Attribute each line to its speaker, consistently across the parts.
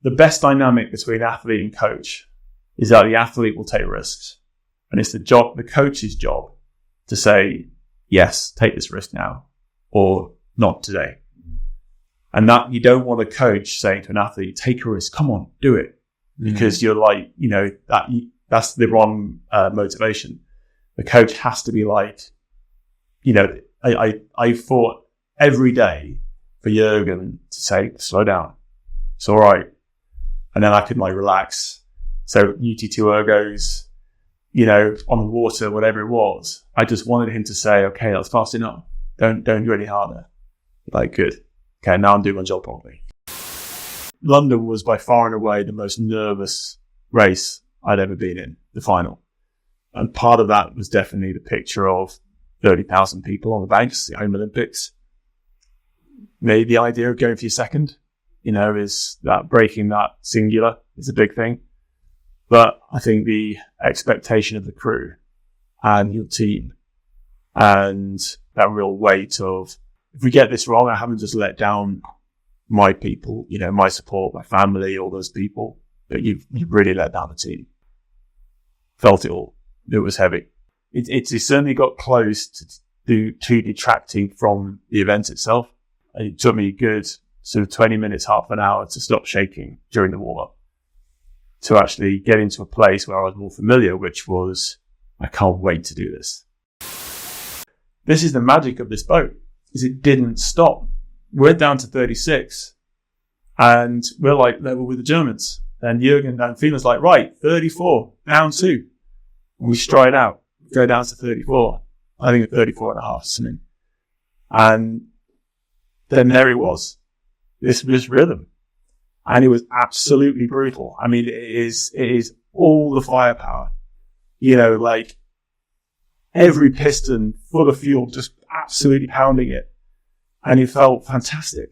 Speaker 1: the best dynamic between athlete and coach is that the athlete will take risks. And it's the coach's job to say, yes, take this risk now, or not today. And that you don't want a coach saying to an athlete, take a risk, come on, do it. Because you're like, that's the wrong motivation. The coach has to be like, I fought every day for Jurgen to say, slow down. It's all right. And then I could relax. So UT2 ergos, on the water, whatever it was. I just wanted him to say, okay, that's fast enough. Don't do any harder. Good. Okay, now I'm doing my job properly. London was by far and away the most nervous race I'd ever been in, the final. And part of that was definitely the picture of 30,000 people on the banks, the home Olympics. Maybe the idea of going for your second, is that breaking that singular is a big thing. But I think the expectation of the crew and your team and that real weight of, if we get this wrong, I haven't just let down my people, my support, my family, all those people, but you've really let down the team. Felt it all. It was heavy. It certainly got close to detracting from the event itself. It took me a good sort of 20 minutes, half an hour to stop shaking during the warm-up, to actually get into a place where I was more familiar, which was, I can't wait to do this. This is the magic of this boat, is it didn't stop. We're down to 36 and we're level with the Germans. And Jurgen and Fina's right, 34, down 2. We stride out, go down to 34. I think at 34 and a half, something. And then there he was. This was rhythm. And it was absolutely brutal. I mean, it is all the firepower. Every piston full of fuel, just absolutely pounding it. And it felt fantastic.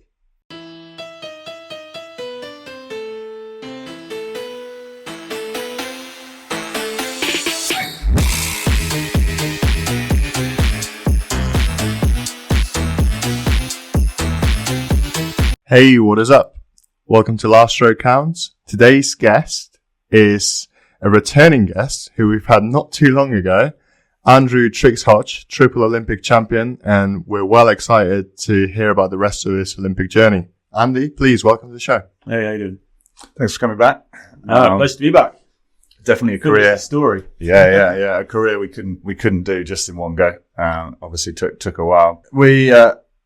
Speaker 2: Hey, what is up? Welcome to Last Recounts. Today's guest is a returning guest who we've had not too long ago, Andrew Triggs Hodge, triple Olympic champion, and we're well excited to hear about the rest of this Olympic journey. Andy, please welcome to the show.
Speaker 1: Hey, how you doing?
Speaker 3: Thanks for coming back.
Speaker 1: Nice to be back.
Speaker 3: Definitely a career
Speaker 1: story.
Speaker 3: Yeah. A career we couldn't do just in one go. Obviously took a while. We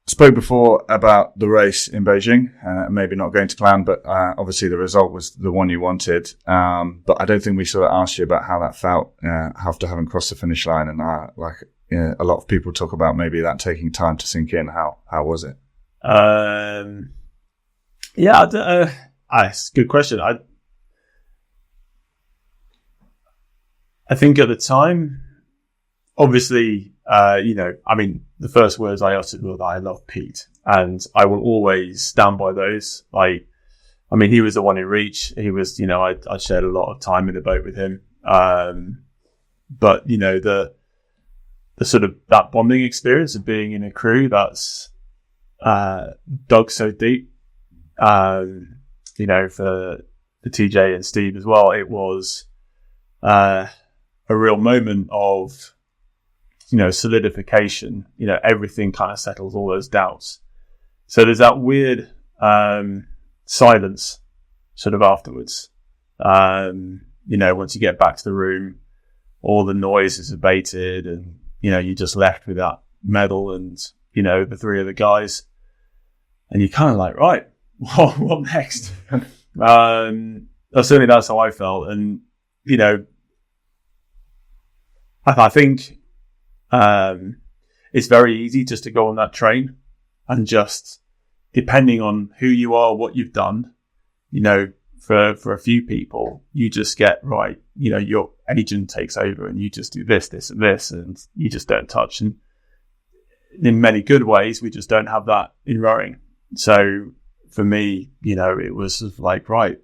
Speaker 3: spoke before about the race in Beijing, maybe not going to plan, but obviously the result was the one you wanted. But I don't think we sort of asked you about how that felt after having crossed the finish line. And a lot of people talk about maybe that taking time to sink in. How was it?
Speaker 1: It's a good question. I think at the time, obviously, the first words I uttered were that I love Pete, and I will always stand by those. He was the one in reach. He was, I shared a lot of time in the boat with him. But the sort of that bonding experience of being in a crew that's dug so deep, for the TJ and Steve as well, it was a real moment of solidification. Everything kind of settles all those doubts. So there's that weird silence sort of afterwards. Once you get back to the room, all the noise is abated and, you're just left with that medal and, the three other guys. And you're kind of right, what next? Certainly that's how I felt. And, I think it's very easy just to go on that train and just, depending on who you are, what you've done, for a few people, you just get your agent takes over and you just do this, this and this, and you just don't touch. And in many good ways, we just don't have that in rowing. So for me, it was sort of right,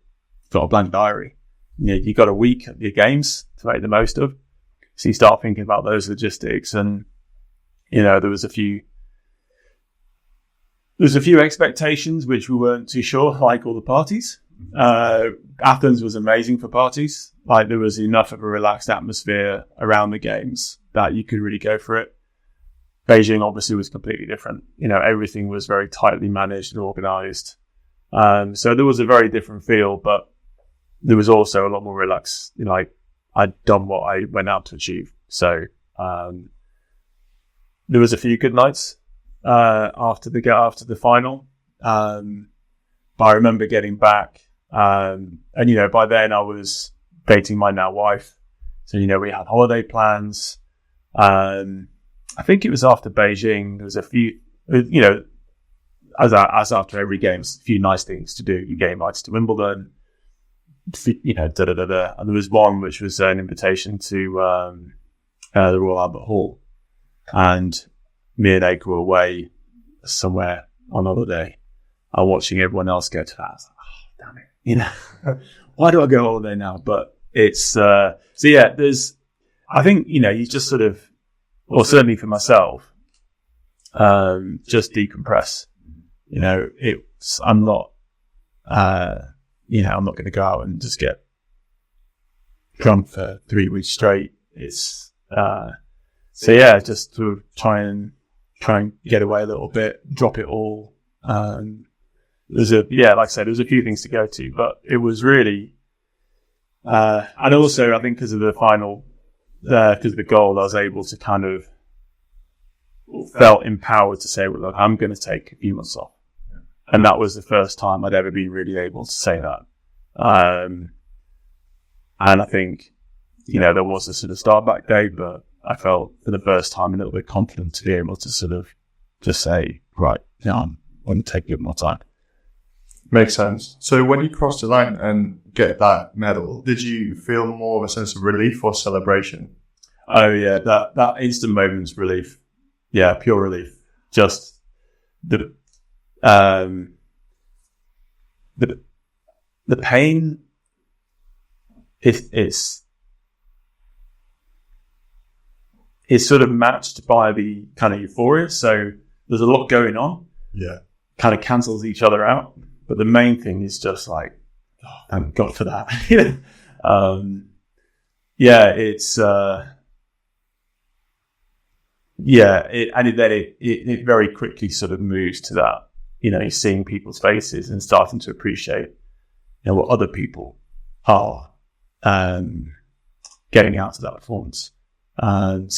Speaker 1: got a blank diary. You got a week at your games to make the most of. So you start thinking about those logistics, and there was a few expectations which we weren't too sure, like all the parties. Athens was amazing for parties. Like, there was enough of a relaxed atmosphere around the games that you could really go for it. Beijing obviously was completely different. Everything was very tightly managed and organized. So there was a very different feel, but there was also a lot more relaxed. I'd done what I went out to achieve. So there was a few good nights after the final. But I remember getting back, and by then I was dating my now wife. So we had holiday plans. I think it was after Beijing. There was a few, as after every game, a few nice things to do. You game nights to Wimbledon, And there was one which was an invitation to the Royal Albert Hall, and me and Egg were away somewhere on holiday. I'm watching everyone else go to that. I was like, oh, damn it! Why do I go holiday now? But it's so yeah. I think you just sort of, or certainly for myself, just decompress. I'm not. I'm not going to go out and just get drunk for 3 weeks straight. It's just to try and get away a little bit, drop it all. Like I said, there was a few things to go to, but it was really, and also I think because of the final, because of the goal, I was able to kind of felt empowered to say, well, look, I'm going to take a few months off. And that was the first time I'd ever been really able to say that. And I think, there was a sort of start back day, but I felt for the first time a little bit confident to be able to sort of just say, right, I'm going to take a bit more time.
Speaker 2: Makes sense. So when you crossed the line and get that medal, did you feel more of a sense of relief or celebration?
Speaker 1: Oh yeah, that instant moment's relief. Yeah, pure relief. Just the pain is sort of matched by the kind of euphoria. So there's a lot going on.
Speaker 2: Yeah.
Speaker 1: Kind of cancels each other out. But the main thing is just like, oh, thank God for that. It very quickly sort of moves to that. You're seeing people's faces and starting to appreciate, what other people are getting out of that performance. It's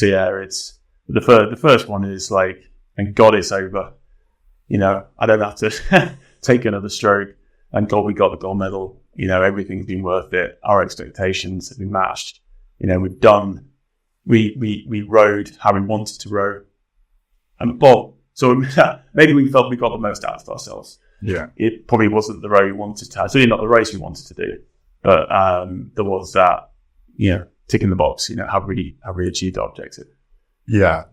Speaker 1: the first one is like, thank God it's over. I don't have to take another stroke. And God, we got the gold medal. Everything's been worth it. Our expectations have been matched. We've done. We rode how we wanted to row, so maybe we felt we got the most out of ourselves.
Speaker 3: Yeah,
Speaker 1: it probably wasn't the row we wanted to have. Certainly not the race we wanted to do, but there was that, tick in the box. Have we achieved our objective?
Speaker 2: Yeah,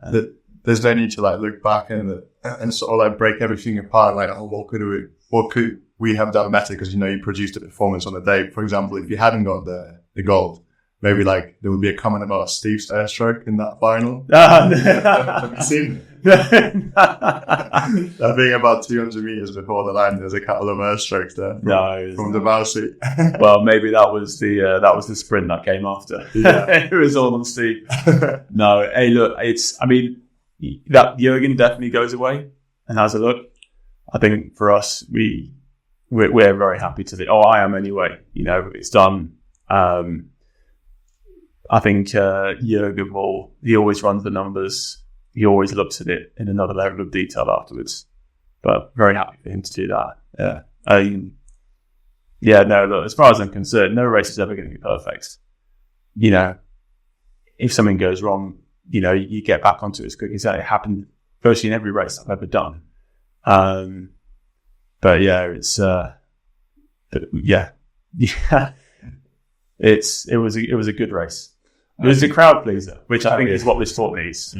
Speaker 2: there's no need to look back and sort of break everything apart. What could we have done better? Because you produced a performance on the day. For example, if you hadn't got the gold, maybe there would be a comment about Steve's airstroke in that final. Have you seen it? That being about 200 meters before the line, there's a couple of airstrokes there from the bow seat.
Speaker 1: Well, maybe that was the sprint that came after. Yeah. It was all on Steve. No, hey, look, that Jurgen definitely goes away and has a look. I think for us, we're very happy to I am anyway. It's done. I think Jurgen he always runs the numbers. He always looks at it in another level of detail afterwards. But very happy for him to do that. Yeah. Look, as far as I'm concerned, no race is ever going to be perfect. If something goes wrong, you get back onto it as quick as that. It happened virtually in every race I've ever done. But yeah, it's it was a good race. It was a crowd pleaser, which I think is what this sport needs.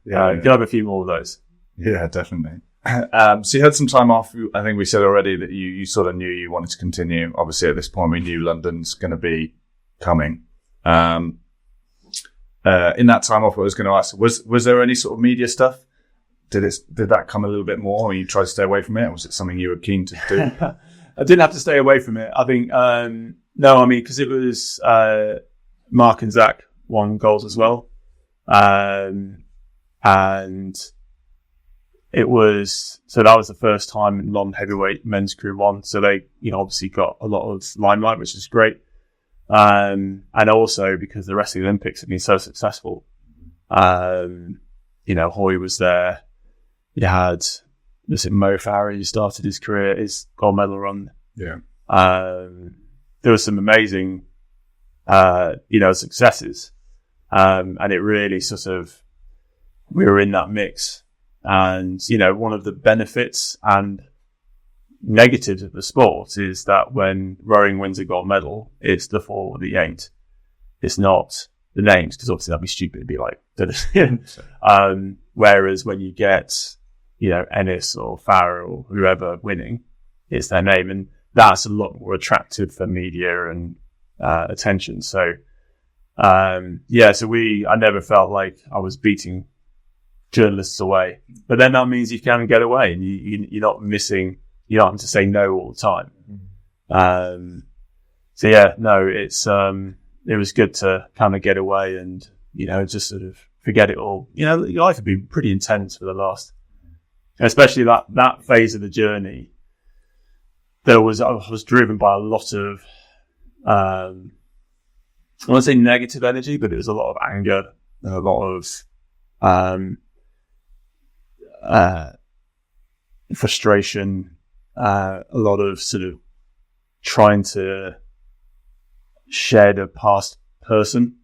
Speaker 3: Yeah.
Speaker 1: Could have a few more of those.
Speaker 3: Yeah, definitely. So you had some time off. I think we said already that you sort of knew you wanted to continue. Obviously, at this point, we knew London's going to be coming. In that time off, I was going to ask, was there any sort of media stuff? Did that come a little bit more, or you tried to stay away from it? Or was it something you were keen to do?
Speaker 1: I didn't have to stay away from it. I think, no, I mean, because it was Mark and Zach won goals as well. And it was, so that was the first time non-heavyweight men's crew won. So they, obviously got a lot of limelight, which is great. And also because the rest of the Olympics have been so successful. Hoy was there. You had, Mo Farah, who started his career, his gold medal run.
Speaker 3: Yeah.
Speaker 1: There was some amazing, successes. And it really we were in that mix. And, one of the benefits and negatives of the sport is that when rowing wins a gold medal, it's the four or the eight. It's not the names, because obviously that'd be stupid. It'd be like, whereas when you get, Ennis or Farah or whoever winning, it's their name. And that's a lot more attractive for media and attention. So, I never felt like I was beating journalists away, but then that means you can get away and you're not missing, you don't have to say no all the time. It was good to kind of get away and, just sort of forget it all. Life had been pretty intense for the last, especially that phase of the journey. I was driven by a lot of, I won't say negative energy, but it was a lot of anger, a lot of, frustration, a lot of sort of trying to shed a past person.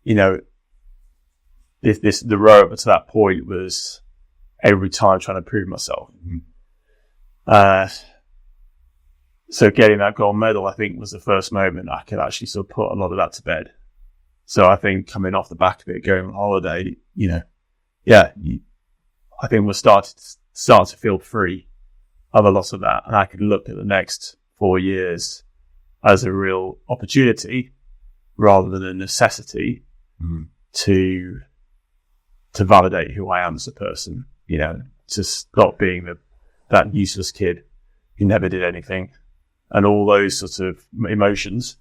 Speaker 1: The road up to that point was every time trying to prove myself. So getting that gold medal, I think, was the first moment I could actually sort of put a lot of that to bed. So I think coming off the back of it, going on holiday, I think we'll start to feel free of a lot of that. And I could look at the next 4 years as a real opportunity rather than a necessity to validate who I am as a person, to stop being that useless kid who never did anything and all those sorts of emotions,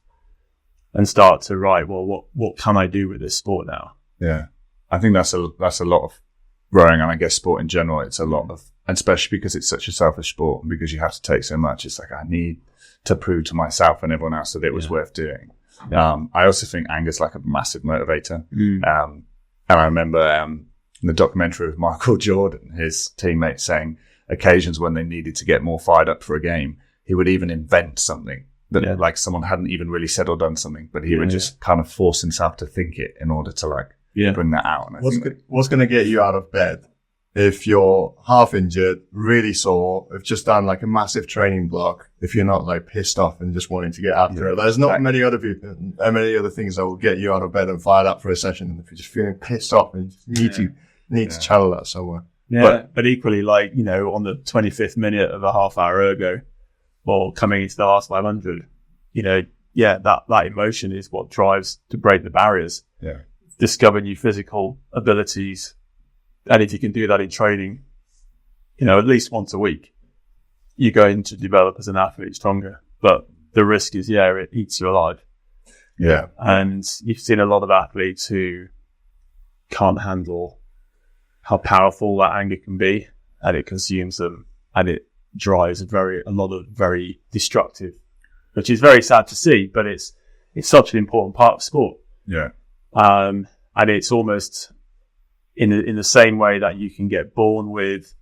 Speaker 1: and start to write, well, what can I do with this sport now?
Speaker 3: Yeah. I think that's a lot of rowing, and I guess sport in general. It's a lot of, and especially because it's such a selfish sport, and because you have to take so much. It's like, I need to prove to myself and everyone else that it was worth doing. I also think anger's like a massive motivator. And I remember in the documentary with Michael Jordan, his teammates saying occasions when they needed to get more fired up for a game, he would even invent something that like someone hadn't even really said or done something, but he would just kind of force himself to think it in order to bring that out. And
Speaker 2: What's going to get you out of bed if you're half injured, really sore, have just done like a massive training block, if you're not like pissed off and just wanting to get after it? There's not many other things that will get you out of bed and fired up for a session. If you're just feeling pissed off and you need to channel that somewhere.
Speaker 1: Yeah, but equally, on the 25th minute of a half-hour ergo, or coming into the last 500, that emotion is what drives to break the barriers.
Speaker 3: Yeah.
Speaker 1: Discover new physical abilities. And if you can do that in training, at least once a week, you're going to develop as an athlete stronger. But the risk is, it eats you alive.
Speaker 3: Yeah.
Speaker 1: And you've seen a lot of athletes who can't handle how powerful that anger can be, and it consumes them, and it drives a lot of very destructive, which is very sad to see, but it's such an important part of sport.
Speaker 3: Yeah.
Speaker 1: And it's almost in the same way that you can get born with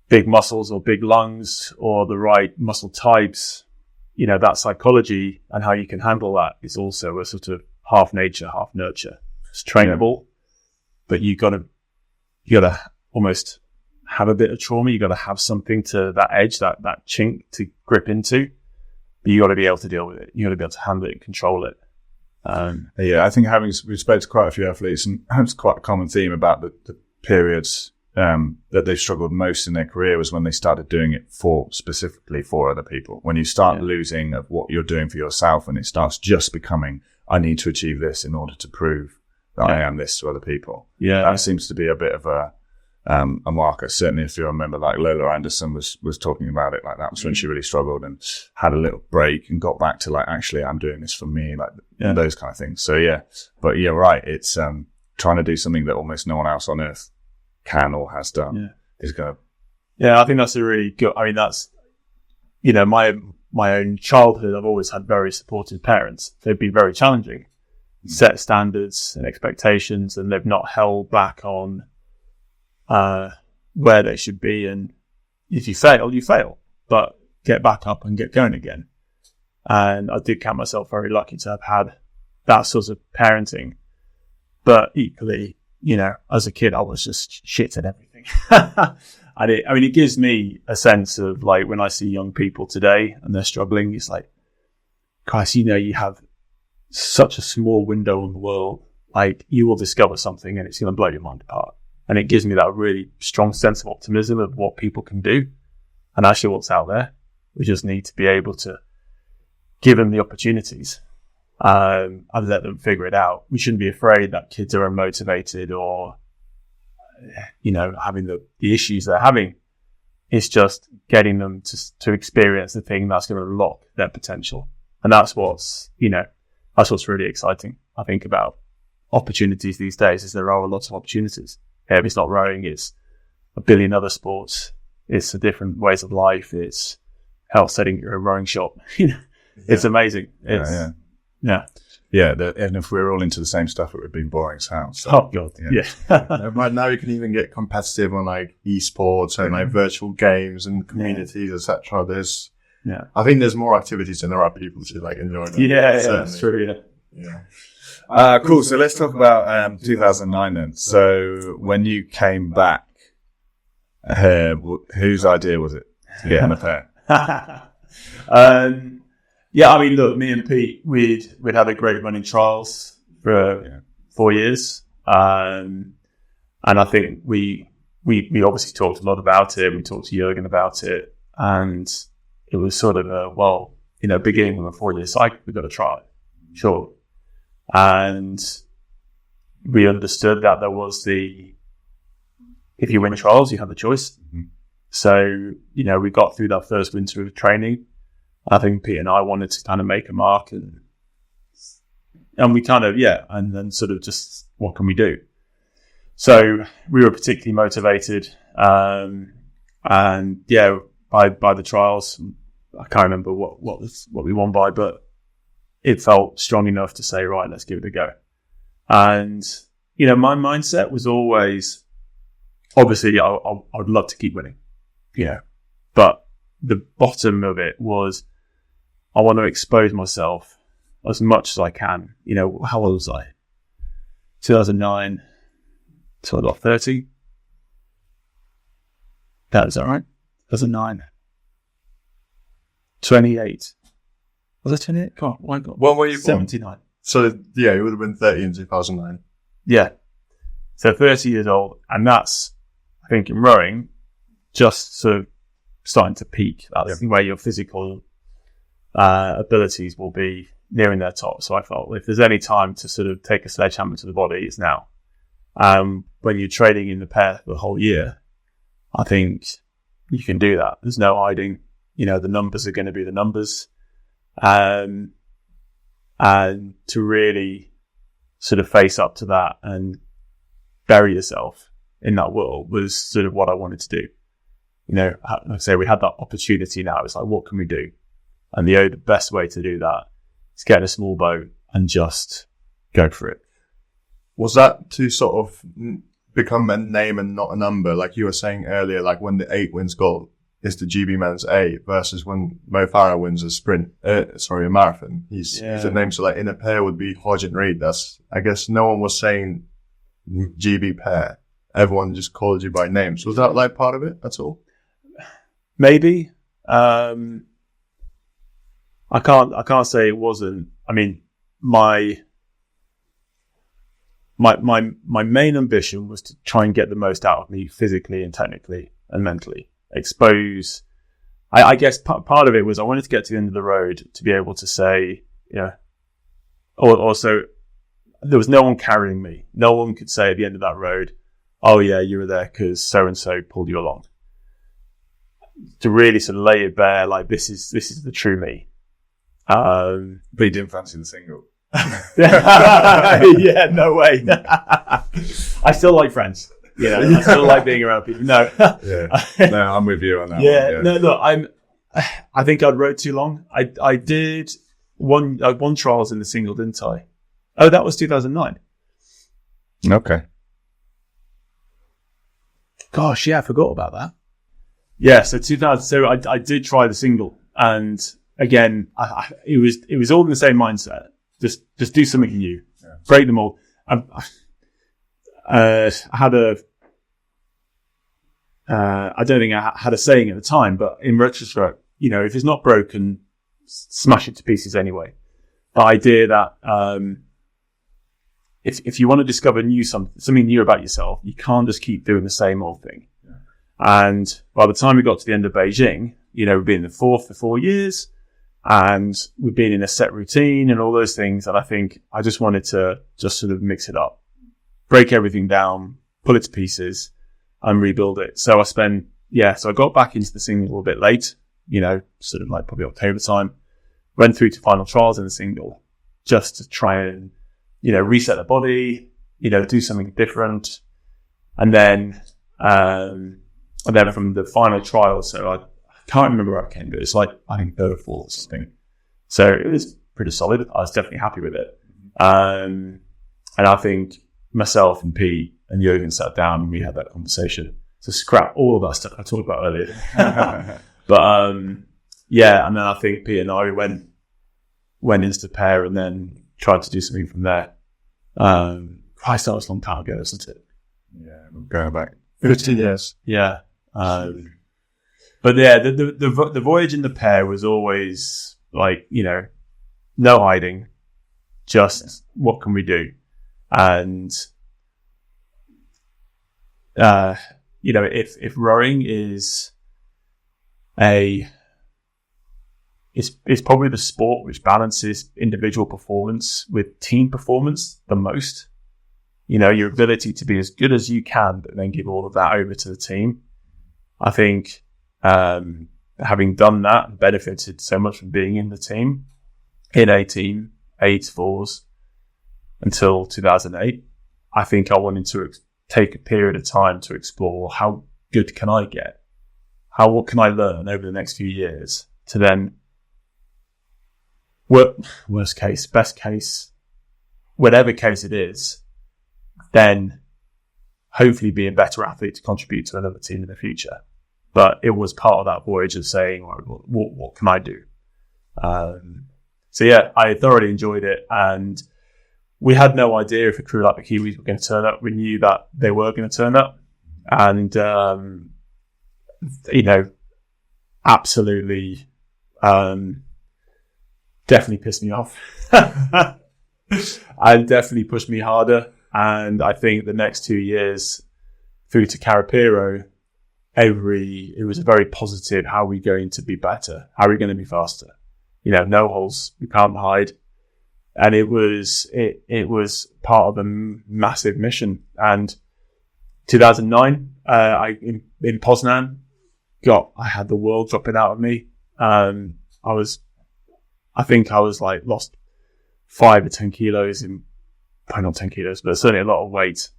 Speaker 1: big muscles or big lungs or the right muscle types, that psychology and how you can handle that is also a sort of half nature, half nurture. It's trainable, but you gotta almost have a bit of trauma. You gotta have something to that edge, that chink to grip into, but you gotta be able to deal with it. You gotta be able to handle it and control it.
Speaker 3: I think we've spoken to quite a few athletes, and it's quite a common theme about the periods that they've struggled most in their career was when they started doing it specifically for other people. When you start losing of what you're doing for yourself, and it starts just becoming, I need to achieve this in order to prove that I am this to other people.
Speaker 1: Yeah,
Speaker 3: that seems to be a bit of a marker. Certainly, if you remember, like Lola Anderson was talking about it, like that was when she really struggled and had a little break and got back to like, actually, I'm doing this for me, like those kind of things. So yeah, but you're right. It's trying to do something that almost no one else on earth can or has done is going to.
Speaker 1: Yeah, I think that's a really good. I mean, that's my own childhood. I've always had very supportive parents. They've been very challenging, set standards and expectations, and they've not held back on where they should be. And if you fail, you fail, but get back up and get going again. And I did count myself very lucky to have had that sort of parenting. But equally, as a kid, I was just shit at everything. It gives me a sense of like when I see young people today and they're struggling, it's like, Christ, you have such a small window on the world. Like you will discover something and it's going to blow your mind apart. And it gives me that really strong sense of optimism of what people can do and actually what's out there. We just need to be able to give them the opportunities and let them figure it out. We shouldn't be afraid that kids are unmotivated or, having the issues they're having. It's just getting them to experience the thing that's going to unlock their potential. And that's what's really exciting, I think, about opportunities these days, is there are a lot of opportunities. If it's not rowing, it's a billion other sports. It's the different ways of life. It's health setting your own rowing shop. It's amazing. Yeah.
Speaker 3: And if we were all into the same stuff, it would be boring as hell. So,
Speaker 1: oh God,
Speaker 2: Right now, you can even get competitive on like esports and like virtual games and communities, etc. I think there's more activities than there are people to like enjoy them.
Speaker 1: That's true.
Speaker 3: Cool. So let's talk about 2009 then. So when you came back, whose idea was it to get in a pair?
Speaker 1: Look, me and Pete, we'd had a great run in trials for 4 years. And I think we obviously talked a lot about it. We talked to Jurgen about it. And it was sort of beginning of a 4-year cycle, we've got to try it. Sure. And we understood that there was if you win trials, you have the choice. Mm-hmm. So, we got through that first winter of training. I think Pete and I wanted to kind of make a mark and we kind of, and then sort of just, what can we do? So we were particularly motivated. By the trials, I can't remember what we won by, but it felt strong enough to say, right, let's give it a go. And, my mindset was always, obviously, I would love to keep winning, but the bottom of it was, I want to expose myself as much as I can. How old was I? 2009. So I got 30. Is that right? 2009. 28. Was it 28? God, why God?
Speaker 2: When were you
Speaker 1: 79.
Speaker 2: Born? So, you would have been 30 in 2009.
Speaker 1: Yeah. So 30 years old. And that's, I think, in rowing, just sort of starting to peak. That's where your physical abilities will be nearing their top. So I felt if there's any time to sort of take a sledgehammer to the body, it's now. When you're training in the pair for the whole year, I think you can do that. There's no hiding. The numbers are going to be the numbers. And to really sort of face up to that and bury yourself in that world was sort of what I wanted to do. Like I say, we had that opportunity now. It's like, what can we do? And the best way to do that is get in a small boat and just go for it.
Speaker 2: Was that to sort of become a name and not a number? Like you were saying earlier, like when the 8 wins gold is the GB men's 8 versus when Mo Farah wins a marathon. He's a name. So like in a pair would be Hodge and Reed. I guess no one was saying GB pair. Everyone just called you by names. Was that like part of it at all?
Speaker 1: Maybe. I can't say it wasn't. I mean, my main ambition was to try and get the most out of me physically and technically and mentally. Expose. I guess part of it was I wanted to get to the end of the road to be able to say, also there was no one carrying me. No one could say at the end of that road, oh yeah, you were there because so-and-so pulled you along. To really sort of lay it bare, like this is the true me.
Speaker 3: But you didn't fancy the single.
Speaker 1: Yeah, no way. I still like friends. I still like being around people. No.
Speaker 3: Yeah. No, I'm with you on that.
Speaker 1: Yeah.
Speaker 3: One.
Speaker 1: No, look, I think I'd rode too long. I did won trials in the single, didn't I? Oh, that was 2009.
Speaker 3: Okay.
Speaker 1: Gosh, yeah, I forgot about that. Yeah, so 2000. So I did try the single, and again, it was all in the same mindset. Just do something new, break them all. I had I don't think I had a saying at the time, but in retrospect, if it's not broken, smash it to pieces anyway. The idea that if you want to discover something new about yourself, you can't just keep doing the same old thing. Yeah. And by the time we got to the end of Beijing, we've been in the Fourth for 4 years, and we've been in a set routine and all those things. And I think I just wanted to just sort of mix it up, break everything down, pull it to pieces, and rebuild it. So I got back into the single a little bit late, sort of like probably October time. Went through to final trials in the single just to try and, reset the body, do something different. And then from the final trials, so I can't remember where I came, but it's like, I think third or fourth or something. So it was pretty solid. I was definitely happy with it. And I think myself and Pete and Jurgen sat down and we had that conversation to scrap all of that stuff I talked about earlier. But, and then I think Pete and I went into the pair and then tried to do something from there. Christ, that was a long time ago, isn't it?
Speaker 3: Yeah, going back
Speaker 2: 15 years.
Speaker 1: Yeah. But yeah, the voyage in the pair was always like, no hiding, just what can we do? And, if rowing is it's probably the sport which balances individual performance with team performance the most. Your ability to be as good as you can, but then give all of that over to the team. I think having done that and benefited so much from being in the team, in a team, 8-4s, until 2008, I think I wanted to take a period of time to explore how good can I get? What can I learn over the next few years to then worst case, best case, whatever case it is, then hopefully be a better athlete to contribute to another team in the future. But it was part of that voyage of saying, what can I do? So yeah, I thoroughly enjoyed it. And we had no idea if a crew like the Kiwis were going to turn up. We knew that they were going to turn up. And, absolutely, definitely pissed me off. And definitely pushed me harder. And I think the next 2 years through to Carapiro, it was a very positive, how are we going to be better? How are we going to be faster? No holes, we can't hide. And it was part of a massive mission. And 2009, in Poznan, I had the world dropping out of me. I think I was like lost 5 or 10 kilos probably not 10 kilos, but certainly a lot of weight,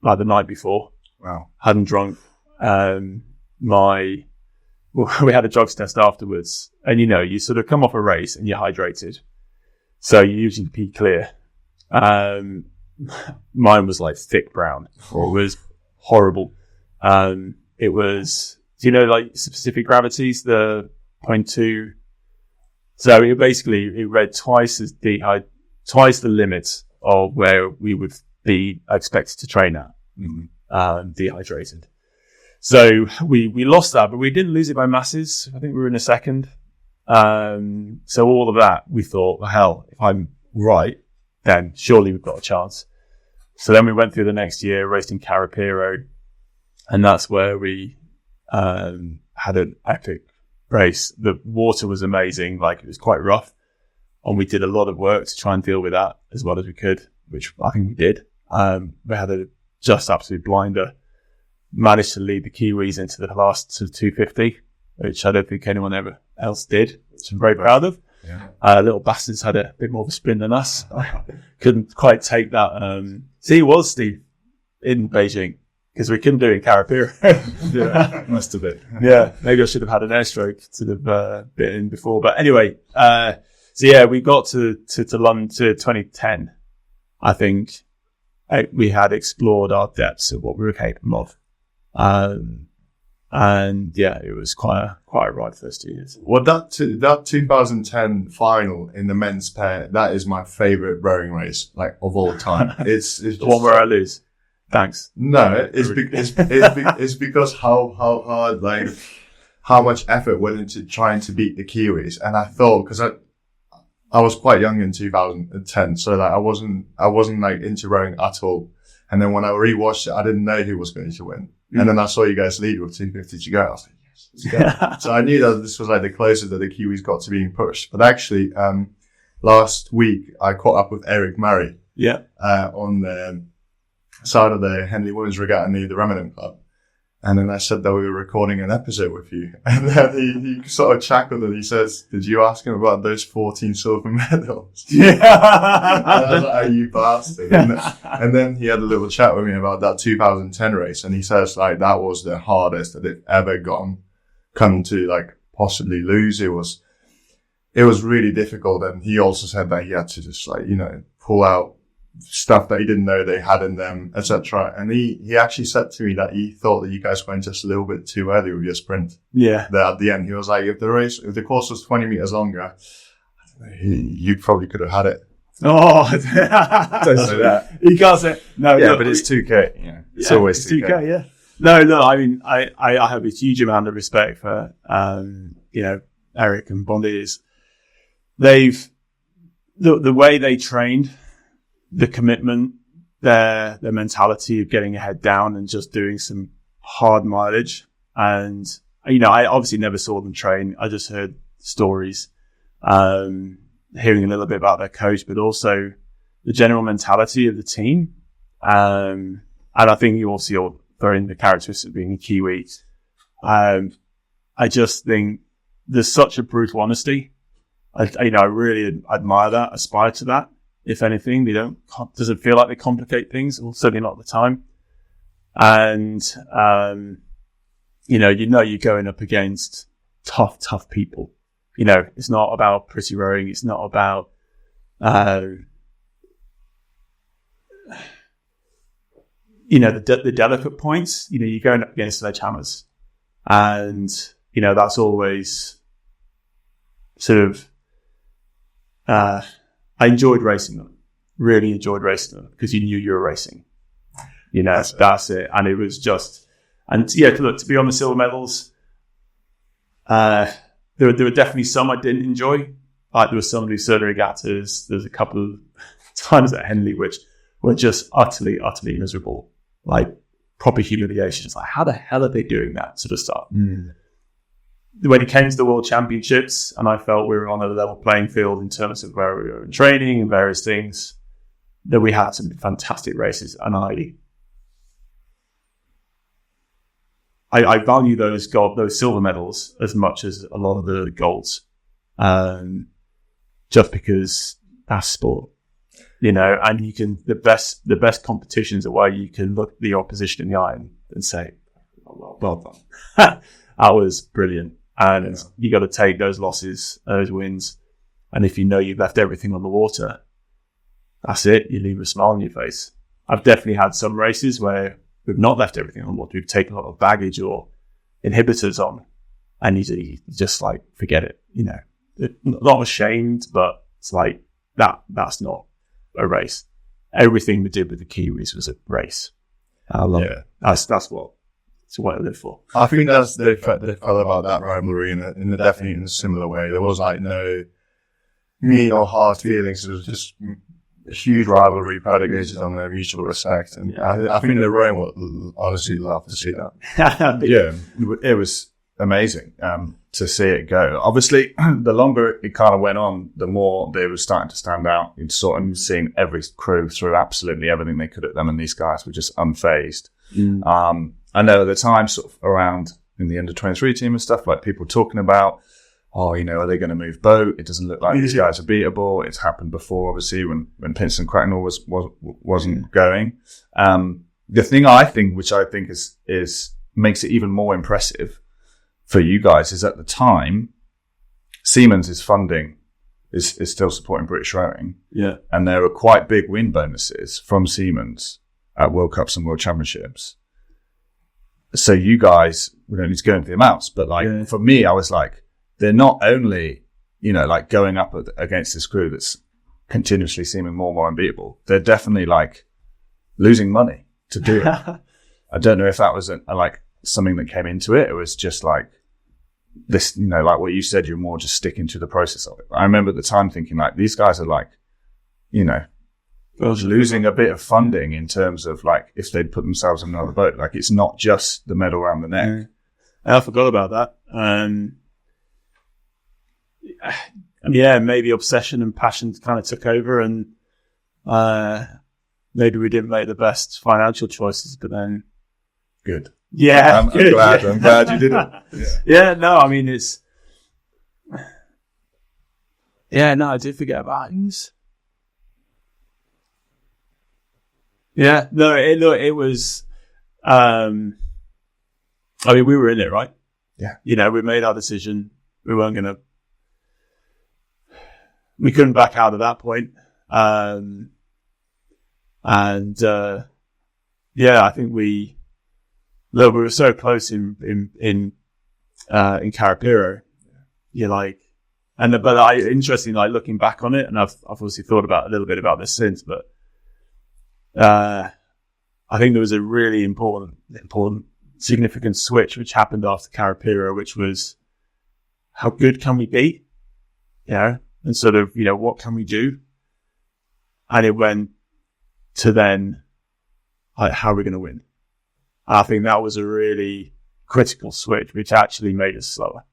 Speaker 1: like the night before.
Speaker 3: Wow.
Speaker 1: Hadn't drunk. We had a drugs test afterwards, and you sort of come off a race and you're hydrated, so you usually pee clear. Mine was like thick brown, or it was horrible. It was, like specific gravities, the 0.2. So it read twice the limit of where we would be expected to train at, dehydrated. So we lost that, but we didn't lose it by masses. I think we were in a second. So all of that, we thought, well, hell, if I'm right, then surely we've got a chance. So then we went through the next year, raced in Carapiro, and that's where we had an epic race. The water was amazing, it was quite rough, and we did a lot of work to try and deal with that as well as we could, which I think we did. We had a just absolute blinder. managed to lead the Kiwis into the last 250, which I don't think anyone ever else did, which I'm very proud of.
Speaker 3: Yeah.
Speaker 1: Little bastards had a bit more of a spin than us. Couldn't quite take that. See, it was Steve in Beijing because we couldn't do it in Carapira.
Speaker 3: Yeah, must have been.
Speaker 1: Yeah, maybe I should have had an airstroke to have been in before. But anyway, so yeah, we got to London to 2010. I think we had explored our depths of what we were capable of. And yeah, it was quite a ride first 2 years.
Speaker 2: Well, that 2010 final in the men's pair, that is my favorite rowing race, like, of all time. It's
Speaker 1: The one where I lose. Thanks.
Speaker 2: No, it's because how hard, like, how much effort went into trying to beat the Kiwis. And I thought, because I was quite young in 2010, so like I wasn't like into rowing at all. And then when I rewatched it, I didn't know who was going to win. And then I saw you guys lead with 250 to go. I was like, yes, let's go. So I knew that this was like the closest that the Kiwis got to being pushed. But actually, last week I caught up with Eric Murray.
Speaker 1: Yeah.
Speaker 2: On the side of the Henley Women's Regatta near the Ramadan Club. And then I said that we were recording an episode with you. And then he sort of chuckled and he says, did you ask him about those 14 silver medals?
Speaker 1: Yeah.
Speaker 2: And I was like, oh, you bastard. And then he had a little chat with me about that 2010 race. And he says, like, that was the hardest that they've ever come to, like, possibly lose. It was really difficult. And he also said that he had to just, like, you know, pull out stuff that he didn't know they had in them, etc. And he actually said to me that he thought that you guys went just a little bit too early with your sprint.
Speaker 1: Yeah.
Speaker 2: That at the end, he was like, if the course was 20 meters longer, you probably could have had it.
Speaker 1: Oh,
Speaker 3: Don't say that.
Speaker 1: You can't say no.
Speaker 3: Yeah,
Speaker 1: look,
Speaker 3: but it's 2K. Yeah, it's
Speaker 1: yeah,
Speaker 3: always
Speaker 1: it's
Speaker 3: 2K.
Speaker 1: Yeah. No, look, I mean, I have a huge amount of respect for, you know, Eric and Bondi. The way they trained, the commitment, their mentality of getting your head down and just doing some hard mileage. And, you know, I obviously never saw them train. I just heard stories, hearing a little bit about their coach, but also the general mentality of the team. And I think you also are throwing the characteristics of being a Kiwi. I just think there's such a brutal honesty. I really admire that, aspire to that. If anything, doesn't feel like they complicate things, or certainly not at the time. And, you're going up against tough people. You know, it's not about pretty rowing. It's not about, the delicate points. You know, you're going up against sledgehammers. And, you know, that's always sort of, I enjoyed racing them, really enjoyed racing them because you knew you were racing. You know, that's it. And it was just, and yeah, to be on the silver medals, there were definitely some I didn't enjoy. Like there were some of these certain regattas, there's a couple of times at Henley which were just utterly miserable. Like proper humiliation. It's like, how the hell are they doing that sort of stuff? Mm. When it came to the World Championships, and I felt we were on a level playing field in terms of where we were in training and various things, that we had some fantastic races, and I value those silver medals as much as a lot of the golds, just because that's sport, you know. And you can the best competitions are where you can look the opposition in the eye and say, "Well done, that was brilliant." And you got to take those losses, those wins. And if you know you've left everything on the water, that's it. You leave a smile on your face. I've definitely had some races where we've not left everything on the water. We've taken a lot of baggage or inhibitors on. And you just like, forget it. You know, not ashamed, but it's like, that's not a race. Everything we did with the Kiwis was a race. I love it. That's what I live for.
Speaker 2: I think they felt about that rivalry in a similar way. There was like no mean or hard feelings. It was just a huge rivalry predicated on their mutual respect. And I think the rowing will honestly love to see that.
Speaker 3: Yeah, it was amazing to see it go. Obviously, the longer it kind of went on, the more they were starting to stand out. You'd sort of seeing every crew through absolutely everything they could at them, and these guys were just unfazed. I know at the time, sort of around in the under 23 team and stuff, like people talking about, are they going to move boat? It doesn't look like these guys are beatable. It's happened before, obviously, when Pinson Cracknell wasn't going. The thing which I think is makes it even more impressive for you guys is at the time, Siemens' funding is still supporting British rowing.
Speaker 1: Yeah.
Speaker 3: And there are quite big win bonuses from Siemens at World Cups and World Championships. So you guys, we don't need to go into the amounts, but for me, I was like, they're not only, like going up against this crew that's continuously seeming more and more unbeatable. They're definitely like losing money to do it. I don't know if that was like something that came into it. It was just like this, like what you said, you're more just sticking to the process of it. I remember at the time thinking like, these guys are like, losing a bit of funding in terms of like, if they'd put themselves in another boat, like it's not just the medal around the neck.
Speaker 1: I forgot about that. Maybe obsession and passion kind of took over, and maybe we didn't make the best financial choices, but then
Speaker 3: good.
Speaker 1: Yeah,
Speaker 3: I'm glad you didn't.
Speaker 1: I did forget about things. Yeah, no, it was. We were in it, right?
Speaker 3: Yeah.
Speaker 1: We made our decision. We weren't gonna. We couldn't back out at that point. I think we were so close in Carapiro. Interestingly, like looking back on it, and I've obviously thought about a little bit about this since, but I think there was a really important, significant switch which happened after Carapiro, which was how good can we be, and sort of what can we do, and it went to then like how are we going to win. I think that was a really critical switch, which actually made us slower.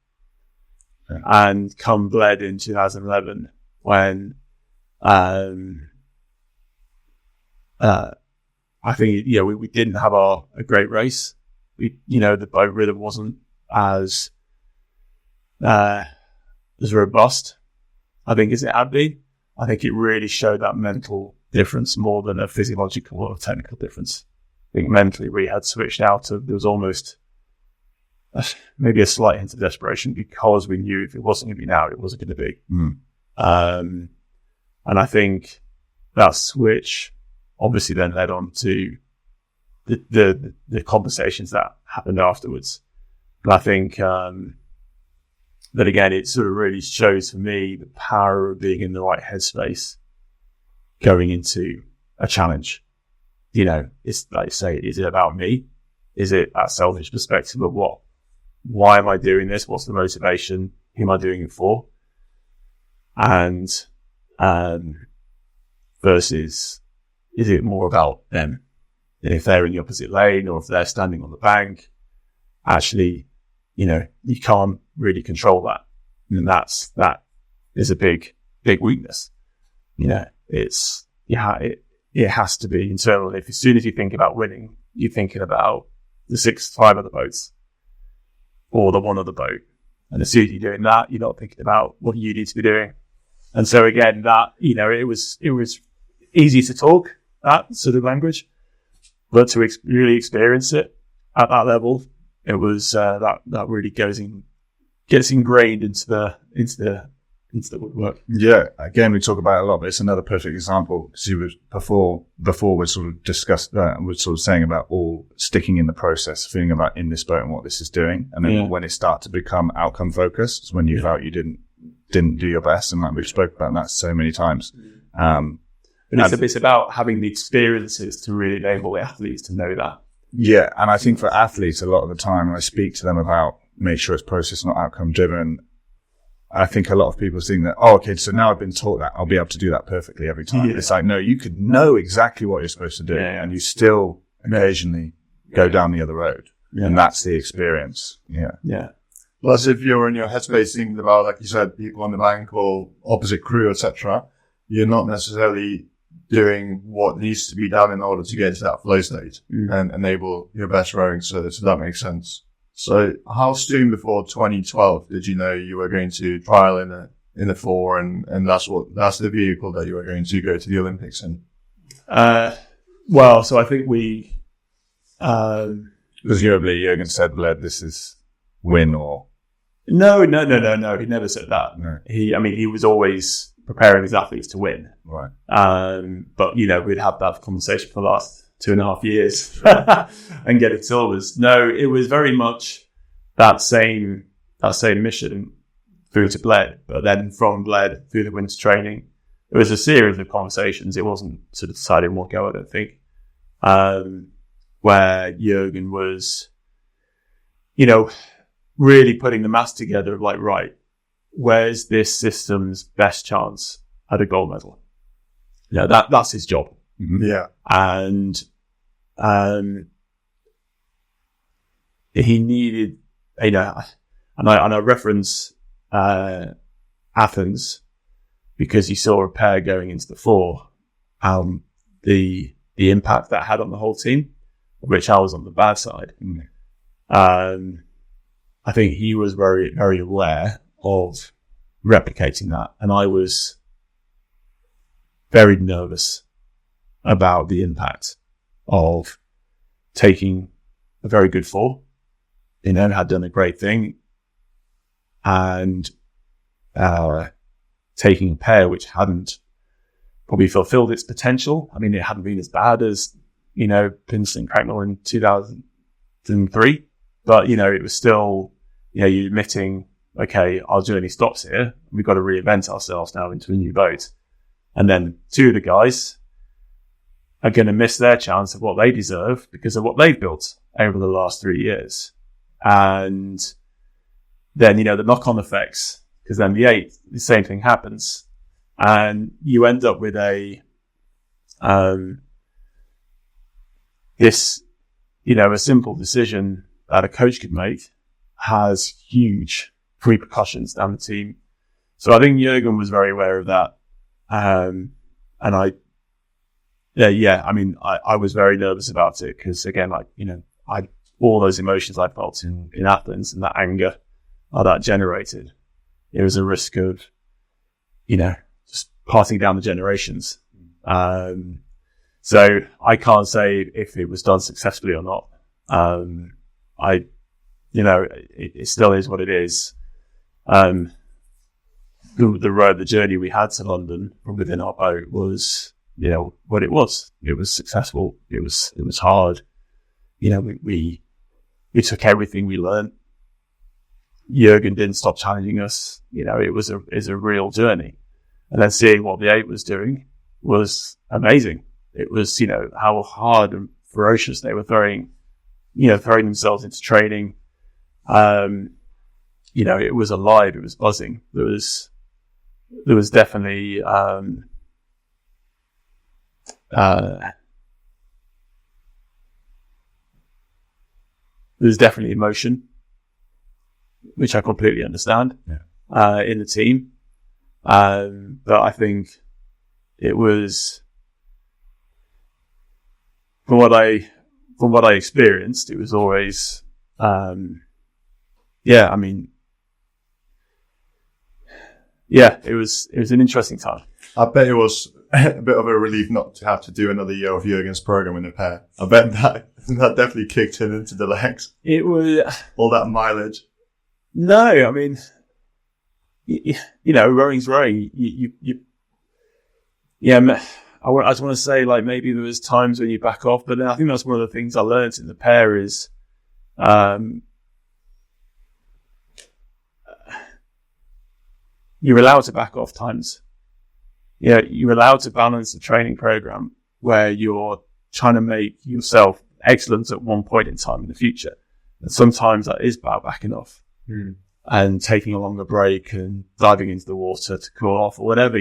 Speaker 1: Yeah. And come Bled in 2011, when I think we didn't have a great race. The boat rhythm wasn't as robust, I think, as it had been. I think it really showed that mental difference more than a physiological or technical difference. I think mentally we had switched out there was almost maybe a slight hint of desperation, because we knew if it wasn't going to be now, it wasn't going to be. And I think that switch obviously then led on to the conversations that happened afterwards. And I think that again, it sort of really shows for me the power of being in the right headspace going into a challenge. It's like, say, is it about me? Is it that selfish perspective of why am I doing this? What's the motivation? Who am I doing it for? And versus, is it more about them? And if they're in the opposite lane, or if they're standing on the bank, actually, you can't really control that. And that is a big weakness. It has to be internal. If as soon as you think about winning, you're thinking about the 5 other boats or the one other boat. And as soon as you're doing that, you're not thinking about what you need to be doing. And so again, that, it was easy to talk that sort of language, but to really experience it at that level, it was, that really gets ingrained into the woodwork.
Speaker 3: Yeah, again, we talk about it a lot, but it's another perfect example, because you was before we sort of discussed that, and we're sort of saying about all sticking in the process, feeling about in this boat and what this is doing, and then when it started to become outcome focused, is when you felt you didn't do your best, and like we've spoke about that so many times.
Speaker 1: But it's about having the experiences to really enable the athletes to know that.
Speaker 3: Yeah, and I think for athletes, a lot of the time, when I speak to them about make sure it's process, not outcome driven, I think a lot of people think that, so now I've been taught that, I'll be able to do that perfectly every time. Yeah. It's like, no, you could know exactly what you're supposed to do, and you still occasionally go down the other road. Yeah. And that's the experience. Yeah.
Speaker 1: Yeah.
Speaker 2: Plus, if you're in your headspace thinking about, like you said, people on the bank or opposite crew, etc., you're not necessarily doing what needs to be done in order to get to that flow state and enable your best rowing. So that makes sense. So how soon before 2012 did you know you were going to trial in the 4 and that's the vehicle that you were going to go to the Olympics in?
Speaker 1: Well, so I think we,
Speaker 3: Presumably, Jurgen said, "Bled, this is win or."
Speaker 1: No. He never said that.
Speaker 3: No.
Speaker 1: He was always preparing his athletes to win.
Speaker 3: Right.
Speaker 1: But we'd had that conversation for the last 2.5 years and getting silvers. No, it was very much that same mission through to Bled, but then from Bled through the winter training, it was a series of conversations. It wasn't sort of decided in one go, I don't think, where Jurgen was, really putting the maths together of like, right, where's this system's best chance at a gold medal? That's his job.
Speaker 3: Mm-hmm.
Speaker 2: Yeah.
Speaker 1: And he needed, and I reference Athens because he saw a pair going into the 4, the impact that had on the whole team, which I was on the bad side.
Speaker 3: Mm.
Speaker 1: I think he was very, very aware of replicating that. And I was very nervous about the impact of taking a very good 4, had done a great thing, and taking a pair which hadn't probably fulfilled its potential. I mean, it hadn't been as bad as, Pinson and Cracknell in 2003, but, it was still, you're admitting, okay, our journey stops here. We've got to reinvent ourselves now into a new boat. And then 2 of the guys are going to miss their chance of what they deserve because of what they've built over the last 3 years. And then, the knock-on effects, because then the 8th, the same thing happens. And you end up with a simple decision that a coach could make has huge repercussions down the team. So I think Jurgen was very aware of that. And I was very nervous about it because, again, all those emotions I felt in Athens and that anger that generated, there was a risk of, just passing down the generations. So I can't say if it was done successfully or not. It still is what it is. The journey we had to London from within our boat was, what it was. It was successful. It was hard. We took everything we learned. Jurgen didn't stop challenging us. It was a real journey. And then seeing what the 8 was doing was amazing. It was, how hard and ferocious they were throwing themselves into training. It was alive. It was buzzing. There was definitely, emotion, which I completely understand, in the team. But I think it was, from what I experienced, it was always, it was an interesting time.
Speaker 2: I bet it was a bit of a relief not to have to do another year of Jurgen's program in a pair. I bet that definitely kicked him into the legs.
Speaker 1: It was
Speaker 2: all that mileage.
Speaker 1: No, rowing's rowing. I just want to say, maybe there was times when you back off, but I think that's one of the things I learned in the pair is, you're allowed to back off times. You're allowed to balance the training program where you're trying to make yourself excellent at one point in time in the future. And sometimes that is about backing off and taking a longer break and diving into the water to cool off or whatever,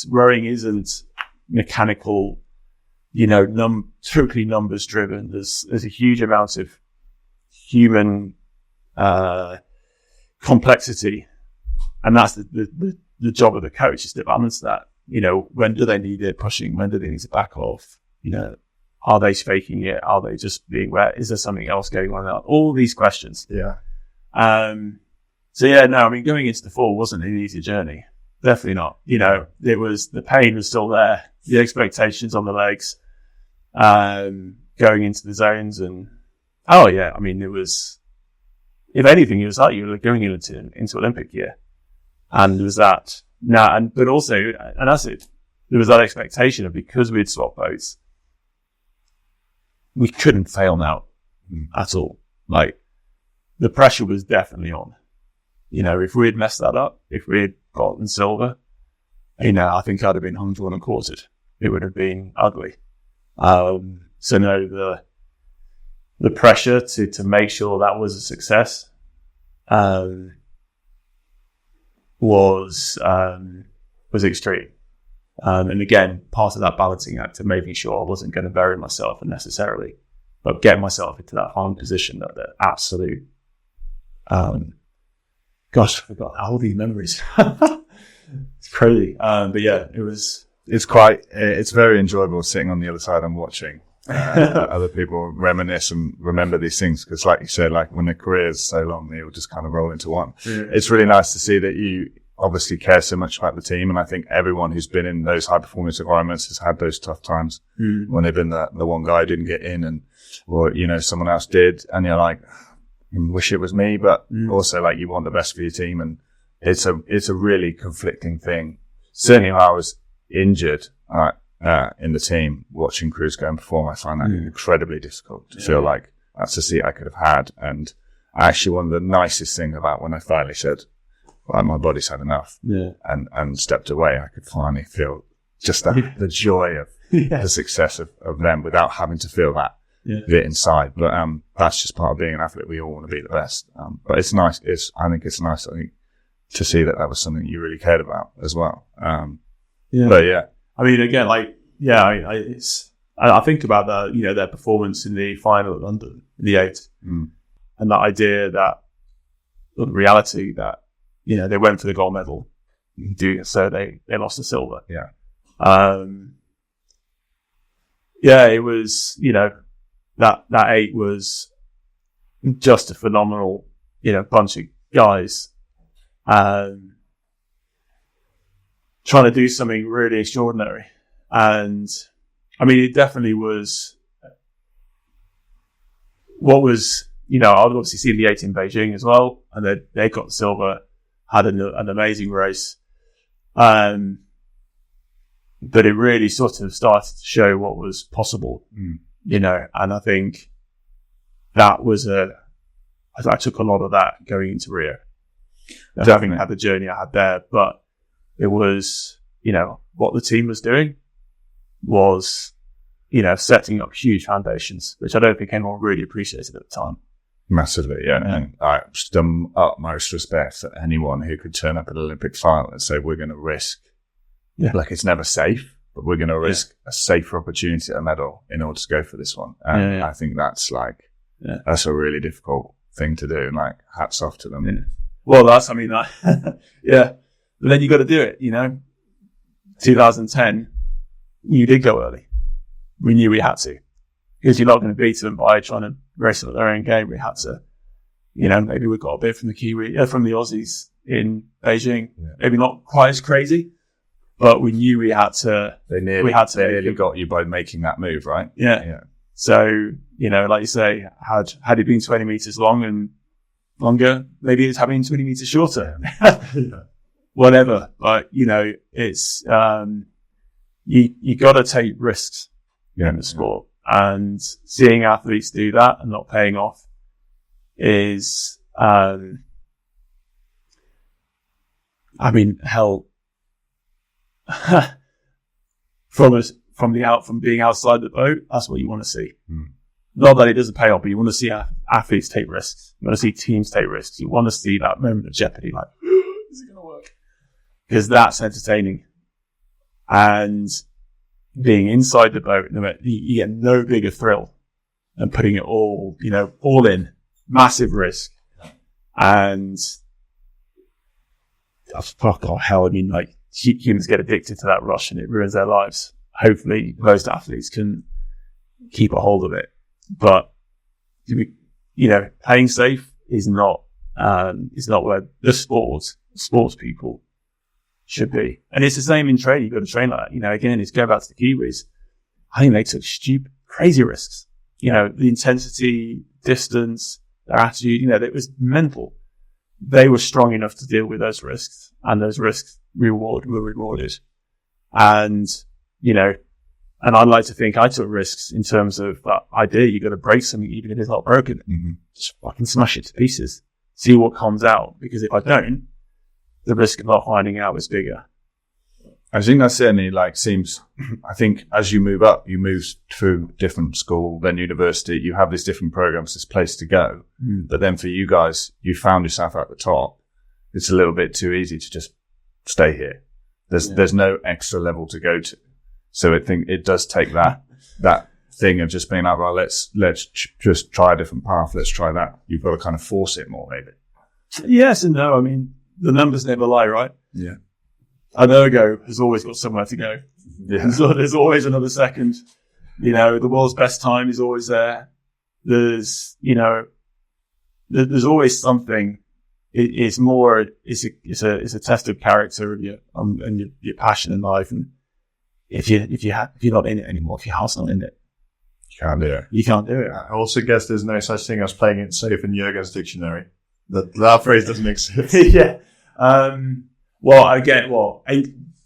Speaker 1: rowing isn't mechanical, totally numbers driven. There's a huge amount of human, complexity. And that's the job of the coach, is to balance that. when do they need it pushing? When do they need to back off? Are they faking it? Are they just being where? Is there something else going on? All these questions.
Speaker 2: Yeah.
Speaker 1: Going into the fall wasn't an easy journey. Definitely not. The pain was still there. The expectations on the legs, going into the zones it was, if anything, it was like you were going into Olympic year. And there was that. But also, and that's it. There was that expectation of, because we'd swapped boats, we couldn't fail now at all. Like, the pressure was definitely on. If we had messed that up, if we had gotten silver, I think I'd have been hung, drawn and quartered. It would have been ugly. The pressure to make sure that was a success, was extreme. And again, part of that balancing act of making sure I wasn't going to bury myself unnecessarily, but get myself into that harm position, that absolute, gosh, I forgot all these memories. It's crazy.
Speaker 3: It's very enjoyable sitting on the other side and watching other people reminisce and remember these things. Because like you said, like when their career is so long, they all just kind of roll into one. Yeah. It's really nice to see that you obviously care so much about the team. And I think everyone who's been in those high performance environments has had those tough times when they've been the one guy who didn't get in or someone else did. And you're like, I wish it was me, but also like you want the best for your team. And it's a really conflicting thing. Certainly when I was injured, in the team, watching Cruz go and perform, I find that incredibly difficult to feel like that's a seat I could have had. And actually one of the nicest things about when I finally said, well, my body's had enough and stepped away, I could finally feel just the joy of the success of them without having to feel that bit inside. But that's just part of being an athlete. We all want to be the best. But it's nice. I think it's nice to see that was something you really cared about as well. But yeah.
Speaker 1: I mean, again, I think about their performance in the final at London in the 8, and that idea that, the reality that, they went for the gold medal, so they lost the silver.
Speaker 3: Yeah.
Speaker 1: It was, that 8 was just a phenomenal, bunch of guys, trying to do something really extraordinary. And I mean, it definitely was what was, I'd obviously seen the 8 in Beijing as well. And they got the silver, had an amazing race. But it really sort of started to show what was possible, and I think that was I took a lot of that going into Rio. Having had the journey I had there, but it was, what the team was doing was, setting up huge foundations, which I don't think anyone really appreciated at the time.
Speaker 3: Massively, yeah. And I just utmost respect for anyone who could turn up at an Olympic final and say, we're going to risk, like it's never safe, but we're going to risk a safer opportunity at a medal in order to go for this one. And I think that's that's a really difficult thing to do. And hats off to them.
Speaker 1: Yeah. Well, But then you got to do it, 2010, you did go early. We knew we had to, because you're not going to beat them by trying to wrestle at their own game. We had to, maybe we got a bit from the Kiwi, from the Aussies in Beijing. Yeah. Maybe not quite as crazy, but we knew we had to. They nearly
Speaker 3: got you by making that move, right?
Speaker 1: Yeah. So, like you say, had it been 20 meters long and longer, maybe it's having 20 meters shorter. Whatever. But, it's, you got to take risks in the sport. And seeing athletes do that and not paying off is, hell, from being outside the boat, that's what you want to see. Not that it doesn't pay off, but you want to see athletes take risks. You want to see teams take risks. You want to see that moment of jeopardy, like, is it going to work? Because that's entertaining. And being inside the boat, you get no bigger thrill than putting it all, all in, massive risk. And humans get addicted to that rush and it ruins their lives. Hopefully most athletes can keep a hold of it. But, playing safe is not where the sports people should be. And it's the same in training. You've got to train like that. Again, it's going back to the Kiwis. I think they took stupid, crazy risks. The intensity, distance, their attitude, it was mental. They were strong enough to deal with those risks, and those risks were rewarded. And, and I'd like to think I took risks in terms of that idea. You got to break something even if it's not broken.
Speaker 3: Mm-hmm.
Speaker 1: Just fucking smash it to pieces. See what comes out. Because if I don't, the risk of not finding out is bigger.
Speaker 3: I think that certainly I think as you move up, you move through different school, then university, you have these different programs, this place to go.
Speaker 1: Mm.
Speaker 3: But then for you guys, you found yourself at the top. It's a little bit too easy to just stay here. There's no extra level to go to. So I think it does take that thing of just being like, well, let's just try a different path. Let's try that. You've got to kind of force it more, maybe.
Speaker 1: Yes and no. I mean, the numbers never lie, right?
Speaker 3: Yeah.
Speaker 1: An ergo has always got somewhere to go.
Speaker 3: Yeah.
Speaker 1: So there's always another second. The world's best time is always there. There's always something. It's a test of character of your passion in life. And if you're not in it anymore, if your heart's not in it,
Speaker 3: You can't do it.
Speaker 1: you can't do it.
Speaker 2: I also guess there's no such thing as playing it safe in Jurgen's dictionary. That phrase doesn't exist.
Speaker 1: Yeah.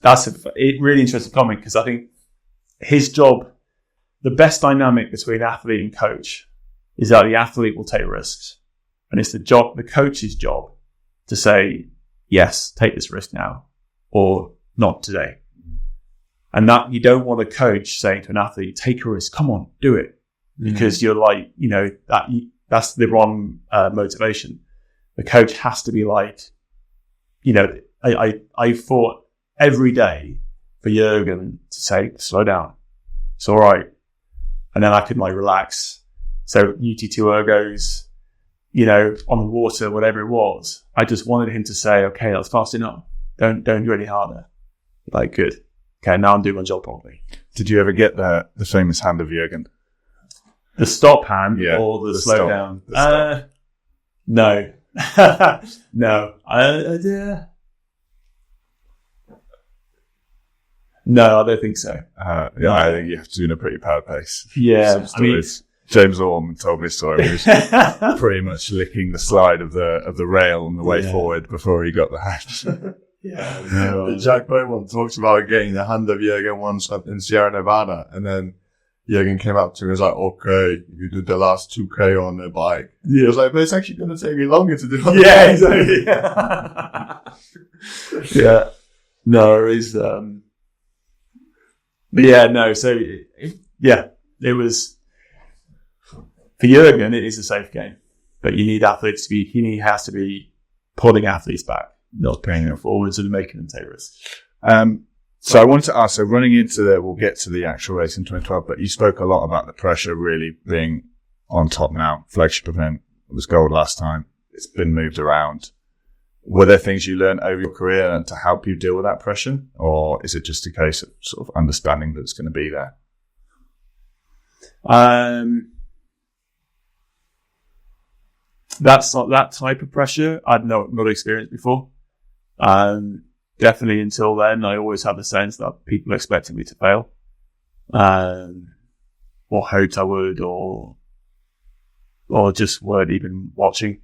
Speaker 1: That's a really interesting comment, because I think his job, the best dynamic between athlete and coach is that the athlete will take risks. And it's the coach's job to say, yes, take this risk now, or not today. And that you don't want a coach saying to an athlete, take a risk, come on, do it. Because you're like, that's the wrong motivation. The coach has to be like, I fought every day for Jurgen to say, slow down. It's all right. And then I could relax. So UT2 ergos, on the water, whatever it was, I just wanted him to say, okay, that's fast enough. Don't do any harder. Good. Okay, now I'm doing my job properly.
Speaker 3: Did you ever get the famous hand of Jurgen?
Speaker 1: The stop hand or the slow
Speaker 3: stop.
Speaker 1: down?
Speaker 3: The stop.
Speaker 1: No. No. No, I don't think so.
Speaker 3: I think you have to be in a pretty power pace.
Speaker 1: Yeah.
Speaker 3: I mean, James Orme told me a story. He was pretty much licking the slide of the rail on the way forward before he got the hand.
Speaker 2: Yeah. Jack Beaumont talks about getting the hand of Jurgen once in Sierra Nevada, and then Jurgen came up to him and was like, okay, you did the last 2K on the bike. Yeah. He was like, but it's actually going to take me longer to do it.
Speaker 1: Yeah, exactly. Yeah. No, it's, but yeah, no, so, it was, for Jurgen, it is a safe game, but he has to be pulling athletes back, not bringing them forwards and making them take risks.
Speaker 3: So I wanted to ask, so running into we'll get to the actual race in 2012, but you spoke a lot about the pressure really being on top now. Flagship event, it was gold last time. It's been moved around. Were there things you learned over your career to help you deal with that pressure? Or is it just a case of sort of understanding that it's going to be there?
Speaker 1: That's not that type of pressure I'd not experienced before. Definitely until then, I always had the sense that people expected me to fail, or hoped I would, or just weren't even watching.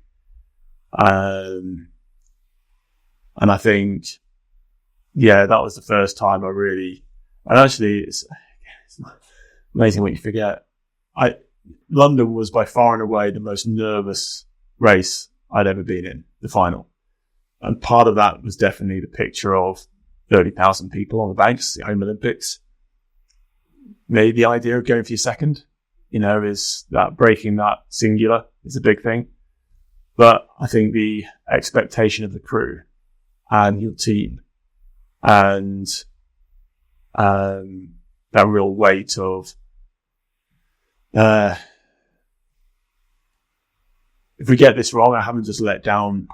Speaker 1: And I think, that was the first time I really, and actually it's amazing what you forget. London was by far and away the most nervous race I'd ever been in, the final. And part of that was definitely the picture of 30,000 people on the banks, the home Olympics. Maybe the idea of going for your second, is that breaking that singular is a big thing. But I think the expectation of the crew and your team and that real weight of if we get this wrong, I haven't just let down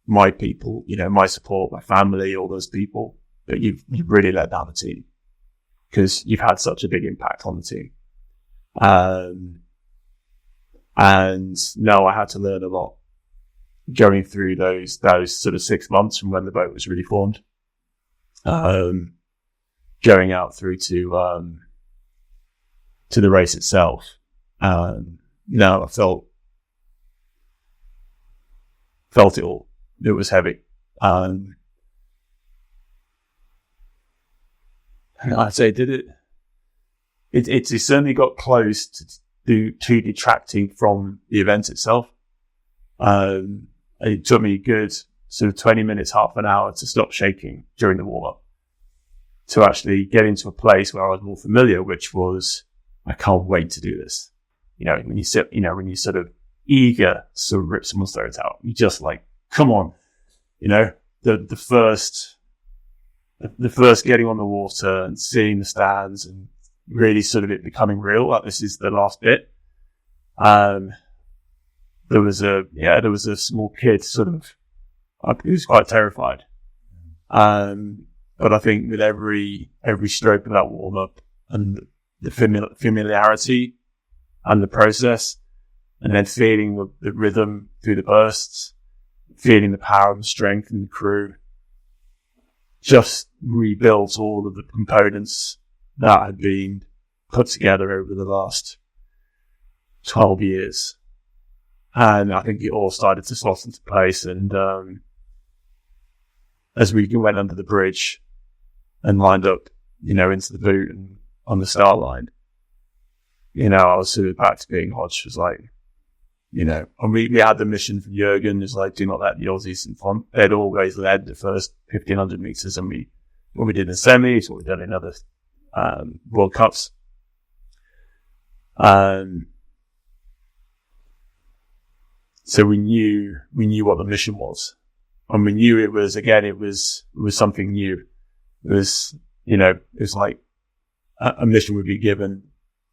Speaker 1: my people, my support, my family, all those people. that you've really let down the team because you've had such a big impact on the team. And no, I had to learn a lot going through those sort of 6 months from when the boat was really formed. Going out through to the race itself. No, I felt it all. It was heavy. I'd say it certainly got close to detracting from the event itself. It took me a good sort of 20 minutes, half an hour to stop shaking during the warm-up, to actually get into a place where I was more familiar, which was, I can't wait to do this. When you sit, when you're sort of eager to sort of rip someone's throat out, you just like, come on, the first getting on the water and seeing the stands and really sort of it becoming real, like this is the last bit. There was a small kid sort of, he was quite terrified. But I think with every stroke of that warm up and the familiarity and the process, and then feeling the rhythm through the bursts, feeling the power and strength in the crew, just rebuilt all of the components that had been put together over the last 12 years. And I think it all started to slot into place. And as we went under the bridge and lined up, into the boot and on the start line, I was sort of back to being Hodge. Was like, and we had the mission from Jurgen, is like, do not let the Aussies in front. They'd always led the first 1,500 meters, and when we did the semis, what we've done in other World Cups. So we knew what the mission was, and we knew it was something new. It was, it was like a mission would be given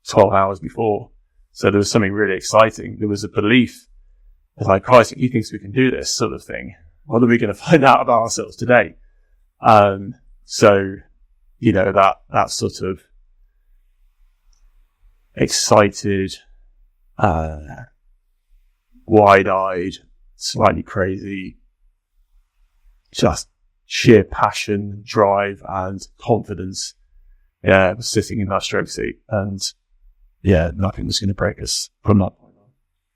Speaker 1: 12 hours before. So there was something really exciting. There was a belief, it's like, Christ, he thinks we can do this sort of thing. What are we going to find out about ourselves today? So, that sort of excited, wide-eyed, slightly crazy, just sheer passion, drive, and confidence. Yeah, was sitting in that stroke seat, and nothing was going to break us from that point on.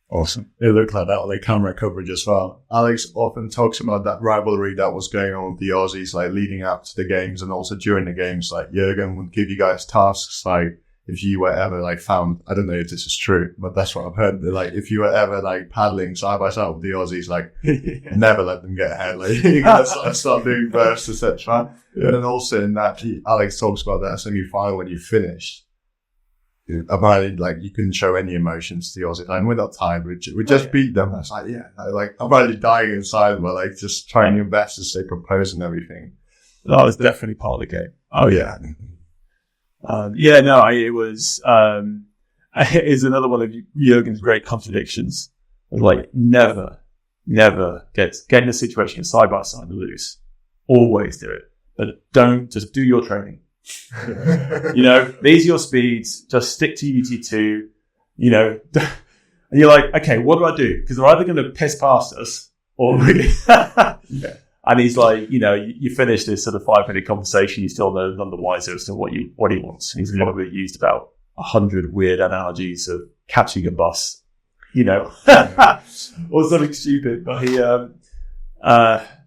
Speaker 2: Awesome. It looked like that on the camera coverage as well. Alex often talks about that rivalry that was going on with the Aussies, like leading up to the games and also during the games. Like Jurgen would give you guys tasks, like if you were ever like found, I don't know if this is true, but that's what I've heard. Like if you were ever like paddling side by side with the Aussies, like never let them get ahead. Like you gotta start doing bursts, etc. Yeah. And then also in that, Alex talks about that semi-final when you finished. Apparently, like you couldn't show any emotions to the Aussies. Like we're not tired, we just beat them. I was like, like I'm probably dying inside, but like just trying your best to stay composed and everything.
Speaker 1: That was definitely part of the game. Oh yeah. It was, is another one of Jurgen's great contradictions. Like, never get in a situation side by side and lose. Always do it. But don't just do your training. These are your speeds. Just stick to UT2, and you're like, okay, what do I do? Because they're either going to piss past us or really, yeah. And he's like, you finish this sort of 5-minute conversation, you still know none the wiser as to what he wants. He's probably used about 100 weird analogies of catching a bus, or something stupid. But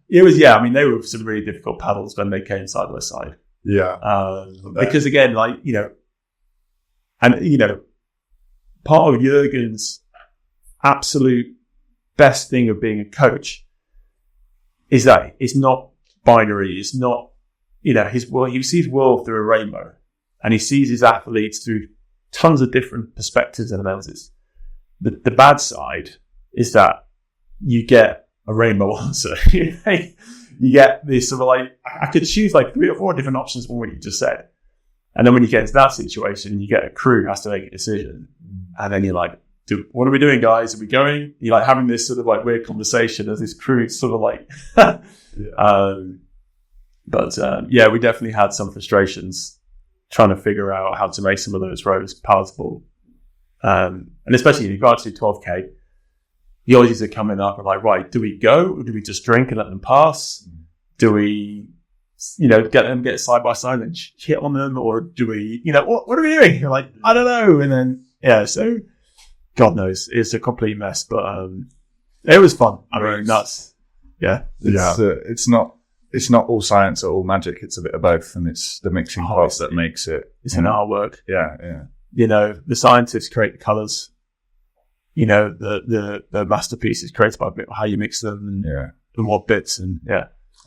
Speaker 1: they were some really difficult paddles when they came side by side.
Speaker 2: Yeah.
Speaker 1: Because again, part of Jurgen's absolute best thing of being a coach is that it's not binary. It's not, he sees world through a rainbow, and he sees his athletes through tons of different perspectives and lenses. The bad side is that you get a rainbow answer. You get this sort of like, I could choose like 3 or 4 different options from what you just said. And then when you get into that situation, you get a crew who has to make a decision. And then you're like, what are we doing, guys? Are we going? You're like having this sort of like weird conversation as this crew sort of like, But yeah, we definitely had some frustrations trying to figure out how to make some of those rows palatable. And especially if you go out to 12K, the Aussies are coming up and like, right, do we go or do we just drink and let them pass? Do we, get side by side and hit on them, or do we, what are we doing? You're like, I don't know. And then, so God knows, it's a complete mess, but it was fun. I mean, nuts. Yeah.
Speaker 3: It's not all science or all magic. It's a bit of both, and it's the mixing part that makes it.
Speaker 1: It's an artwork.
Speaker 3: Yeah.
Speaker 1: The scientists create the colours. The masterpiece is created by how you mix them and what bits, and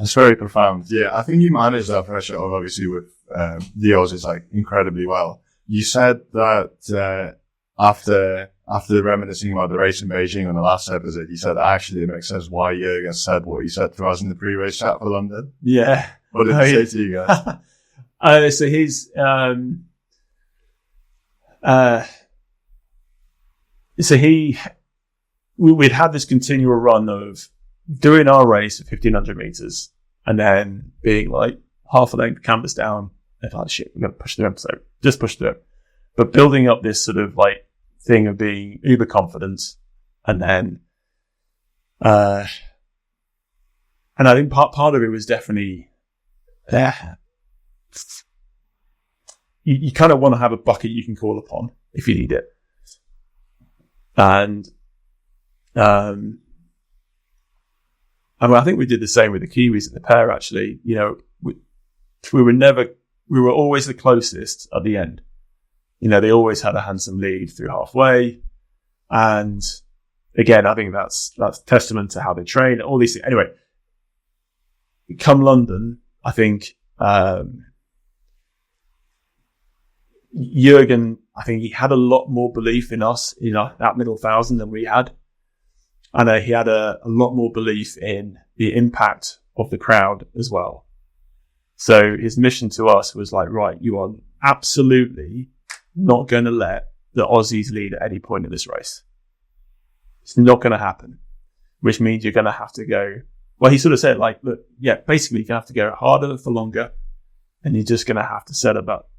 Speaker 2: it's very profound. Yeah, I think you managed that pressure, obviously, with the Aussies like incredibly well. You said that after reminiscing about the race in Beijing on the last episode, you said actually it makes sense why Jurgen said what he said to us in the pre-race chat for London.
Speaker 1: Yeah.
Speaker 2: What did he say to you guys?
Speaker 1: So he's we'd had this continual run of doing our race at 1500 meters and then being like half a length canvas down and like, shit, we're going to push through. So just push through. But building up this sort of like thing of being uber confident, and then, and I think part of it was definitely there. You kind of want to have a bucket you can call upon if you need it. And, I think we did the same with the Kiwis in the pair, actually. We were always the closest at the end. They always had a handsome lead through halfway. And again, I think that's testament to how they train, all these things. Anyway, come London, I think, Jurgen, I think he had a lot more belief in us, that middle thousand than we had. And he had a lot more belief in the impact of the crowd as well. So his mission to us was like, right, you are absolutely not going to let the Aussies lead at any point in this race. It's not going to happen, which means you're going to have to go. Well, he sort of said like, look, yeah, basically you're going to have to go harder for longer, and you're just going to have to set about.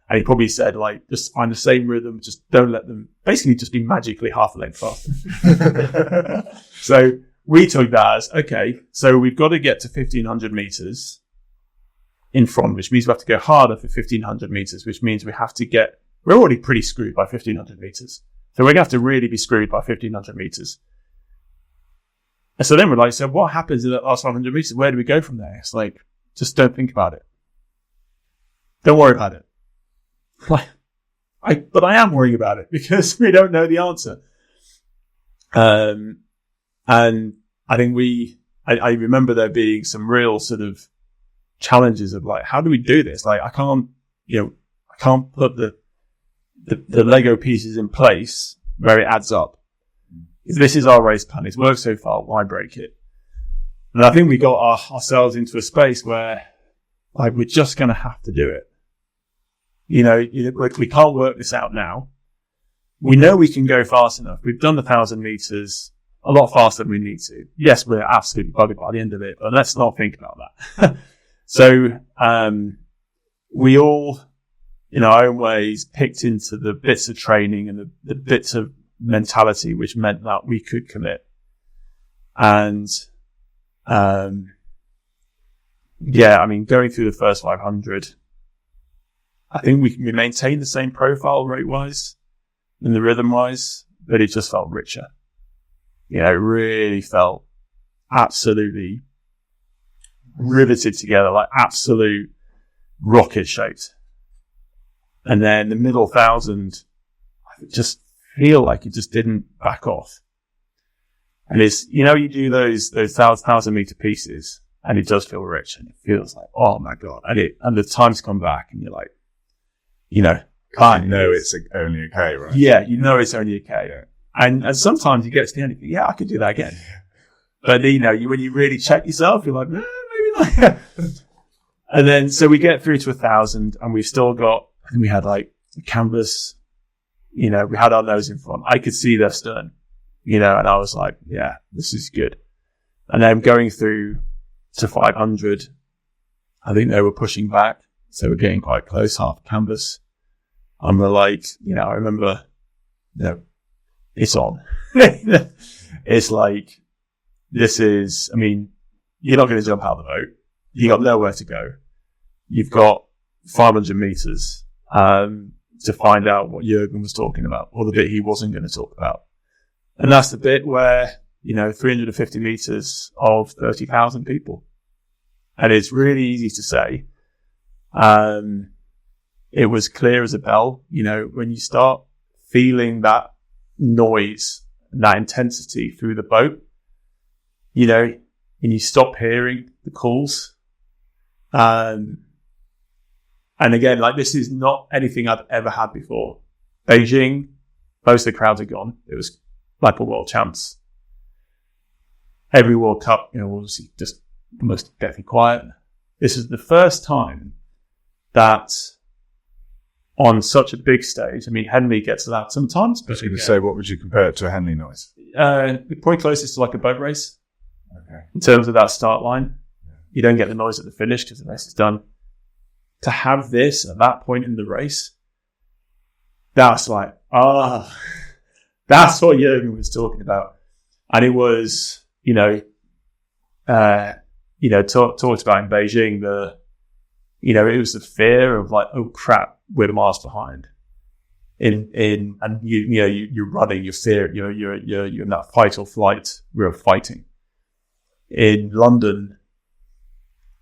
Speaker 1: And he probably said, like, just find the same rhythm, just don't let them, basically just be magically half a length faster. So we took that as, okay, so we've got to get to 1500 meters in front, which means we have to go harder for 1500 meters, which means we're already pretty screwed by 1500 meters. So we're going to have to really be screwed by 1500 meters. And so then we're like, so what happens in that last 100 meters? Where do we go from there? It's like, just don't think about it. Don't worry about it. But I am worrying about it because we don't know the answer. And I think I remember there being some real sort of challenges of like, how do we do this? Like, I can't put the Lego pieces in place where it adds up. If this is our race plan, it's worked so far, why break it? And I think we got ourselves into a space where like, we're just going to have to do it. We can't work this out now. We know we can go fast enough. We've done the 1,000 meters a lot faster than we need to. Yes, we're absolutely buggered by the end of it, but let's not think about that. So, we all, in our own ways, picked into the bits of training and the bits of mentality, which meant that we could commit. And, going through the first 500, I think we maintained the same profile rate-wise and the rhythm-wise, but it just felt richer. It really felt absolutely riveted together, like absolute rocket shaped. And then the middle 1,000, I just feel like it just didn't back off. And it's, you do those 1,000 meter pieces and it does feel rich and it feels like, oh my God. And the times come back and you're like,
Speaker 3: I know it's only a K, right?
Speaker 1: Yeah, it's only a K. Yeah. And sometimes you get to the end and you think, yeah, I could do that again. But when you really check yourself, you're like, maybe not. And then, so we get through to 1,000 and we've still got, I think we had like a canvas, we had our nose in front. I could see their stern, and I was like, yeah, this is good. And then going through to 500, I think they were pushing back. So we're getting quite close, half canvas. And we're like, I remember, it's on. It's like, you're not going to jump out of the boat. You got nowhere to go. You've got 500 meters, to find out what Jurgen was talking about, or the bit he wasn't going to talk about. And that's the bit where, 350 meters of 30,000 people. And it's really easy to say. It was clear as a bell, when you start feeling that noise and that intensity through the boat, and you stop hearing the calls. And again, this is not anything I've ever had before. Beijing, most of the crowds are gone. It was like a world champs. Every World Cup, obviously just most deathly quiet. This is the first time that on such a big stage, Henley gets loud sometimes.
Speaker 3: I was going to say, what would you compare it to a Henley noise?
Speaker 1: Probably closest to like a boat race.
Speaker 3: Okay.
Speaker 1: In terms of that start line. Yeah. You don't get the noise at the finish because the race is done. To have this at that point in the race, that's like, that's what Jurgen was talking about. And it was, talked about in Beijing, it was the fear of like, oh crap, we're miles behind. And you're running, you're fear, you're in that fight or flight. We were fighting. In London,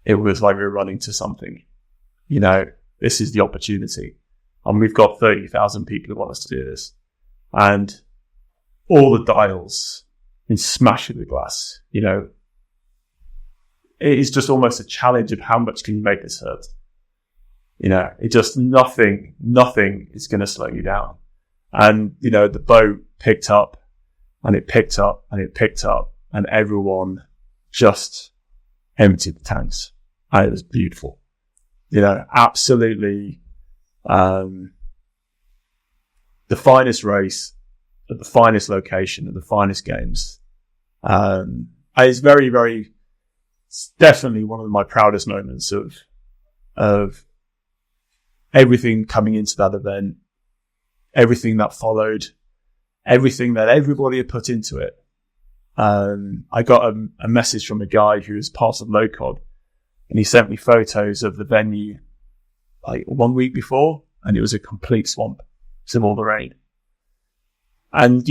Speaker 1: it was like we were running to something. This is the opportunity. And we've got 30,000 people who want us to do this. And all the dials in smashing the glass, it is just almost a challenge of how much can you make this hurt. It just nothing is going to slow you down. And, the boat picked up and it picked up and it picked up and everyone just emptied the tanks. And it was beautiful. Absolutely, the finest race at the finest location at the finest games. It's very, very, it's definitely one of my proudest moments of everything coming into that event, everything that followed, everything that everybody had put into it. I got a message from a guy who was part of LOCOD. And he sent me photos of the venue like 1 week before, and it was a complete swamp. It's all the rain. And,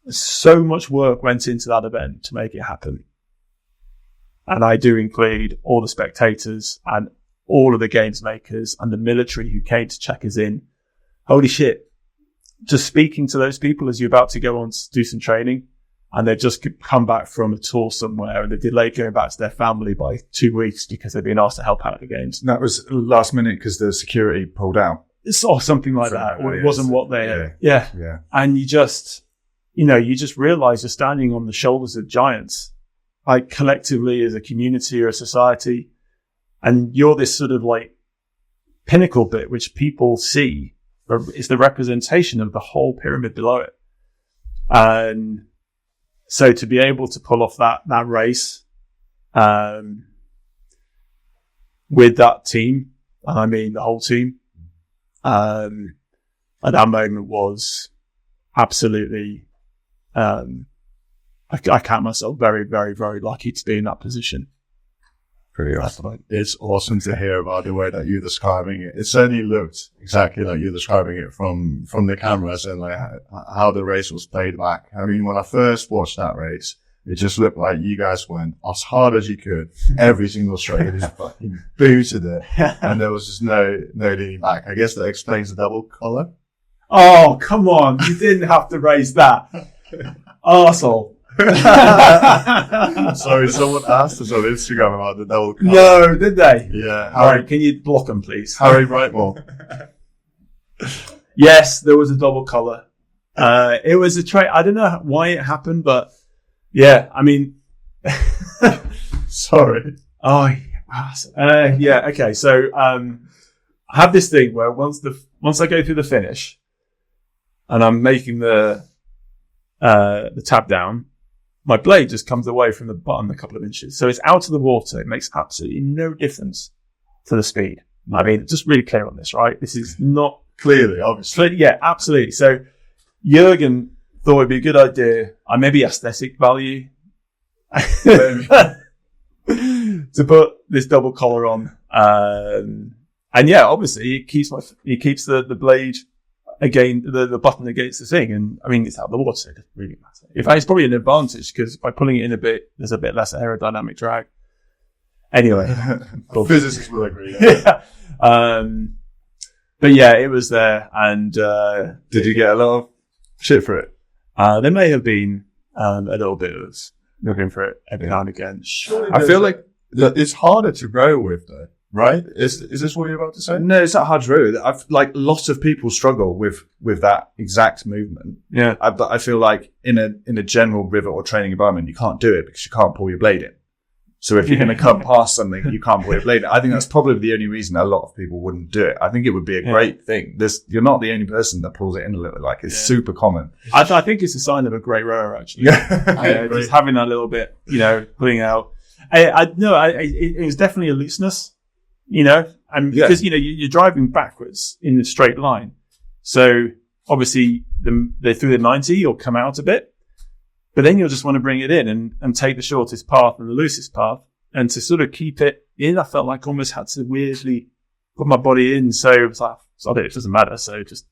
Speaker 1: so much work went into that event to make it happen. And I do include all the spectators and all of the games makers and the military who came to check us in. Holy shit. Just speaking to those people as you're about to go on to do some training. And they've just come back from a tour somewhere and they're delayed going back to their family by 2 weeks because they've been asked to help out at the games.
Speaker 3: And that was last minute because the security pulled out.
Speaker 1: Or something like that. Or it wasn't what they... Yeah. And you just realize you're standing on the shoulders of giants, like collectively as a community or a society. And you're this sort of like pinnacle bit, which people see is the representation of the whole pyramid below it. And so to be able to pull off that race, with that team, and I mean the whole team, at that moment was absolutely, I count myself very, very, very lucky to be in that position.
Speaker 2: Pretty awesome. It's awesome to hear about the way that you're describing it. It certainly looked exactly like you're describing it from the cameras and like how the race was played back. I mean, when I first watched that race, it just looked like you guys went as hard as you could. Every single straight, you just fucking booted it. And there was just no leaning back. I guess that explains the double collar.
Speaker 1: Oh, come on. You didn't have to raise that. Arsehole.
Speaker 2: Sorry, someone asked us on Instagram about the double collar.
Speaker 1: No, did they?
Speaker 2: Yeah.
Speaker 1: Alright, can you block them, please?
Speaker 2: Harry Brightmore.
Speaker 1: Yes, there was a double collar. It was a trade. I don't know why it happened, but yeah, I mean,
Speaker 2: sorry.
Speaker 1: Oh, yeah. Okay. So, I have this thing where once I go through the finish and I'm making the tap down, my blade just comes away from the bottom a couple of inches. So it's out of the water. It makes absolutely no difference to the speed. I mean, just really clear on this, right? This is not
Speaker 2: Clearly, obviously.
Speaker 1: Yeah, absolutely. So Jurgen thought it'd be a good idea, maybe aesthetic value, to put this double collar on. And yeah, obviously it keeps the blade again, the button against the thing. And I mean, it's out of the water, so it doesn't really matter. In fact, it's probably an advantage because by pulling it in a bit, there's a bit less aerodynamic drag. Anyway.
Speaker 2: Physicists will agree.
Speaker 1: Yeah. But yeah, it was there. And,
Speaker 3: did you get a lot of shit for it?
Speaker 1: There may have been, a little bit of looking for it every now and again.
Speaker 2: I feel like it's harder to row with, though, right? Is this what you're about to say?
Speaker 3: No, it's not hard to row. I've lots of people struggle with that exact movement.
Speaker 1: Yeah.
Speaker 3: But I feel like in a general river or training environment, you can't do it because you can't pull your blade in. So if you're going to come past something, you can't pull your blade in. I think that's probably the only reason a lot of people wouldn't do it. I think it would be a great thing. You're not the only person that pulls it in a little. Like it's super common.
Speaker 1: I think it's a sign of a great rower, actually. Just having that little bit, pulling out. It was definitely a looseness, and because you're driving backwards in a straight line, so obviously they through the 90, you'll come out a bit, but then you'll just want to bring it in and take the shortest path and the loosest path, and to sort of keep it in, I felt like I almost had to weirdly put my body in. So it was like, it doesn't matter, so just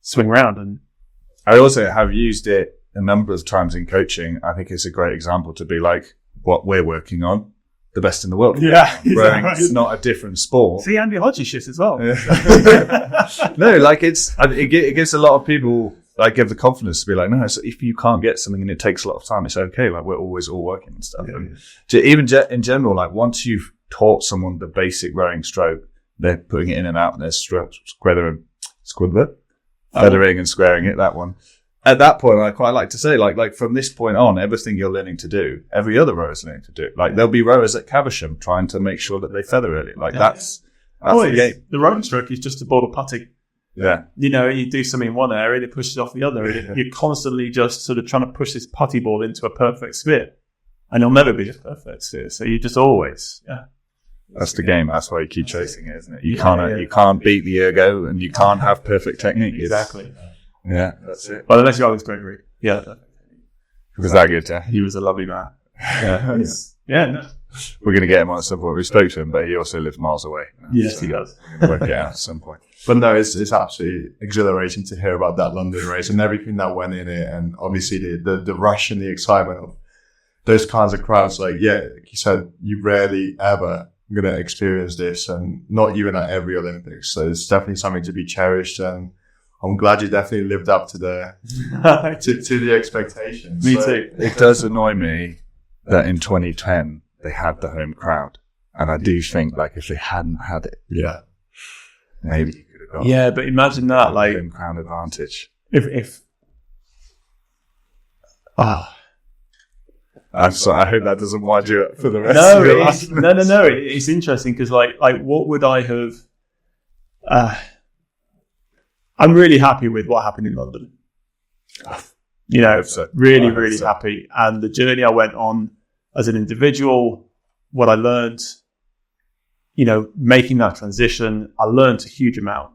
Speaker 1: swing around. And
Speaker 3: I also have used it a number of times in coaching. I think it's a great example to be like what we're working on. The best in the world.
Speaker 1: Yeah.
Speaker 3: It's not a different sport.
Speaker 1: See, Andrew Hodge shit as well.
Speaker 3: No, like it gives a lot of people give the confidence to be like, no, so if you can't get something and it takes a lot of time, it's okay. Like we're always all working and stuff. And even in general, like once you've taught someone the basic rowing stroke, they're putting it in and out and they're feathering and squaring it, that one. At that point, I quite like to say, like from this point on, everything you're learning to do, every other rower is learning to do. Like there'll be rowers at Caversham trying to make sure that they feather early. Like that's the game.
Speaker 1: The rowing stroke is just a ball of putting.
Speaker 3: Yeah.
Speaker 1: You do something in one area, it pushes off the other. You're constantly just sort of trying to push this putty ball into a perfect sphere. And it'll never be a perfect sphere. So you just always,
Speaker 3: That's the game. That's why you keep chasing it, isn't it? You can't beat the ergo and you can't have perfect technique.
Speaker 1: Exactly.
Speaker 3: Yeah, that's it.
Speaker 1: Well, unless you always Gregory. Yeah.
Speaker 3: Was that good, yeah?
Speaker 1: He was a lovely man. No.
Speaker 3: We're going to get him on at some point. We spoke to him, but he also lives miles away.
Speaker 1: Yes, he does.
Speaker 3: Work it out at some point.
Speaker 2: But no, it's absolutely exhilarating to hear about that London race and everything that went in it. And obviously the rush and the excitement of those kinds of crowds. Like you said, you rarely ever going to experience this, and not even at every Olympics. So it's definitely something to be cherished, and I'm glad you definitely lived up to the to the expectations.
Speaker 1: Me too.
Speaker 3: It does annoy me that in 2010 they had the home crowd, and I do think like if they hadn't had it, maybe you could have got.
Speaker 1: Yeah, but imagine that, like
Speaker 3: home crowd advantage.
Speaker 1: If
Speaker 3: I'm sorry. I hope that doesn't wind you up for the rest
Speaker 1: no,
Speaker 3: of your life.
Speaker 1: No. It's interesting because like what would I have? I'm really happy with what happened in London. Really happy. And the journey I went on as an individual, what I learned, making that transition, I learned a huge amount.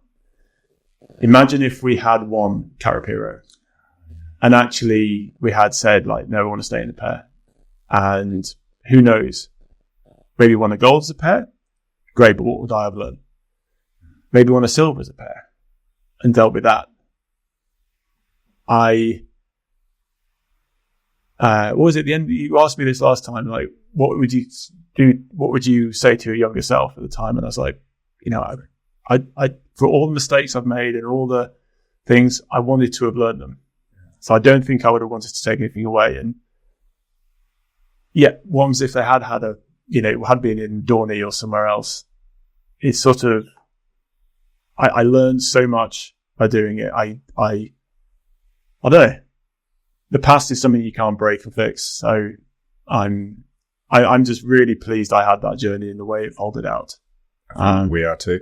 Speaker 1: Imagine if we had won Carapiro and actually we had said like, no, we want to stay in the pair. And who knows, maybe won a gold as a pair. Great, but what would I have learned? Maybe won a silver as a pair. And dealt with that. What was it at the end? You asked me this last time, like, what would you do? What would you say to your younger self at the time? And I was like, I for all the mistakes I've made and all the things, I wanted to have learned them. So I don't think I would have wanted to take anything away. And ones if they had had been in Dorney or somewhere else, it's sort of, I learned so much by doing it. I don't know. The past is something you can't break and fix. So I'm just really pleased I had that journey in the way it folded out.
Speaker 3: We are too.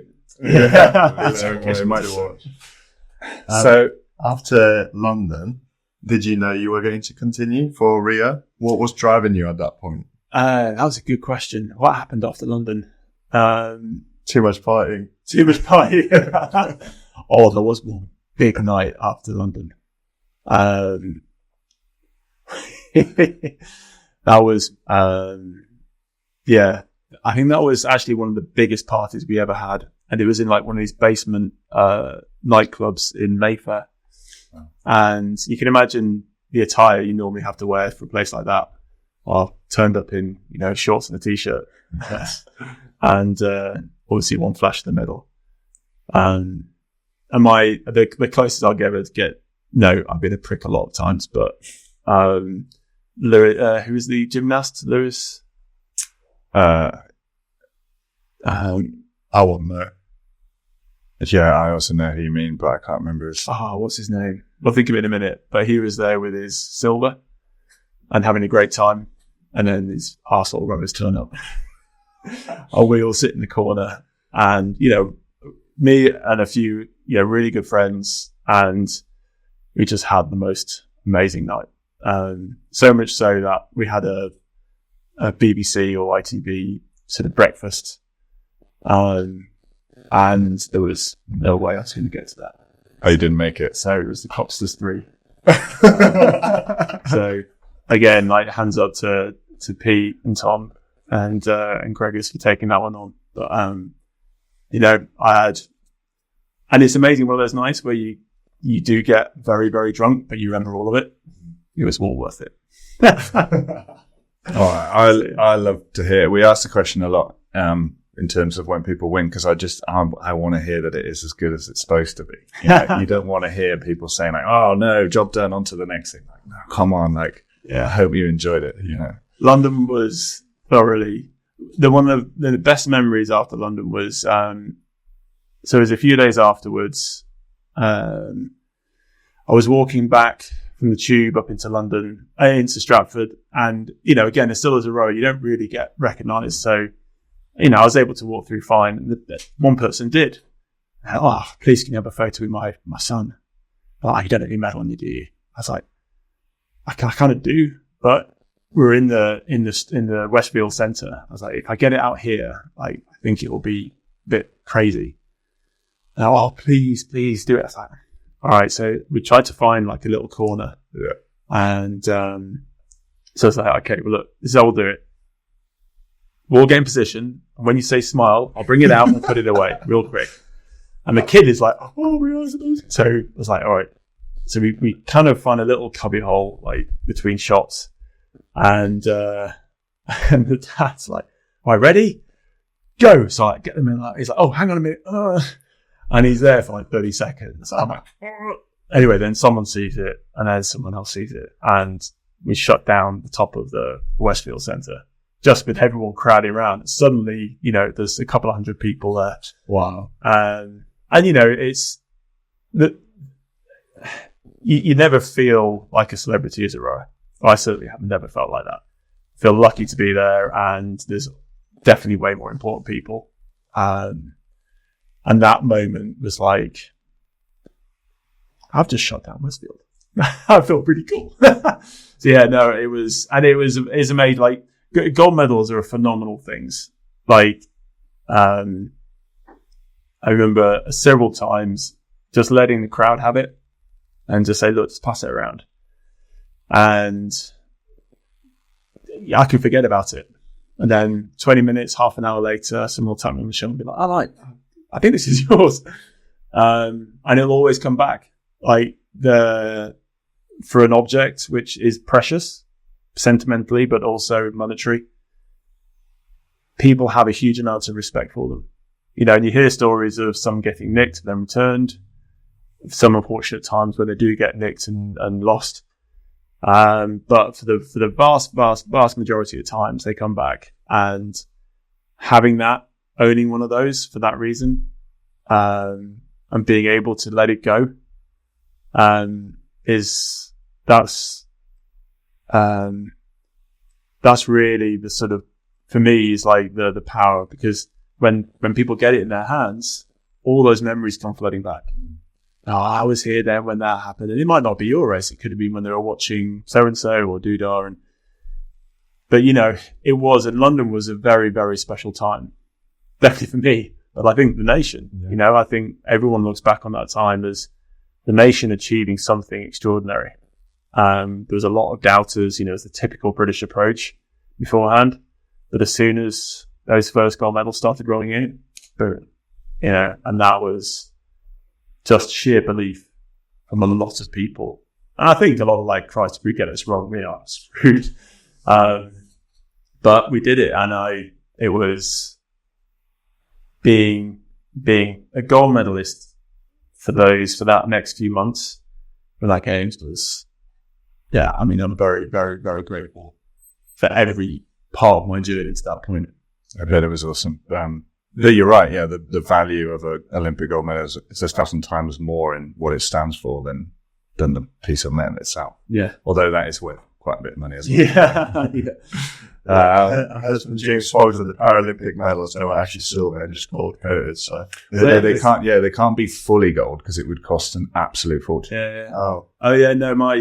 Speaker 2: So after London, did you know you were going to continue for Rio? What was driving you at that point?
Speaker 1: That was a good question. What happened after London?
Speaker 2: Too much partying.
Speaker 1: Too much party. Oh, there was one big night after London. That was, yeah, I think that was actually one of the biggest parties we ever had. And it was in like one of these basement, nightclubs in Mayfair. Wow. And you can imagine the attire you normally have to wear for a place like that. Well, turned up in, shorts and a t-shirt. And, obviously one flash in the middle. And the closest I'll get, no, I've been a prick a lot of times, but, Lewis, who was the gymnast? Lewis?
Speaker 3: I wouldn't know. Yeah, I also know who you mean, but I can't remember his.
Speaker 1: What's his name? I'll think of it in a minute. But he was there with his silver and having a great time. And then his arsehole runners turn up. And we all sit in the corner and, me and a few, really good friends, and we just had the most amazing night. So much so that we had a BBC or ITV sort of breakfast. And there was no way I was going to get to that.
Speaker 3: Oh, you didn't make it.
Speaker 1: So it was the Copsters 3. So again, like hands up to Pete and Tom and Gregors for taking that one on. But, I had, and it's amazing, one of those nights where you do get very, very drunk, but you remember all of it. It was all worth it.
Speaker 3: All right. I love to hear. We ask the question a lot, in terms of when people win, because I want to hear that it is as good as it's supposed to be. You don't want to hear people saying like, "Oh no, job done, on to the next thing." Like, no, come on, like, yeah, I hope you enjoyed it.
Speaker 1: London was thoroughly one of the best memories after London was. So it was a few days afterwards. I was walking back from the tube up into London, into Stratford, and again, it's still as a row, you don't really get recognised, so. I was able to walk through fine. One person did. Please, can you have a photo with my son? You don't have any medal on you, do you? I was like, I kind of do, but we're in the Westfield Centre. I was like, if I get it out here, I think it will be a bit crazy. And, please do it. I was like, all right. So we tried to find like a little corner.
Speaker 3: Yeah.
Speaker 1: And, so I was like, okay, well look, this is how we'll do it. We'll get in position. And when you say smile, I'll bring it out and put it away real quick. And the kid is like, so I was like, all right. So we kind of find a little cubby hole, like between shots. And the dad's like, all right, ready? Go. So I get them in. He's like, oh, hang on a minute. And he's there for like 30 seconds. I'm like, anyway, then someone sees it and then someone else sees it. And we shut down the top of the Westfield Centre. Just with everyone crowding around, and suddenly, there's a couple of hundred people there.
Speaker 2: Wow.
Speaker 1: And it's that you never feel like a celebrity as a rower. I certainly have never felt like that. I feel lucky to be there, and there's definitely way more important people. And that moment was like, I've just shut down Westfield. I feel pretty cool. So yeah, no, it's amazing. Like, gold medals are phenomenal things. Like, I remember several times just letting the crowd have it and just say, look, just pass it around. And I can forget about it. And then 20 minutes, half an hour later, someone will tap me on the shoulder and be like, I think this is yours. And it'll always come back. Like, for an object which is precious, sentimentally, but also monetary, people have a huge amount of respect for them. And you hear stories of some getting nicked and then returned, some unfortunate times when they do get nicked and lost. But for the vast majority of times, they come back, and having that, owning one of those for that reason, and being able to let it go, that's really the sort of, for me, is like the power, because when people get it in their hands, all those memories come flooding back. I was here then when that happened, and it might not be your race. It could have been when they were watching so-and-so or Doodah, and but it was, and London was a very, very special time, definitely for me, but I think the nation. Yeah. I think everyone looks back on that time as the nation achieving something extraordinary. There was a lot of doubters. It's the typical British approach beforehand, but as soon as those first gold medals started rolling in, boom, and that was just sheer belief from a lot of people. And I think a lot of Christ, if we get this wrong, we are screwed. But we did it, and it was being a gold medalist for that next few months for that games was, I'm very, very, very grateful for every part of my journey to that point.
Speaker 3: I bet it was awesome. You're right. Yeah, the value of an Olympic gold medal is 1,000 times more in what it stands for than the piece of metal itself.
Speaker 1: Yeah.
Speaker 3: Although that is worth quite a bit of money as well.
Speaker 1: Yeah.
Speaker 2: Our husband James spoke of the Paralympic medals. They were actually silver and just gold coated. So
Speaker 3: they can't be fully gold because it would cost an absolute fortune.
Speaker 1: Yeah. Oh yeah. No, my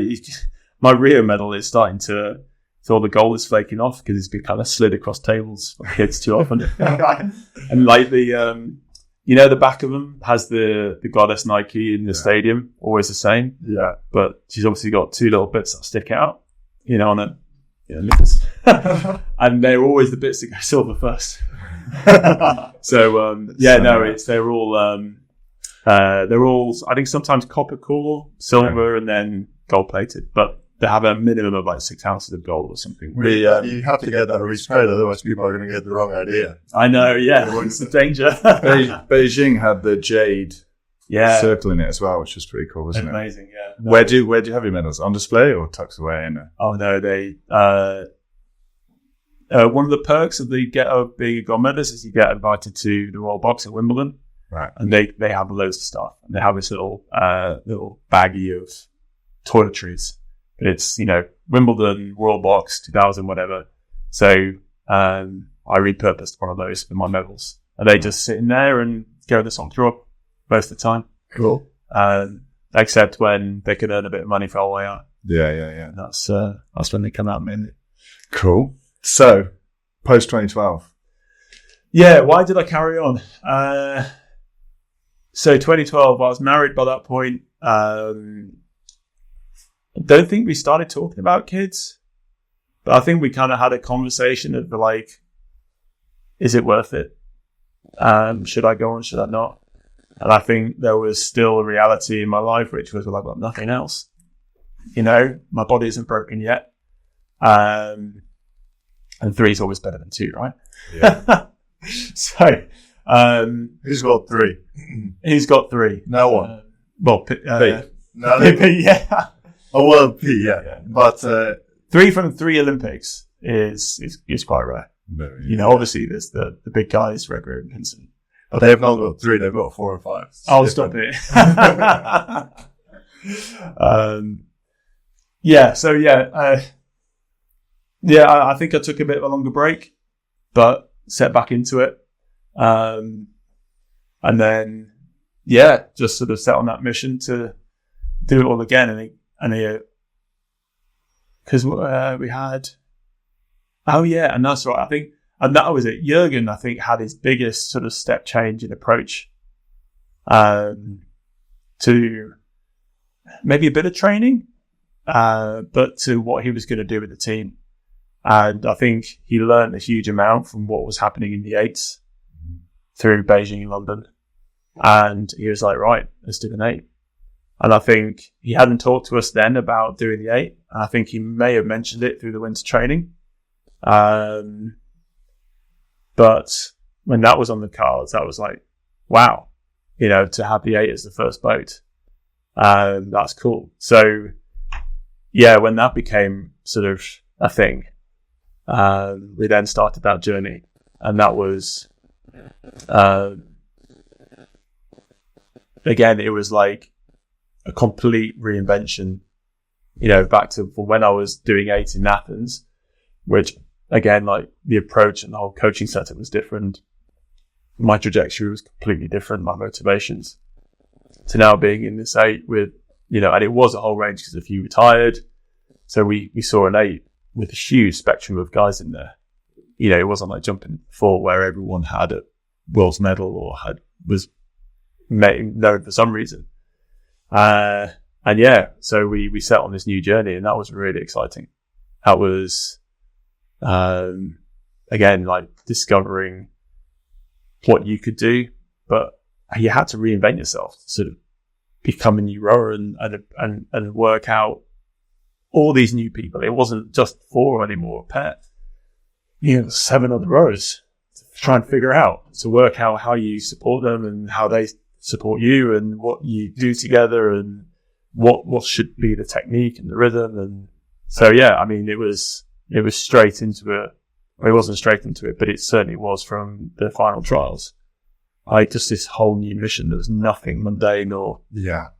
Speaker 1: Rio medal is starting to. So all the gold is flaking off because it's been kind of slid across tables for kids too often. And the back of them has the goddess Nike in the stadium, always the same.
Speaker 2: Yeah.
Speaker 1: But she's obviously got two little bits that stick out, on it. And they're always the bits that go silver first. So, they're all, I think sometimes copper core, silver, and then gold plated. But they have a minimum of 6 ounces of gold or something.
Speaker 2: You have to get that resprayed, otherwise people are going to get the wrong idea.
Speaker 1: I know, yeah. It's a danger.
Speaker 3: Beijing had the jade circle in it as well, which was pretty cool, wasn't
Speaker 1: Amazing,
Speaker 3: it? Amazing, yeah. Where do you have your medals? On display or tucked away in there?
Speaker 1: Oh, no, they... one of the perks of being a gold medalist is you get invited to the Royal Box at Wimbledon.
Speaker 3: Right.
Speaker 1: And they have loads of stuff. And they have this little baggie of toiletries. It's, Wimbledon, Royal Box, 2000, whatever. So I repurposed one of those for my medals. And they just sit in there and go in the sock drawer most of the time.
Speaker 2: Cool.
Speaker 1: Except when they can earn a bit of money for all the way out.
Speaker 3: Yeah.
Speaker 1: That's when they come out mainly.
Speaker 3: Cool. So, post 2012.
Speaker 1: Yeah, why did I carry on? So 2012, I was married by that point. I don't think we started talking about kids, but I think we kind of had a conversation of is it worth it? Should I go on? Should I not? And I think there was still a reality in my life, which was I've got nothing else. My body isn't broken yet. And 3 is always better than 2, right?
Speaker 2: Yeah.
Speaker 1: So,
Speaker 2: who's got 3?
Speaker 1: Who's got 3?
Speaker 2: No one.
Speaker 1: P.
Speaker 2: No,
Speaker 1: P, yeah.
Speaker 2: Oh, well, P, yeah. But
Speaker 1: 3 from 3 Olympics is quite rare. Obviously there's the big guys, Gregory and Vincent.
Speaker 2: But they have not got 3, they've got 4 or 5.
Speaker 1: I'll stop it. I think I took a bit of a longer break, but set back into it. And then, just sort of set on that mission to do it all again. Because we had, and that's right. I think, and that was it. Jurgen, I think, had his biggest sort of step change in approach to maybe a bit of training, but to what he was going to do with the team. And I think he learned a huge amount from what was happening in the 8s through Beijing and London. And he was like, right, let's do an 8. And I think he hadn't talked to us then about doing the 8. And I think he may have mentioned it through the winter training. But when that was on the cards, that was like, wow, to have the 8 as the first boat. That's cool. So, when that became sort of a thing, we then started that journey. And that was, again, it was like a complete reinvention, back to when I was doing 8 in Athens, which again, like the approach and the whole coaching setup was different. My trajectory was completely different, my motivations, to now being in this 8 with, and it was a whole range because a few retired. So we saw an 8 with a huge spectrum of guys in there. You know, it wasn't like jumping 4 where everyone had a world's medal or was known for some reason. And yeah, so we set on this new journey, and that was really exciting. That was, again, like discovering what you could do, but you had to reinvent yourself, sort of become a new rower and work out all these new people. It wasn't just 4 anymore, Pet. 7 other rowers to try and figure out, to work out how you support them and how they support you and what you do together and what should be the technique and the rhythm. And so, yeah, I mean, it was straight into it. Well, it wasn't straight into it, but it certainly was from the final trials. Just this whole new mission. There was nothing mundane or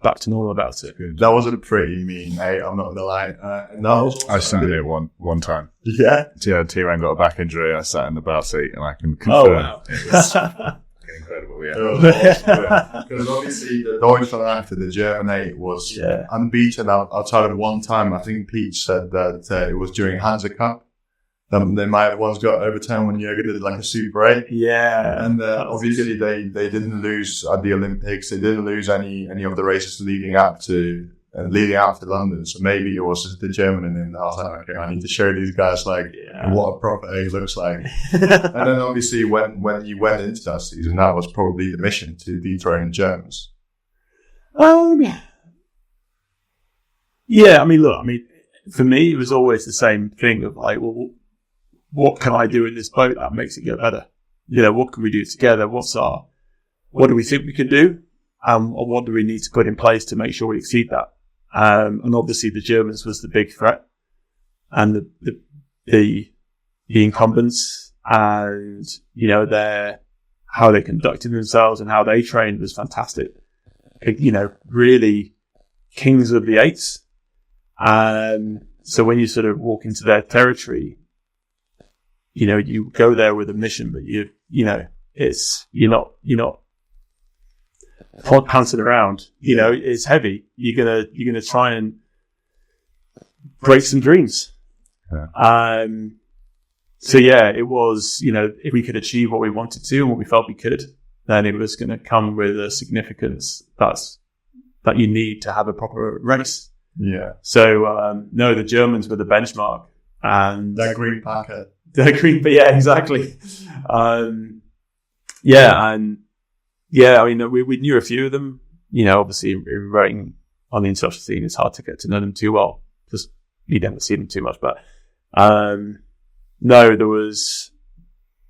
Speaker 1: back to normal about it.
Speaker 2: That was a pretty mean, I'm not gonna lie.
Speaker 3: I sat in it one time.
Speaker 2: Yeah?
Speaker 3: Yeah, T-Ran got a back injury. I sat in the bow seat, and I can confirm.
Speaker 1: Oh, wow.
Speaker 3: It was incredible, yeah.
Speaker 2: It was awesome. Because obviously the Deutschland after the German 8 was unbeaten outside of one time. I think Pete said that it was during Hansa Cup. They might have once got overturned when Jurgen did like a Super 8.
Speaker 1: Yeah.
Speaker 2: And obviously they didn't lose at the Olympics. They didn't lose any of the races leading up to London. So maybe it was just the German, and then I was like, okay, I need to show these guys what a proper A looks like. And then obviously when you went into that season, that was probably the mission, to dethrone the Germans.
Speaker 1: Yeah, I mean, for me, it was always the same thing of like, well, what can I do in this boat that makes it go better? What can we do together? What do we think we can do? And what do we need to put in place to make sure we exceed that? And obviously the Germans was the big threat, and the incumbents, and, how they conducted themselves and how they trained was fantastic. Really kings of the 8s. So when you sort of walk into their territory, you go there with a mission, but you're not pouncing around. It's heavy. You're gonna try and break some dreams.
Speaker 3: Yeah.
Speaker 1: So yeah, it was, if we could achieve what we wanted to and what we felt we could, then it was going to come with a significance that you need to have a proper race.
Speaker 2: Yeah.
Speaker 1: So, no, the Germans were the benchmark, and
Speaker 2: that green packet.
Speaker 1: Yeah, exactly. I mean, we knew a few of them. Obviously, in rowing on the international scene, it's hard to get to know them too well. Just you never see them too much. But no, there was a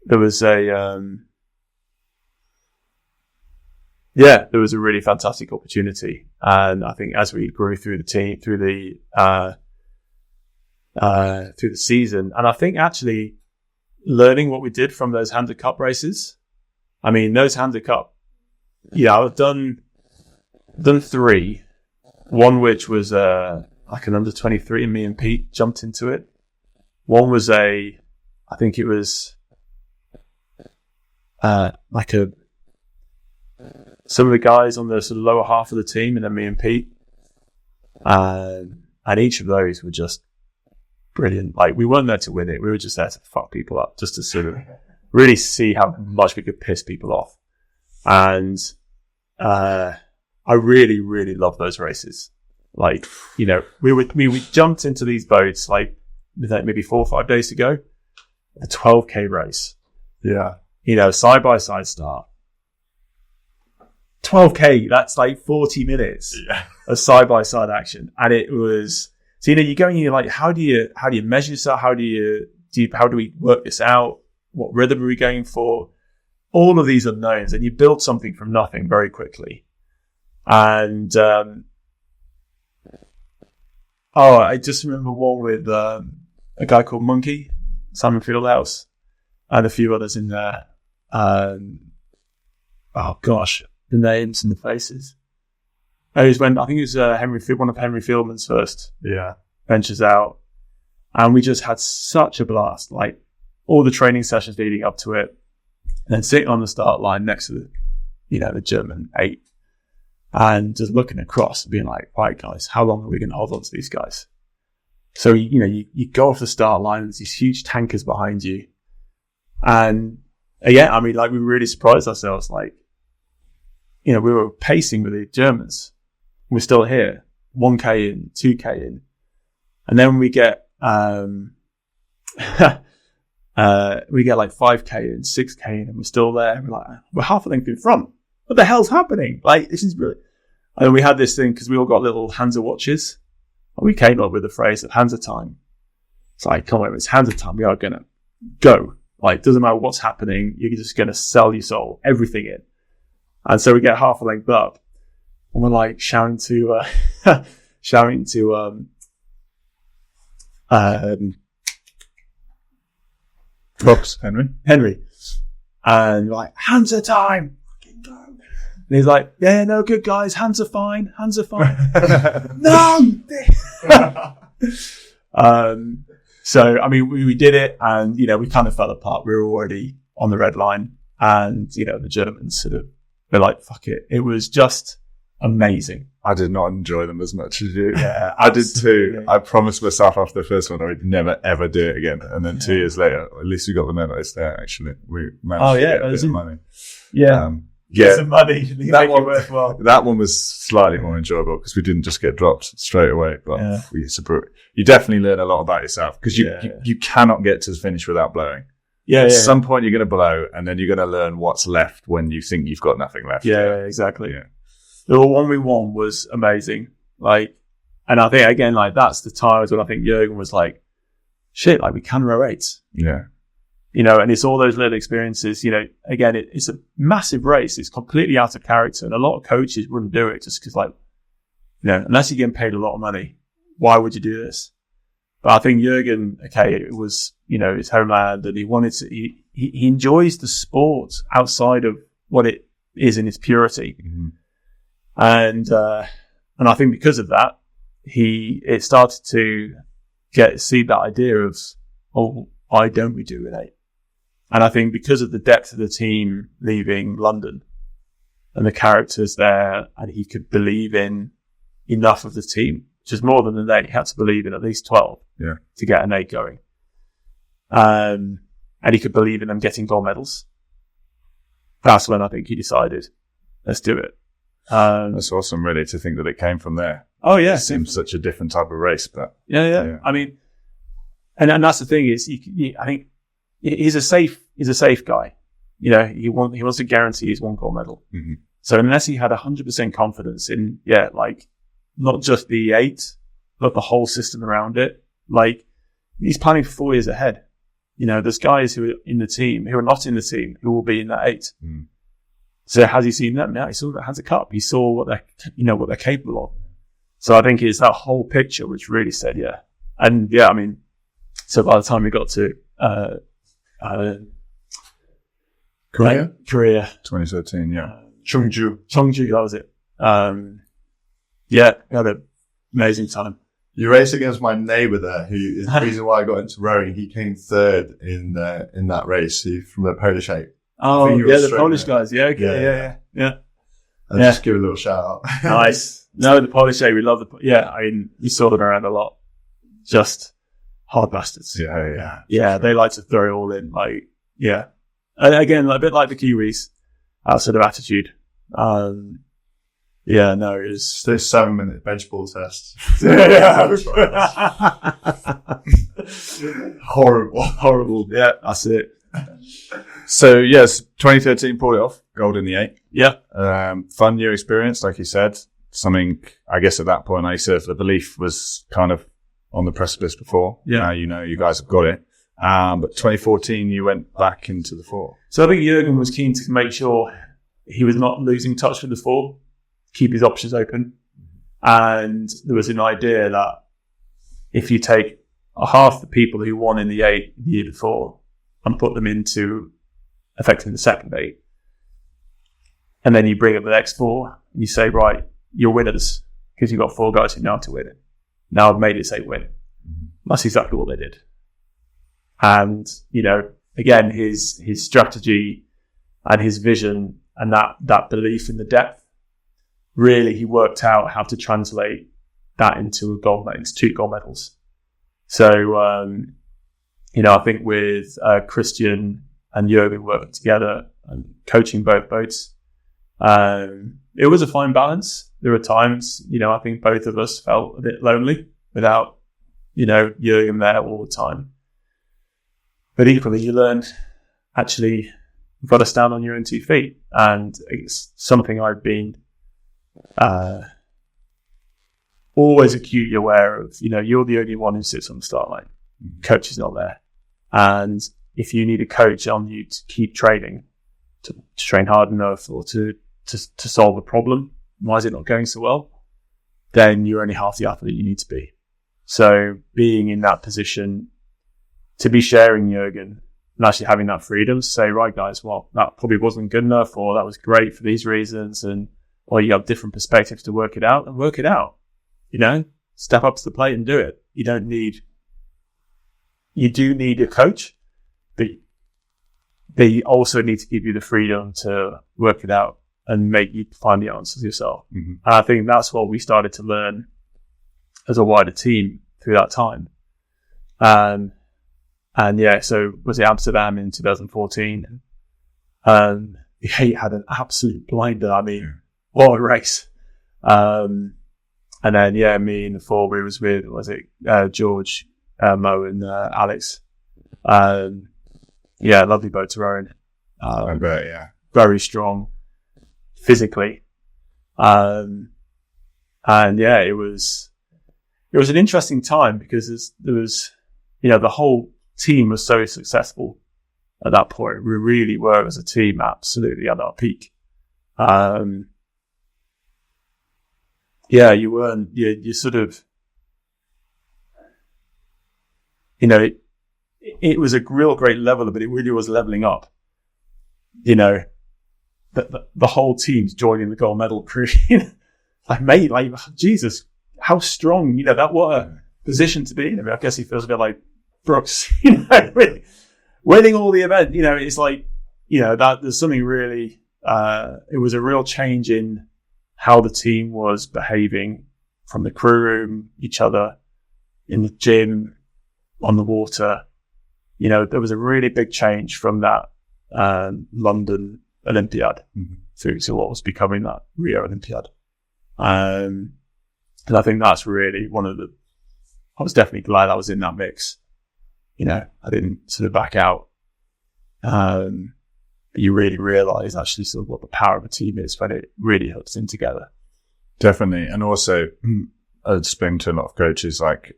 Speaker 1: really fantastic opportunity, and I think as we grew through the team, through the season, and I think actually learning what we did from those Hansa Cup races. I mean, those Hansa Cup, I've done 3. One which was like an under 23, and me and Pete jumped into it. One was I think it was some of the guys on the sort of lower half of the team, and then me and Pete, and each of those were just brilliant. Like, we weren't there to win it. We were just there to fuck people up, just to sort of really see how much we could piss people off. And I really, really love those races. Like, we jumped into these boats like maybe 4 or 5 days ago, a 12K race.
Speaker 2: Yeah.
Speaker 1: Side by side start. 12K, that's like 40 minutes of side by side action. And it was, so, you're going, you're like, how do you measure yourself? How do we work this out? What rhythm are we going for? All of these unknowns, and you build something from nothing very quickly. And, I just remember one with, a guy called Monkey, Simon Fieldhouse, and a few others in there. Oh gosh, the names and the faces. It was when, I think it was one of Henry Fieldman's first ventures out. And we just had such a blast, like all the training sessions leading up to it. And then sitting on the start line next to the German 8, and just looking across and being like, right guys, how long are we going to hold on to these guys? So, you go off the start line, there's these huge tankers behind you. And again, I mean, like, we really surprised ourselves. Like, we were pacing with the Germans. We're still here. 1K in, 2K in. And then we get, we get like 5K in, 6K in, and we're still there. We're like, we're half a length in front. What the hell's happening? Like, this is really... And we had this thing because we all got little Hansa watches. And we came up with the phrase of Hansa time. It's like, come on, it's Hansa time. We are going to go. Like, doesn't matter what's happening. You're just going to sell your soul, everything in. And so we get half a length up. And we're like shouting to
Speaker 3: Props, Henry.
Speaker 1: And we're like, Hansa time. Fucking go. And he's like, yeah, no, good guys. Hands are fine. No. So, I mean, we did it, and, we kind of fell apart. We were already on the red line, and, the Germans sort of were like, fuck it. It was just amazing.
Speaker 3: I did not enjoy them as much as you.
Speaker 1: Yeah,
Speaker 3: I did too. I promised myself after the first one I would never, ever do it again. And then 2 years later, at least we got the medalist there, actually. We managed to get a bit of money.
Speaker 1: Yeah.
Speaker 3: Yeah.
Speaker 1: Some money.
Speaker 3: That one, worthwhile. That one was slightly more enjoyable because we didn't just get dropped straight away. But you definitely learn a lot about yourself because you cannot get to the finish without blowing.
Speaker 1: Yeah.
Speaker 3: At some point you're going to blow, and then you're going to learn what's left when you think you've got nothing left.
Speaker 1: Yeah, exactly. Yeah. The one we won was amazing. Like, and I think again, like, that's the times when I think Jurgen was like, shit, like, we can row 8.
Speaker 3: Yeah.
Speaker 1: And it's all those little experiences, again, it's a massive race. It's completely out of character. And a lot of coaches wouldn't do it just because, like, unless you're getting paid a lot of money, why would you do this? But I think Jurgen, okay, it was, his homeland, and he wanted to, he enjoys the sport outside of what it is in its purity.
Speaker 3: Mm-hmm.
Speaker 1: And I think because of that, it started to see that idea of, why don't we do an 8? And I think because of the depth of the team leaving London and the characters there, and he could believe in enough of the team, which is more than an 8. He had to believe in at least 12 to get an 8 going. And he could believe in them getting gold medals. That's when I think he decided, let's do it.
Speaker 3: That's awesome, really, to think that it came from there.
Speaker 1: Oh, yeah.
Speaker 3: It seems such a different type of race, but
Speaker 1: yeah. I mean, and that's the thing is, I think he's a safe guy. He wants to guarantee his 1 gold medal.
Speaker 3: Mm-hmm.
Speaker 1: So unless he had 100% confidence in, like, not just the 8, but the whole system around it, like, he's planning for 4 years ahead. There's guys who are in the team, who are not in the team, who will be in that 8.
Speaker 3: Mm.
Speaker 1: So has he seen them? Yeah, he saw that Hansa Cup. He saw what they're capable of. So I think it's that whole picture which really said, yeah. And yeah, I mean, so by the time we got to
Speaker 3: Korea
Speaker 1: 2013,
Speaker 3: yeah.
Speaker 1: Cheongju, that was it. Yeah, we had an amazing time.
Speaker 2: You raced against my neighbour there, who is the reason why I got into rowing. He came third in that race. He from the Polish 8.
Speaker 1: Oh, yeah, the Polish guys. Yeah, okay, yeah.
Speaker 2: I'll just give a little shout out.
Speaker 1: Nice. No, the Polish 8, we love I mean, we saw them around a lot. Just hard bastards.
Speaker 3: Yeah.
Speaker 1: They like to throw it all in, like, yeah. And again, a bit like the Kiwis, that sort of attitude. Yeah, no, it was...
Speaker 2: This 7-minute bench ball test.
Speaker 1: Horrible. Yeah, that's it.
Speaker 3: So, yes, 2013 pulled it off. Gold in the 8.
Speaker 1: Yeah.
Speaker 3: Fun new experience, like you said. Something, I guess at that point, the belief was kind of on the precipice before.
Speaker 1: Yeah.
Speaker 3: Now you guys have got it. But 2014, you went back into the 4.
Speaker 1: So I think Jurgen was keen to make sure he was not losing touch with the 4, keep his options open. And there was an idea that if you take half the people who won in the 8 the year before and put them into effectively the second 8, and then you bring up the next 4 and you say, right, you're winners because you've got 4 guys who know how to win it. Now I've made it say win. Mm-hmm. That's exactly what they did. And, again, his strategy and his vision and that belief in the depth, really he worked out how to translate that into 2 gold medals. So, I think with Christian and Jurgen working together and coaching both boats, it was a fine balance. There were times, I think both of us felt a bit lonely without, Jurgen there all the time. But equally, you learn, actually, you've got to stand on your own 2 feet. And it's something I've been always acutely aware of. You're the only one who sits on the start line. Coach is not there. And if you need a coach on you to keep training, to train hard enough or to solve a problem, why is it not going so well? Then you're only half the athlete you need to be. So being in that position to be sharing Jurgen and actually having that freedom to say, right guys, well, that probably wasn't good enough, or that was great for these reasons, or you have different perspectives to work it out, and work it out. Step up to the plate and do it. You do need a coach, but they also need to give you the freedom to work it out and make you find the answers yourself. Mm-hmm. And I think that's what we started to learn as a wider team through that time. So was it Amsterdam in 2014? He had an absolute blinder. I mean, what a race. And then, me in the 4 we was with, George, Mo and Alex. Lovely boat to row in.
Speaker 3: I bet, yeah.
Speaker 1: Very strong physically. It was an interesting time because there was, the whole team was so successful at that point. We really were, as a team, absolutely at our peak. You weren't, you sort of, it was a real great level, but it really was leveling up. The whole team's joining the gold medal crew. Jesus, how strong, that what a position to be in. I mean, I guess he feels a bit like Brooks, winning all the event. It's like, that there's something really, it was a real change in how the team was behaving, from the crew room, each other, in the gym, on the water. There was a really big change from that London Olympiad through to what was becoming that Rio Olympiad. And I think that's really I was definitely glad I was in that mix. I didn't sort of back out. But you really realise actually sort of what the power of a team is when it really hooks in together.
Speaker 3: Definitely. And also, I'd speak to a lot of coaches, like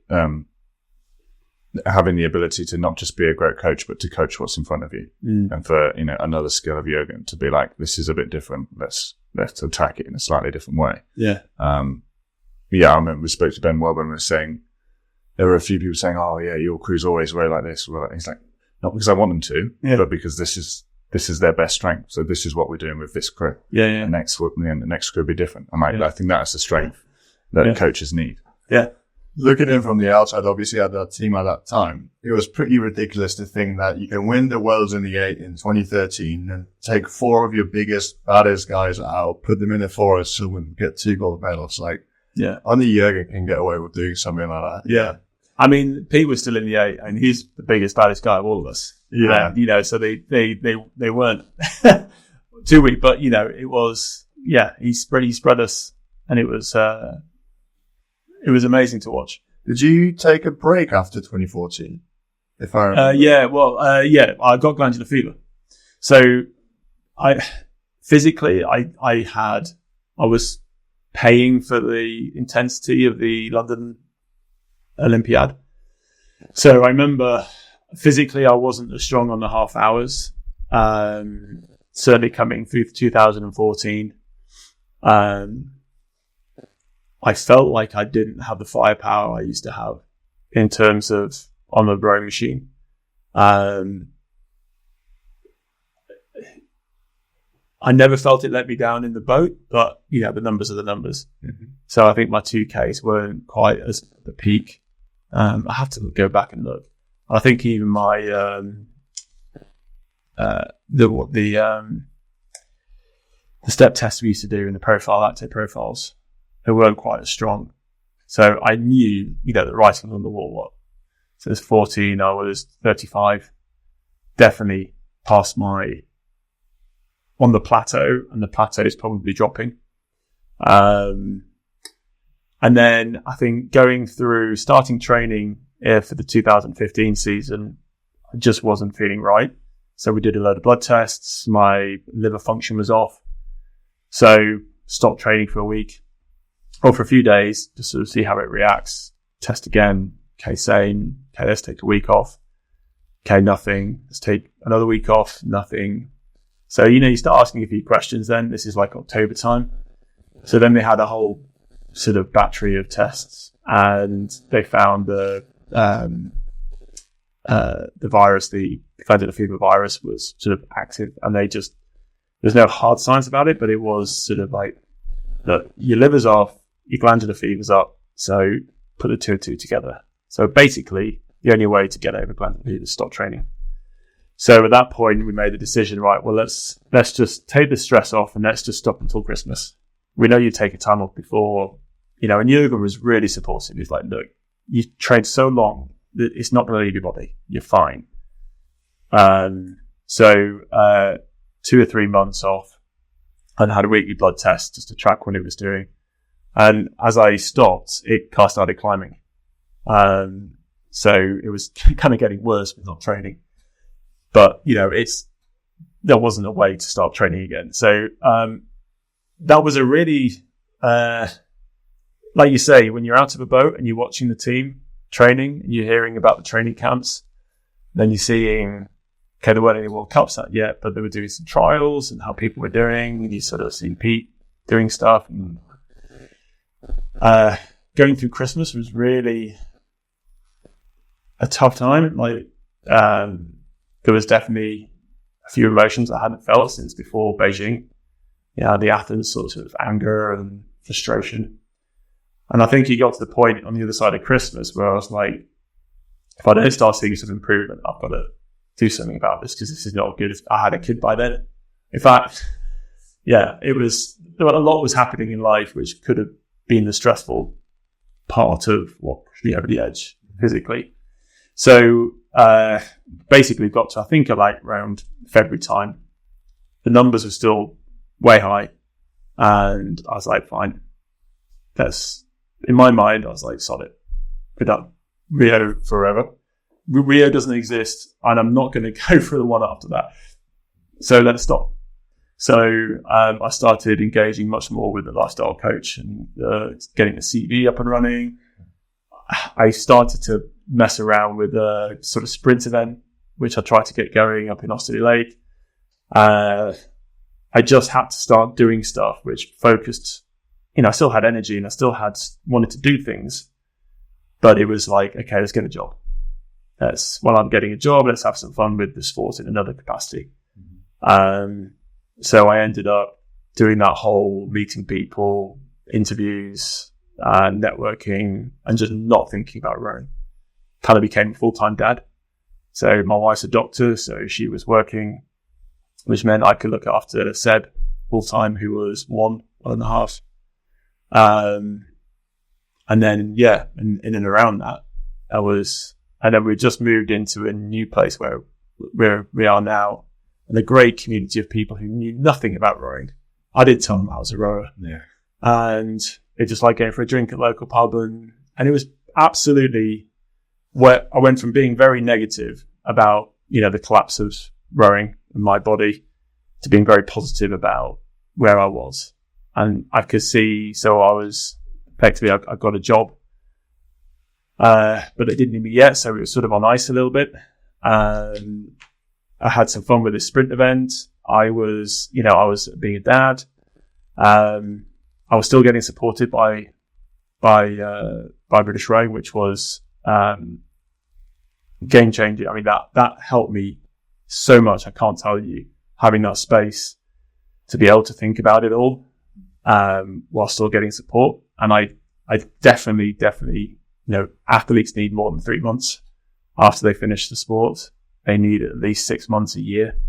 Speaker 3: having the ability to not just be a great coach, but to coach what's in front of you. And for, another skill of Jurgen to be like, this is a bit different. Let's attack it in a slightly different way. Yeah. I remember we spoke to Ben Welburn and was saying, there were a few people saying, oh yeah, your crew's always way like this. Well, he's like, not because I want them to, but because this is their best strength. So this is what we're doing with this crew. The next crew will be different. I think that's the strength that coaches need.
Speaker 2: Yeah. Looking in from the outside, obviously at that team at that time, it was pretty ridiculous to think that you can win the Worlds in the 8 in 2013 and take 4 of your biggest, baddest guys out, put them in the forest and get 2 gold medals. Only Jurgen can get away with doing something like that.
Speaker 1: Yeah. I mean, Pete was still in the 8 and he's the biggest, baddest guy of all of us. Yeah. And, so they weren't too weak, but, it was, he spread us, and it was amazing to watch.
Speaker 2: Did you take a break after 2014? If I remember.
Speaker 1: I got glandular fever. So I was paying for the intensity of the London Olympiad. So I remember physically I wasn't as strong on the half hours. Certainly coming through 2014. I felt like I didn't have the firepower I used to have in terms of on the rowing machine. I never felt it let me down in the boat, but the numbers are the numbers. Mm-hmm. So I think my 2Ks weren't quite as at the peak. I have to go back and look. I think even my the step test we used to do in the lactate profiles, they weren't quite as strong. So I knew, the writing on the wall, So I was 14, I was 35, definitely past on the plateau, and the plateau is probably dropping. And then I think starting training for the 2015 season, I just wasn't feeling right. So we did a load of blood tests. My liver function was off. So stopped training for a week or for a few days to sort of see how it reacts. Test again. Okay, same. Okay, let's take a week off. Okay, nothing. Let's take another week off. Nothing. So, you start asking a few questions then. This is like October time. So then they had a whole sort of battery of tests, and they found the virus, the glandular fever virus, was sort of active, and there's no hard science about it, but it was sort of like, look, your liver's off, your glandular fever's up, so put the two and two together. So basically, the only way to get over glandular fever is stop training. So at that point, we made the decision, right, well, let's just take the stress off and let's just stop until Christmas. We know you take a time off before, and Jurgen was really supportive. He's like, look, you trained so long that it's not going to leave your body. You're fine. So 2 or 3 months off, and had a weekly blood test just to track what it was doing. And as I stopped, it started climbing. So it was kind of getting worse with not training. But, there wasn't a way to start training again. So, that was a really, like you say, when you're out of a boat and you're watching the team training and you're hearing about the training camps, then you're seeing, okay, there weren't any World Cups out yet, but they were doing some trials and how people were doing. And you sort of see Pete doing stuff. And, going through Christmas was really a tough time. Like, there was definitely a few emotions I hadn't felt since before Beijing. The Athens sort of anger and frustration. And I think it got to the point on the other side of Christmas where I was like, if I don't start seeing some improvement, I've got to do something about this, because this is not good. I had a kid by then. In fact, a lot was happening in life which could have been the stressful part of what pushed me over the edge physically. So, basically got to, I think, around February time. The numbers were still way high. And I was like, fine. In my mind, I was like, solid. We're done. Rio forever. Rio doesn't exist, and I'm not going to go for the one after that. So let's stop. So, I started engaging much more with the lifestyle coach and getting the CV up and running. I started to mess around with a sort of sprint event, which I tried to get going up in Osterley Lake. I just had to start doing stuff which focused, I still had energy and I still wanted to do things, but it was like, okay, let's get a job. While I'm getting a job, let's have some fun with the sport in another capacity. So I ended up doing that whole meeting people, interviews, networking, and just not thinking about rowing. Kind of became a full-time dad. So my wife's a doctor, so she was working, which meant I could look after Seb full-time, who was 1.5. And then, in and around that, and then we just moved into a new place where we are now, and a great community of people who knew nothing about rowing. I did tell them I was a rower. Yeah. And it just like going for a drink at a local pub, and it was absolutely where I went from being very negative about, the collapse of rowing in my body to being very positive about where I was. And I could see, so I was effectively, I got a job, but it didn't need me yet. So it was sort of on ice a little bit. I had some fun with this sprint event. I was being a dad. I was still getting supported by British Rowing, which was, game changing. I mean, that helped me so much. I can't tell you, having that space to be able to think about it all, while still getting support. And I definitely, athletes need more than 3 months after they finish the sport. They need at least 6 months a year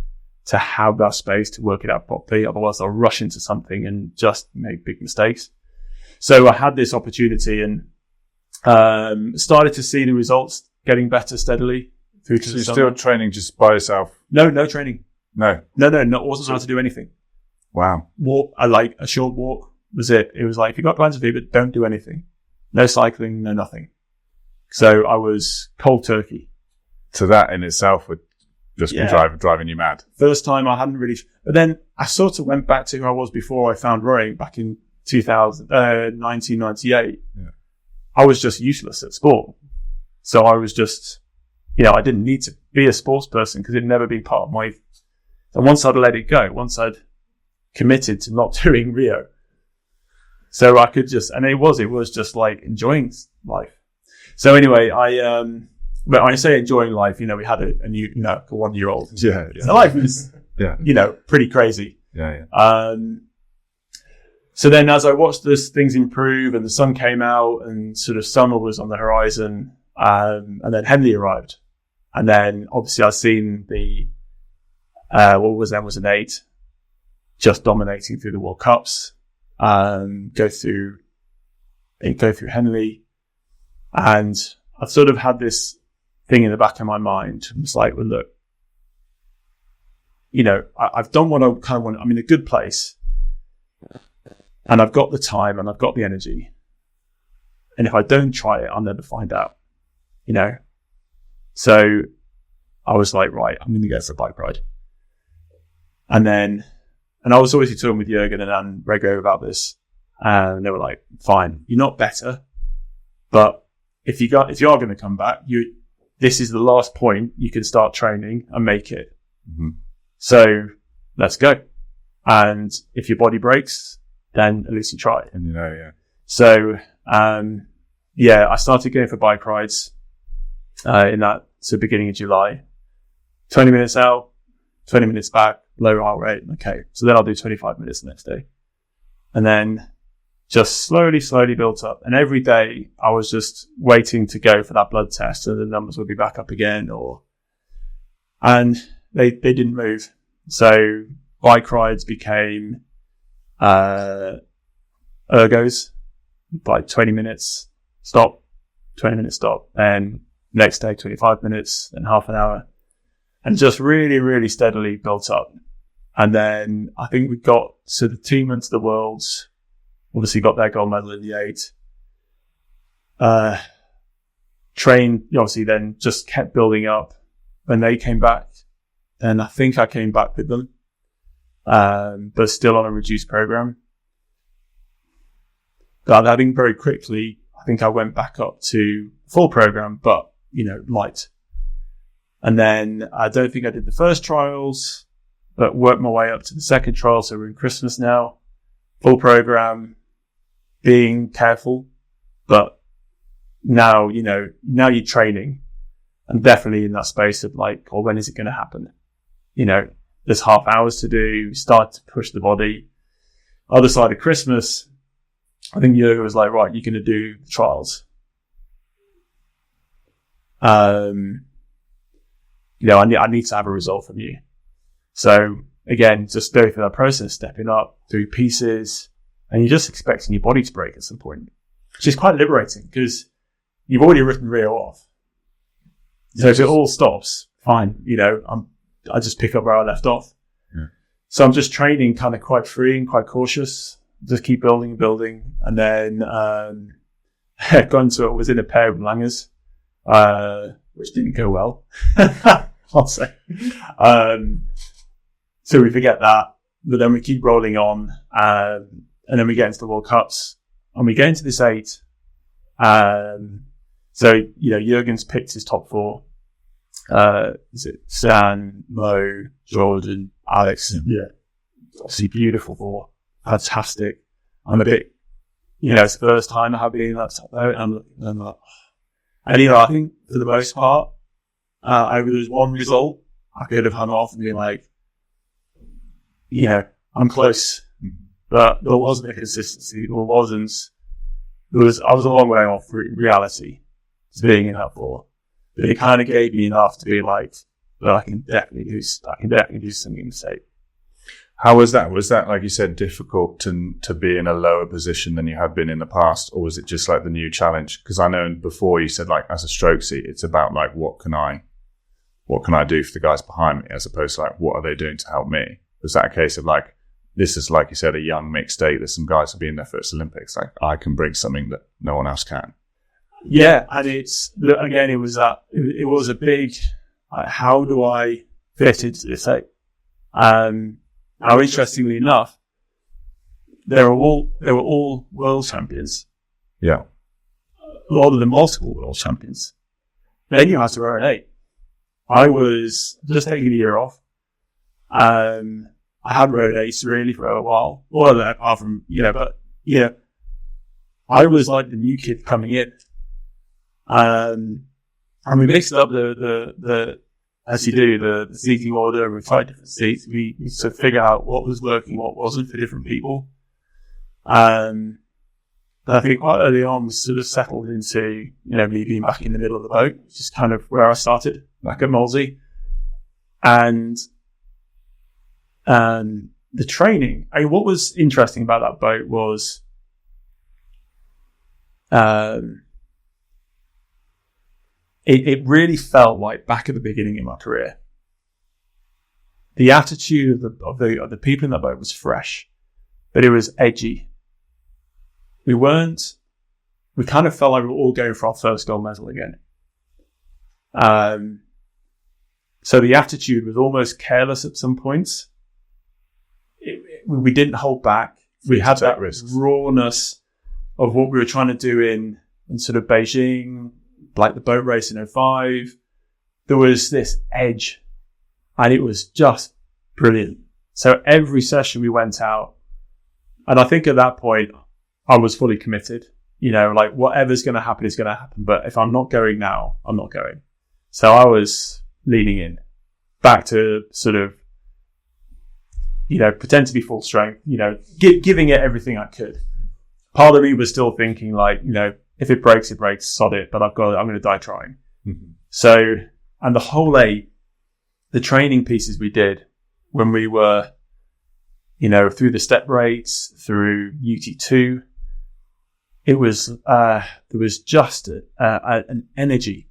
Speaker 1: to have that space to work it out properly. Otherwise they'll rush into something and just make big mistakes. So I had this opportunity and, started to see the results getting better steadily through to
Speaker 3: So
Speaker 1: the
Speaker 3: you're
Speaker 1: summer.
Speaker 3: still training just by yourself?
Speaker 1: No training.
Speaker 3: No.
Speaker 1: Wasn't allowed to do anything.
Speaker 3: Wow.
Speaker 1: Walk, I like a short walk was it. It was like, if you've got plans to do, but don't do anything. No cycling, no nothing. So I was cold turkey.
Speaker 3: So that in itself would just be driving you mad.
Speaker 1: First time I hadn't really, but then I sort of went back to who I was before I found rowing back in 1998.
Speaker 3: Yeah.
Speaker 1: I was just useless at sport. So I was just, I didn't need to be a sports person because it'd never been part of my, and once I'd let it go, once I'd committed to not doing Rio. So I could just, and it was just like enjoying life. So anyway, but I say enjoying life, we had a new, a 1-year-old.
Speaker 3: Yeah.
Speaker 1: So life was, pretty crazy.
Speaker 3: Yeah.
Speaker 1: So then as I watched things improve and the sun came out and sort of summer was on the horizon, and then Henley arrived. And then obviously I've seen the, what was then was an 8, just dominating through the World Cups, go through Henley. And I've sort of had this thing in the back of my mind. It's like, well, look, I've done what I kind of want. I'm in a good place and I've got the time and I've got the energy. And if I don't try it, I'll never find out, So I was like, right, I'm going to go for a bike ride. And I was always talking with Jurgen and Anne Rego about this. And they were like, fine, you're not better, but if you are going to come back, this is the last point you can start training and make it.
Speaker 3: Mm-hmm.
Speaker 1: So let's go. And if your body breaks, then at least you tried.
Speaker 3: And yeah.
Speaker 1: So, I started going for bike rides, in that beginning of July, 20 minutes out, 20 minutes back, low heart rate. Okay. So then I'll do 25 minutes the next day. And then just slowly built up. And every day I was just waiting to go for that blood test and the numbers would be back up again and they didn't move. So bike rides became, ergos, like 20 minutes stop, 20 minutes stop. And next day, 25 minutes, then half an hour, and just really, really steadily built up. And then I think we got to the team into the Worlds. Obviously got their gold medal in the 8. Trained, obviously then just kept building up. When they came back, and I think I came back with them, but still on a reduced program. But I think very quickly, I think I went back up to full program, but, light. And then I don't think I did the first trials, but worked my way up to the second trial. So we're in Christmas now, full program, being careful, but now you're training and definitely in that space of like, well, when is it going to happen? There's half hours to do, start to push the body. Other side of Christmas, I think Jurgen was like, right, you're going to do the trials. I need to have a result from you. So again, just go through that process, stepping up through pieces, and you're just expecting your body to break at some point, which is quite liberating because you've already written Rio off. So if it all stops, fine. I just pick up where I left off.
Speaker 3: Yeah.
Speaker 1: So I'm just training kind of quite free and quite cautious, just keep building. And then, gone to it, was in a pair of langers, which didn't go well. I'll say. So we forget that, but then we keep rolling on, and then we get into the World Cups, and we get into this 8. So, Jurgen's picked his top 4. Is it Stan, Mo, Jordan, Alex? Yeah. Obviously beautiful 4. Fantastic. I'm a bit, it's the first time I have been in that top 8. And I think for the most part, over there's one result, I could have hung off and been like, I'm close. But there wasn't a consistency. I was a long way off reality to being in that 4. But it kind of gave me enough to be like, well, I can definitely do something in the state.
Speaker 3: How was that? Was that, like you said, difficult to be in a lower position than you had been in the past? Or was it just like the new challenge? Because I know before you said, like, as a stroke seat, it's about like, what can I do for the guys behind me, as opposed to like, what are they doing to help me? Was that a case of like, this is, like you said, a young mixed state. There's some guys who'll be in their first Olympics. Like, I can bring something that no one else can.
Speaker 1: Yeah. And again, it was a big, how do I fit into this? Now, interestingly enough, they were all world champions.
Speaker 3: Yeah.
Speaker 1: A lot of them multiple world champions. They knew how to row an 8. I was just taking a year off. I had rowed 8s really for a while. Well, apart from, I was like the new kid coming in. And we mixed up as you do, the seating order, we tried different seats. We used to figure out what was working, what wasn't for different people. But I think quite early on, we sort of settled into, me being back in the middle of the boat, which is kind of where I started, back at Molesey. And the training, what was interesting about that boat was, It really felt like back at the beginning in my career. The attitude of the people in that boat was fresh, but it was edgy. We kind of felt like we were all going for our first gold medal again. So the attitude was almost careless at some points. We didn't hold back. We had that rawness of what we were trying to do in sort of Beijing, like the boat race in 2005, there was this edge and it was just brilliant. So every session we went out, and I think at that point I was fully committed, like whatever's going to happen is going to happen. But if I'm not going now, I'm not going. So I was leaning in back to sort of, pretend to be full strength, giving it everything I could. Part of me was still thinking like, if it breaks, it breaks, sod it, but I'm going to die trying. Mm-hmm. So, and the whole the training pieces we did when we were, through the step rates, through UT2, it was, there was just an energy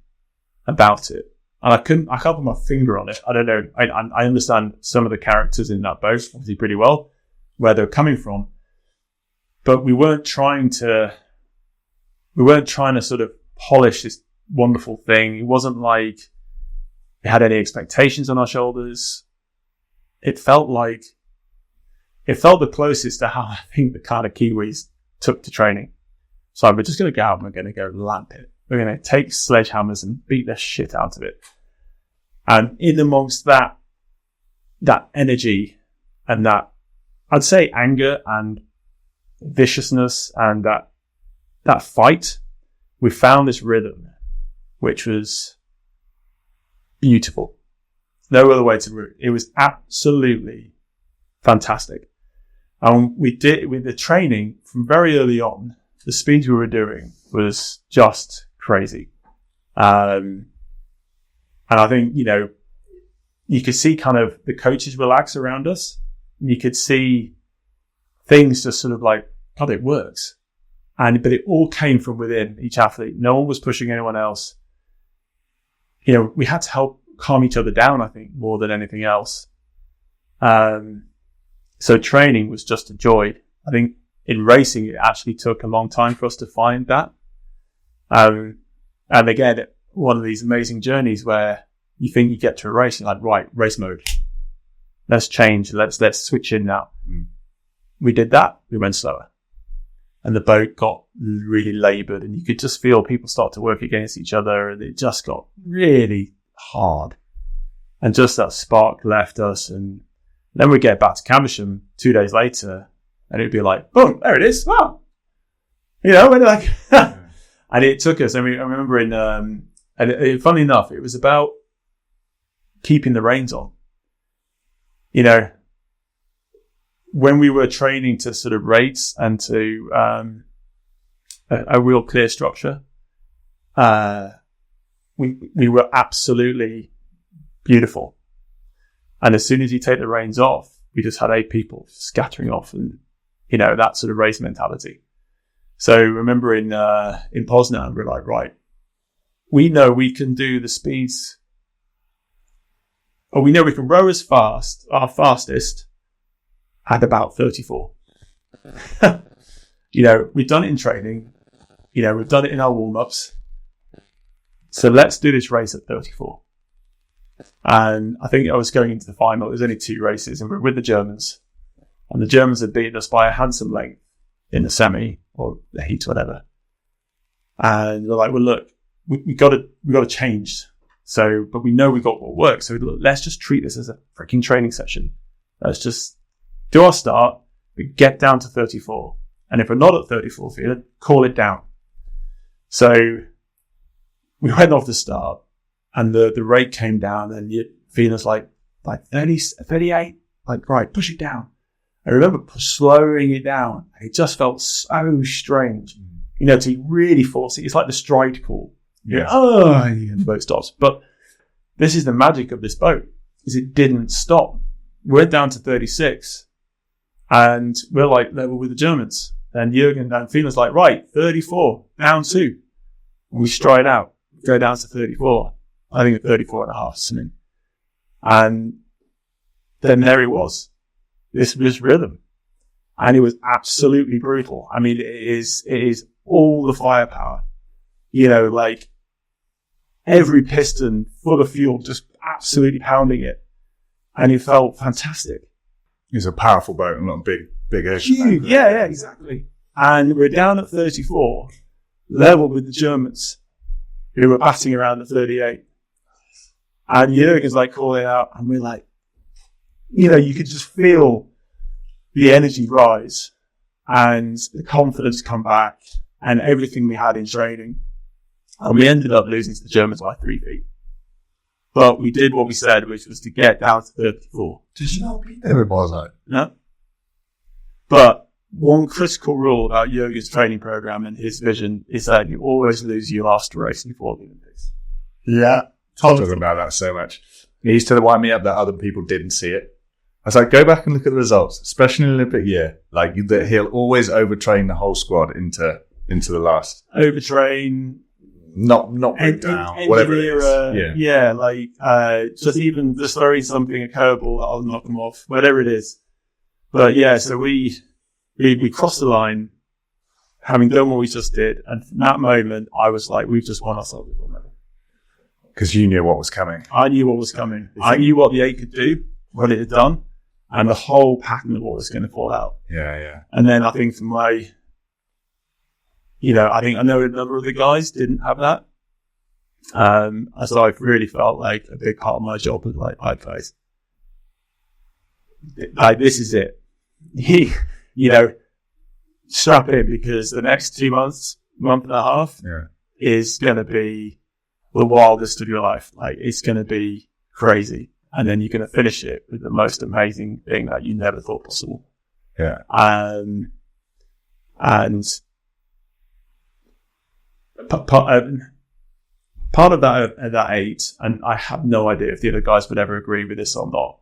Speaker 1: about it. And I can't put my finger on it. I don't know. I understand some of the characters in that boat, obviously pretty well, where they're coming from, but we weren't trying to sort of polish this wonderful thing. It wasn't like we had any expectations on our shoulders. It felt the closest to how I think the kind of Kiwis took to training. So we're just going to go out and we're going to go lamp it. We're going to take sledgehammers and beat the shit out of it. And in amongst that energy and that, I'd say anger and viciousness and that fight, we found this rhythm, which was beautiful. No other way to root. It was absolutely fantastic. And we did, with the training from very early on, the speeds we were doing was just crazy. And I think, you could see kind of the coaches relax around us. You could see things just sort of like, God, it works. But it all came from within each athlete. No one was pushing anyone else. We had to help calm each other down, I think, more than anything else. So training was just a joy. I think in racing, it actually took a long time for us to find that. And again, one of these amazing journeys where you think you get to a race, you're like, right, race mode. Let's change. Let's switch in now. Mm. We did that. We went slower. And the boat got really laboured, and you could just feel people start to work against each other, and it just got really hard. And just that spark left us, and then we get back to Caversham 2 days later, and it'd be like, boom, there it is. Wow. We're like, and it took us. I remember funny enough, it was about keeping the reins on. When we were training to sort of rates and to a real clear structure, we were absolutely beautiful. And as soon as you take the reins off, we just had 8 people scattering off, and that sort of race mentality. So remember in Poznan, we're like, right, we know we can do the speeds, or we know we can row as fast, our fastest, at about 34. We've done it in training, we've done it in our warm-ups. So let's do this race at 34. And I think I was going into the final. It was only 2 races, and we were with the Germans. And the Germans had beaten us by a handsome length in the semi or the heat, whatever. And we're like, well, look, we got to change. So, but we know we got what works. So look, let's just treat this as a freaking training session. Let's just do our start, but get down to 34. And if we're not at 34, Fiona, call it down. So we went off the start, and the rate came down, and Fina's like 30, 38, like, right, push it down. I remember slowing it down. It just felt so strange, to really force it. It's like the stride call. And the boat stops. But this is the magic of this boat, is it didn't stop. We're down to 36, and we're like level with the Germans. And Jurgen and Fina's like, right, 34, down 2. We stride out, go down to 34. I think at 34 and a half, something. And then there it was. This was rhythm. And it was absolutely brutal. I mean, it is all the firepower. Like every piston full of fuel, just absolutely pounding it. And it felt fantastic.
Speaker 3: It's a powerful boat and not a big ocean.
Speaker 1: Huge. Yeah, exactly. And we're down at 34, level with the Germans, who were batting around at 38. And Jurgen's like calling out, and we're like, you could just feel the energy rise and the confidence come back and everything we had in training. And we ended up losing to the Germans by 3 feet. But we did what we said, which was to get down to 34.
Speaker 2: Did you not beat them in Bosnia?
Speaker 1: No. But one critical rule about Jurgen's training program and his vision is that you always lose your last race before the Olympics.
Speaker 3: Yeah. Talking about that so much. He used to wind me up that other people didn't see it. I was like, go back and look at the results, especially in the Olympic year. Like, that he'll always overtrain the whole squad into the last.
Speaker 1: Overtrain.
Speaker 3: Not break down, whatever it is.
Speaker 1: Yeah, like, just throwing something, a curveball that'll knock them off, whatever it is. But yeah, so we crossed the line, having done what we just did. And from that moment, I was like, we've just won ourselves a gold medal.
Speaker 3: Because you knew what was coming.
Speaker 1: I knew what was coming. I knew what the 8 could do, what it had done, and the whole pattern of what was going to fall out.
Speaker 3: Yeah.
Speaker 1: And then I think from my, I know a number of the guys didn't have that. So I really felt like a big part of my job was like, right, guys, like, this is it. Strap in, because the next 2 months, month and a half, is going to be the wildest of your life. Like, it's going to be crazy. And then you're going to finish it with the most amazing thing that you never thought possible.
Speaker 3: Yeah.
Speaker 1: And part of that 8, and I have no idea if the other guys would ever agree with this or not.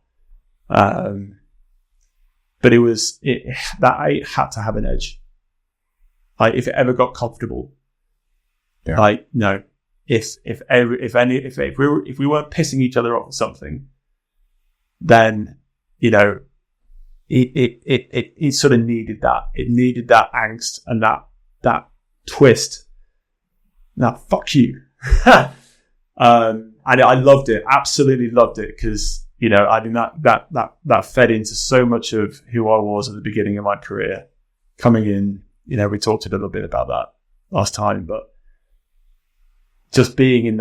Speaker 1: But that 8 had to have an edge. Like, if it ever got comfortable, like, no. If we weren't pissing each other off or something, then it sort of needed that. It needed that angst and that twist. Now, fuck you. And I loved it, absolutely loved it, because I think that fed into so much of who I was at the beginning of my career. Coming in, we talked a little bit about that last time, but just being in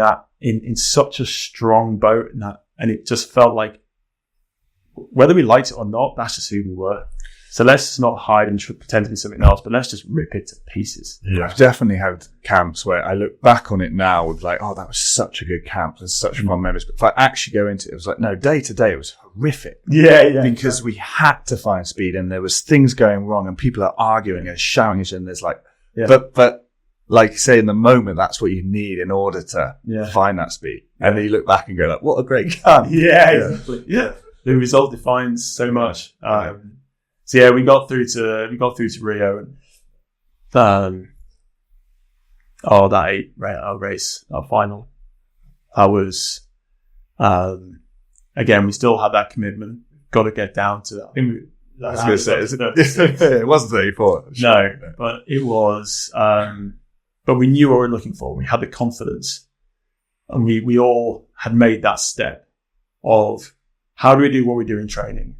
Speaker 1: such a strong boat, and it just felt like, whether we liked it or not, that's just who we were. So let's just not hide and pretend to be something else, but let's just rip it to pieces.
Speaker 3: Yeah, I've definitely had camps where I look back on it now with like, oh, that was such a good camp and such fun memories. But if I actually go into it, it was like, no, day to day, it was horrific.
Speaker 1: Yeah.
Speaker 3: Because we had to find speed, and there was things going wrong, and people are arguing and shouting at each other, and there's like, but like you say, in the moment, that's what you need in order to find that speed. And then you look back and go like, what a great camp.
Speaker 1: Yeah, exactly. Yeah. The result defines so much. So yeah, we got through to Rio, and that 8 race, our final. I was, again, we still had that commitment. Got to get down to that. I think
Speaker 3: I was going to say, it wasn't 34.
Speaker 1: No, but it was, but we knew what we were looking for. We had the confidence, and we all had made that step of how do we do what we do in training,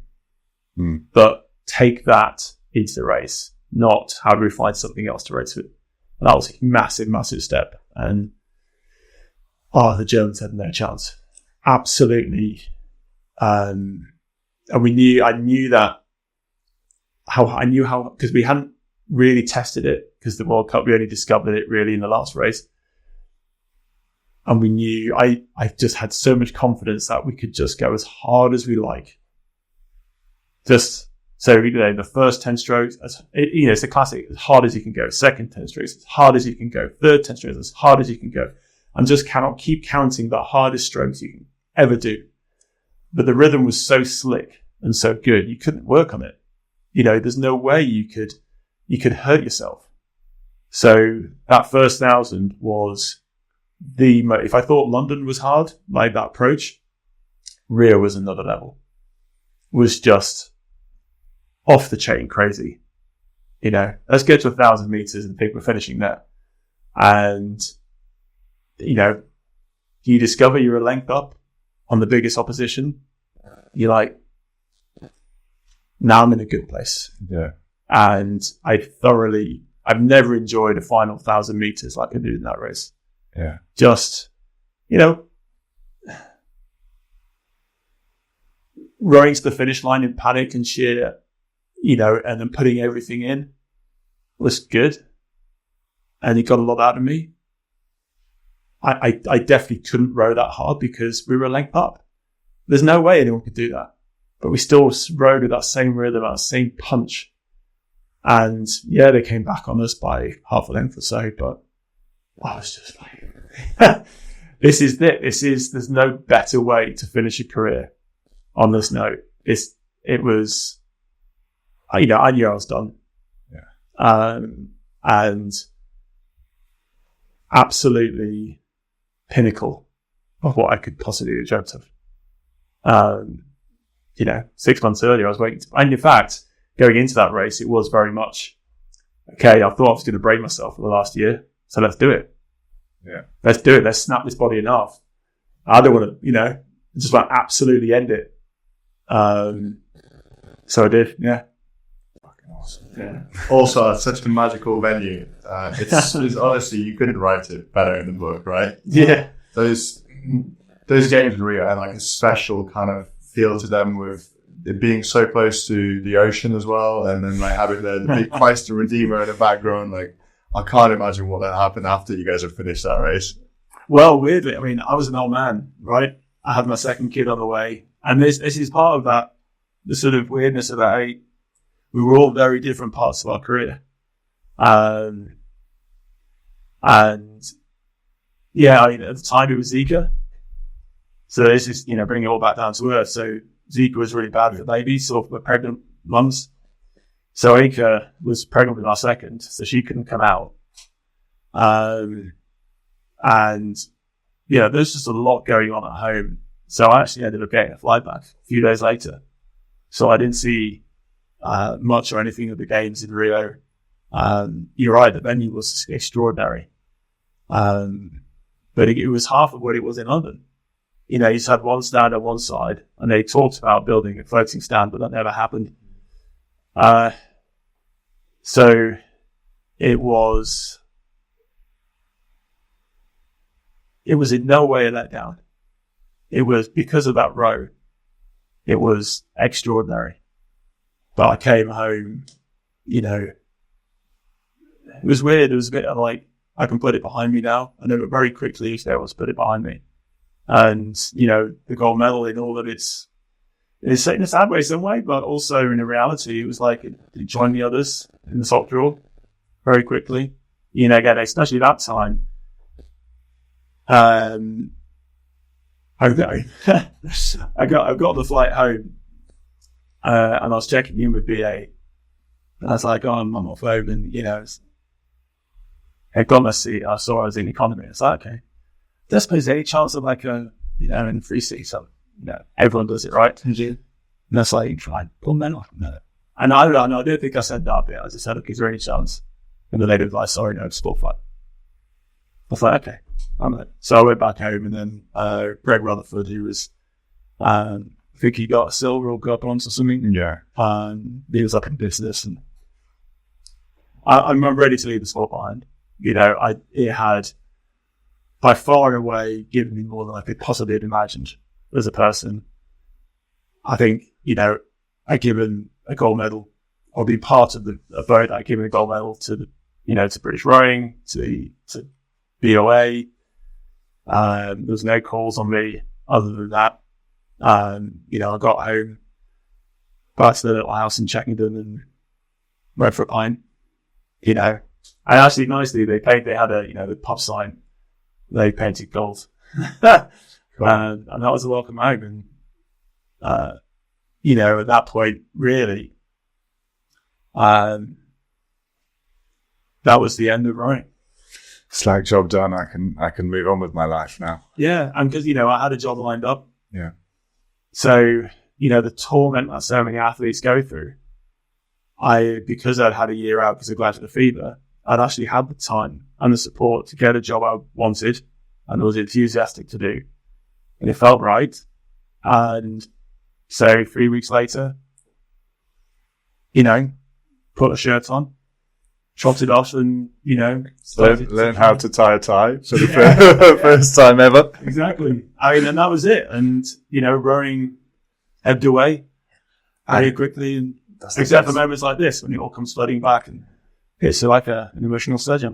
Speaker 1: but take that into the race, not how do we find something else to race with. And that was a massive, massive step. And the Germans had no chance. Absolutely. And I knew how, because we hadn't really tested it, because the World Cup, we only discovered it really in the last race. And we knew, I just had so much confidence that we could just go as hard as we like. So, the first 10 strokes, it's a classic, as hard as you can go. Second 10 strokes, as hard as you can go. Third 10 strokes, as hard as you can go. And just keep counting the hardest strokes you can ever do. But the rhythm was so slick and so good, you couldn't work on it. There's no way you could hurt yourself. So that first 1,000 was if I thought London was hard, like that approach, Rio was another level. It was just off the chain crazy. Let's get to 1,000 meters and think we're finishing there. And, you discover you're a length up on the biggest opposition. You're like, now I'm in a good place.
Speaker 3: Yeah.
Speaker 1: And I've never enjoyed a final 1,000 meters like I did in that race.
Speaker 3: Yeah.
Speaker 1: Just, rowing to the finish line in panic and sheer, and then putting everything in was good. And it got a lot out of me. I definitely couldn't row that hard because we were a length up. There's no way anyone could do that. But we still rode with that same rhythm, that same punch. And yeah, they came back on us by half a length or so, but I was just like, this is it. There's no better way to finish a career on this note. It was, I knew I was done.
Speaker 3: Yeah.
Speaker 1: And absolutely pinnacle of what I could possibly have dreamt of. 6 months earlier, I was waiting and in fact, going into that race, it was very much, okay, I thought I was going to break myself for the last year, so let's do it.
Speaker 3: Yeah.
Speaker 1: Let's do it. Let's snap this body in half. I don't want to, just want to absolutely end it. So I did, yeah.
Speaker 3: Fucking awesome.
Speaker 1: Yeah.
Speaker 2: Also, it's such a magical venue. It's honestly, you couldn't write it better in the book, right?
Speaker 1: Yeah.
Speaker 2: Those games in Rio had like a special kind of feel to them, with it being so close to the ocean as well, and then like having the big Christ the Redeemer in the background. Like, I can't imagine what that happened after you guys have finished that race.
Speaker 1: Well, weirdly, I was an old man, right? I had my second kid on the way, and this is part of that, the sort of weirdness of that. We were all very different parts of our career, and yeah, at the time it was Zika. So this is, bringing it all back down to earth. So Zika was really bad for babies, or for pregnant mums. So Ika was pregnant with our second, so she couldn't come out. And there's just a lot going on at home. So I actually ended up getting a flight back a few days later. So I didn't see much or anything of the games in Rio. You're right, the venue was extraordinary. But it was half of what it was in London. You just had one stand on one side, and they talked about building a floating stand, but that never happened. So it was in no way a letdown. It was because of that row. It was extraordinary. But I came home, it was weird. It was a bit like, I can put it behind me now. I know, but very quickly I was able to put it behind me. And, the gold medal in all of it's in a sad way, some way, but also in a reality, it was like it joined the others in the top draw very quickly. Again, especially that time, I got the flight home, and I was checking in with BA, and I was like, I'm on my phone, and I got my seat. I saw I was in economy. I was like, okay, there's suppose any chance of like in free seat, so everyone does it, right? And that's like, fine, pull men off. No. And I don't think I said that bit. I just said, look, is there any chance? And the lady was like, sorry, no, sport flight. I was like, okay. So I went back home, and then Greg Rutherford, who was, I think he got a silver or got bronze or something.
Speaker 3: Yeah.
Speaker 1: He was up in business, and I'm ready to leave the sport behind. It had by far and away given me more than I could possibly have imagined as a person. I think, I given a gold medal, or been part of a vote. I given a gold medal to to British rowing, to BOA. There was no calls on me other than that. I got home, back to the little house in Checkington, and went for a pint. And actually, nicely, they had the pub sign. They painted gold, and that was a welcome home. And at that point, really, that was the end of rowing.
Speaker 3: It's like, job done. I can move on with my life now.
Speaker 1: Yeah, and because I had a job lined up.
Speaker 3: Yeah.
Speaker 1: So the torment that so many athletes go through, because I'd had a year out because of glandular fever, I'd actually had the time and the support to get a job I wanted and was enthusiastic to do, and it felt right. And so 3 weeks later, put a shirt on, trotted off, and
Speaker 3: learn how to tie a tie for the first time ever.
Speaker 1: Exactly. And that was it. And rowing ebbed away very quickly, and except for moments like this when it all comes flooding back and it's like an emotional surge.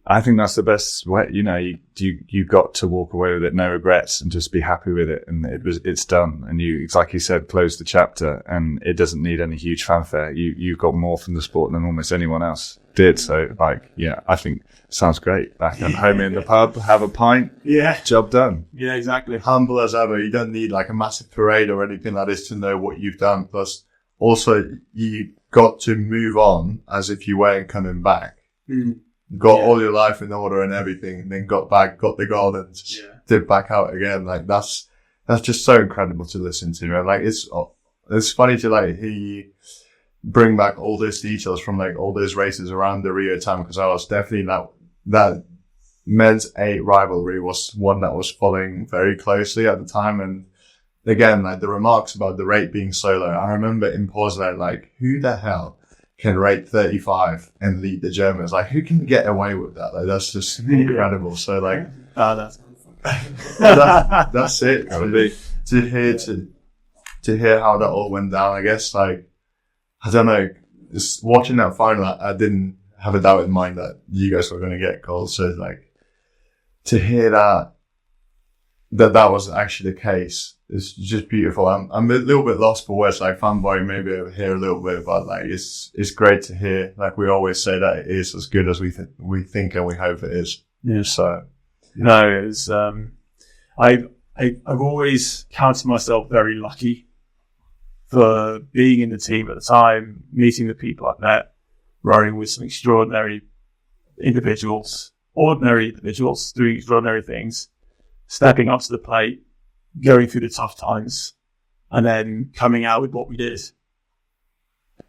Speaker 3: I think that's the best way. You got to walk away with it, no regrets, and just be happy with it. And it's done. And it's like you said, close the chapter, and it doesn't need any huge fanfare. You got more from the sport than almost anyone else did. So I think it sounds great. Back at home in the pub, have a pint.
Speaker 1: Yeah.
Speaker 3: Job done.
Speaker 1: Yeah, exactly.
Speaker 2: Humble as ever. You don't need like a massive parade or anything like this to know what you've done. Plus, also, you got to move on as if you weren't coming back.
Speaker 1: Mm.
Speaker 2: Got all your life in order and everything, and then got back, got the gold, and did back out again. Like that's just so incredible to listen to. And like it's funny to like hear you bring back all those details from like all those races around the Rio time, because I was definitely that men's 8 rivalry was one that was following very closely at the time. And again, like the remarks about the rate being so low, I remember in Portland, like, who the hell can rate 35 and lead the Germans? Like, who can get away with that? Like, that's just incredible. So, like,
Speaker 1: that's
Speaker 2: that's it. To hear how that all went down, I guess, like, I don't know, just watching that final, I didn't have a doubt in mind that you guys were going to get gold. So, like, to hear that was actually the case, it's just beautiful. I'm a little bit lost for words, like fanboy maybe over here a little bit, but like it's great to hear. Like we always say that it is as good as we think and we hope it is.
Speaker 1: Yeah.
Speaker 2: So
Speaker 1: no, it was. I've always counted myself very lucky for being in the team at the time, meeting the people I've met, rowing with some ordinary individuals doing extraordinary things, stepping up to the plate, going through the tough times, and then coming out with what we did.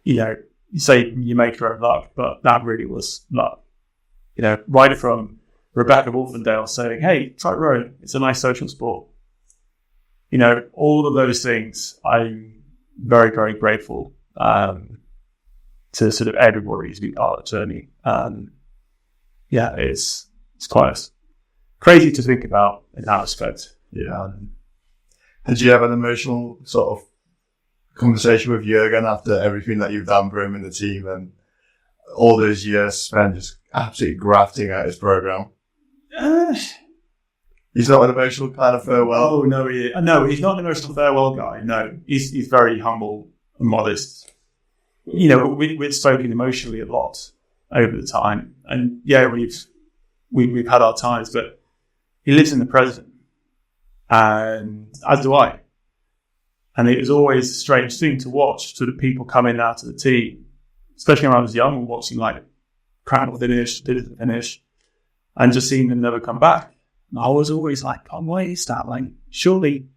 Speaker 1: You say you make your own luck, but that really was luck. Right from Rebecca Wolfendale saying, hey, try rowing. It's a nice social sport. All of those things, I'm very, very grateful to sort of everybody who's been part of the journey. It's quite crazy to think about in that aspect.
Speaker 2: Yeah. Did you have an emotional sort of conversation with Jurgen after everything that you've done for him in the team and all those years spent just absolutely grafting at his program? He's not an emotional kind of farewell.
Speaker 1: Oh no, he's not an emotional farewell guy. No, he's very humble and modest. We've spoken emotionally a lot over the time, and we've had our times, but he lives in the present. and as do I. And it was always a strange thing to watch, sort of people coming out of the team, especially when I was young, watching like Crown finish, didn't finish, and just seeing them never come back. And I was always like, oh, why is that? Like, surely.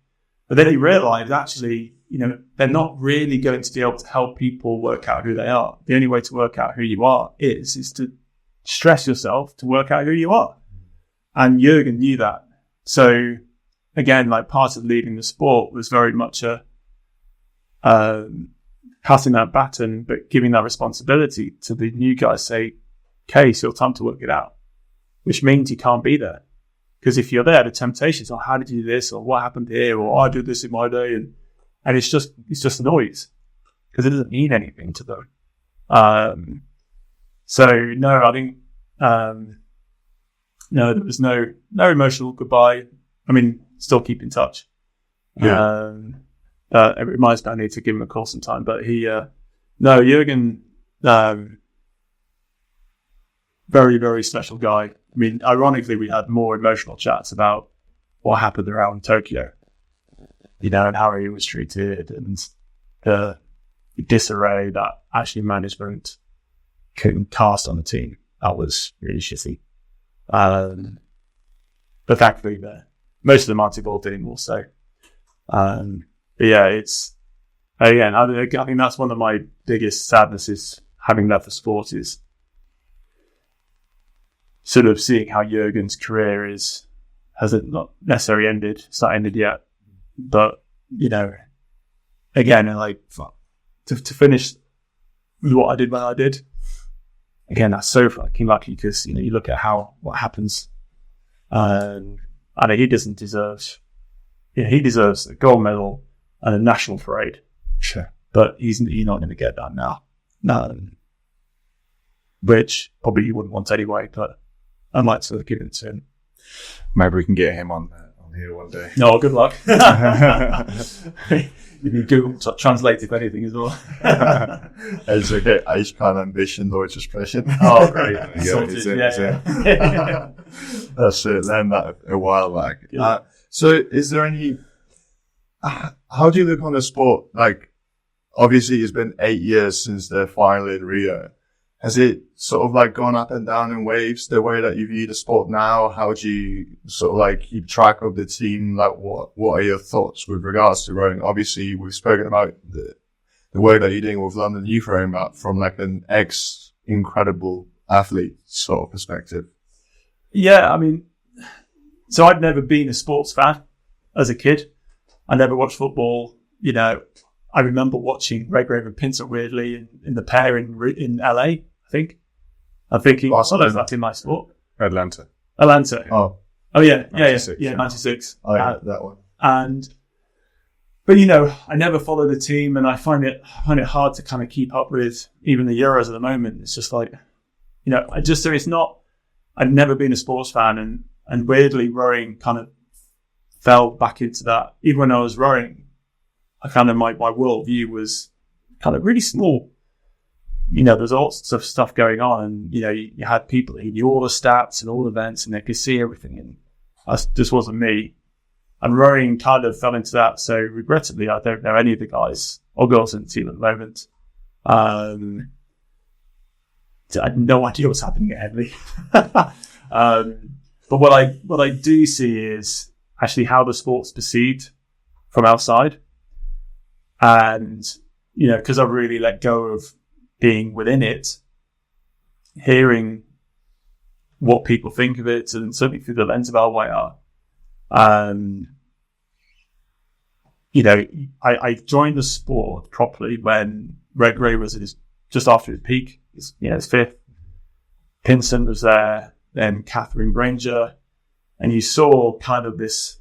Speaker 1: But then you realise actually, they're not really going to be able to help people work out who they are. The only way to work out who you are is to stress yourself to work out who you are. And Jurgen knew that. So again, like part of leading the sport was very much a passing that baton, but giving that responsibility to the new guys. Say, okay, it's your time to work it out, which means you can't be there. Because if you're there, the temptations are, how did you do this? Or what happened here? Or I did this in my day. And it's just noise because it doesn't mean anything to them. So no, I think, no, there was no emotional goodbye. I mean, still keep in touch.
Speaker 2: Yeah.
Speaker 1: It reminds me I need to give him a call sometime, but Jurgen, very, very special guy. I mean, ironically, we had more emotional chats about what happened around Tokyo, and how he was treated and the disarray that actually management couldn't cast on the team. That was really shitty. But thankfully, most of them aren't involved anymore. So, but yeah, it's, again, I think that's one of my biggest sadnesses having left the sport is sort of seeing how Jurgen's career hasn't not necessarily ended. It's not ended yet. But, again, like to finish with what I did when I did, again, that's so fucking lucky because, you look at what happens. And he doesn't deserve, he deserves a gold medal and a national parade.
Speaker 2: Sure.
Speaker 1: But you're not going to get that now. No. Which probably you wouldn't want anyway, but I might sort of give it to him.
Speaker 3: Maybe we can get him on here one day.
Speaker 1: No, good luck. You need Google Translate if anything as well.
Speaker 2: It's okay. Ich kann ein bisschen Deutsch sprechen.
Speaker 1: Oh, great.
Speaker 2: Yeah. That's it. Learned that a while back.
Speaker 1: Yeah.
Speaker 2: So is there any, how do you look on the sport? Like, obviously it's been 8 years since the final in Rio. Has it sort of like gone up and down in waves, the way that you view the sport now? How do you sort of like keep track of the team? Like what are your thoughts with regards to rowing? Obviously we've spoken about the work that you're doing with London Youth Rowing, but from like an incredible athlete sort of perspective.
Speaker 1: Yeah, I mean, so I'd never been a sports fan as a kid. I never watched football. I remember watching Redgrave and Pincer weirdly in the pair in LA, I think. I'm thinking, that's in my sport.
Speaker 3: Atlanta.
Speaker 2: Oh
Speaker 1: yeah,
Speaker 3: 96,
Speaker 1: yeah, 96.
Speaker 2: Oh yeah, that one.
Speaker 1: But I never followed the team, and I find it hard to kind of keep up with even the Euros at the moment. It's just like, I'd never been a sports fan, and weirdly rowing kind of fell back into that. Even when I was rowing, I kind of, my worldview was kind of really small. There's all sorts of stuff going on, and, you had people who knew all the stats and all the events, and they could see everything, and that just wasn't me. And rowing kind of fell into that. So regrettably, I don't know any of the guys or girls in the team at the moment. I had no idea what's happening at Headley. But what I do see is actually how the sport's perceived from outside. And, because I've really let go of being within it, hearing what people think of it, and certainly through the lens of LYR. I joined the sport properly when Redgrave was just after his peak, his fifth. Pinson was there, then Catherine Granger, and you saw kind of this,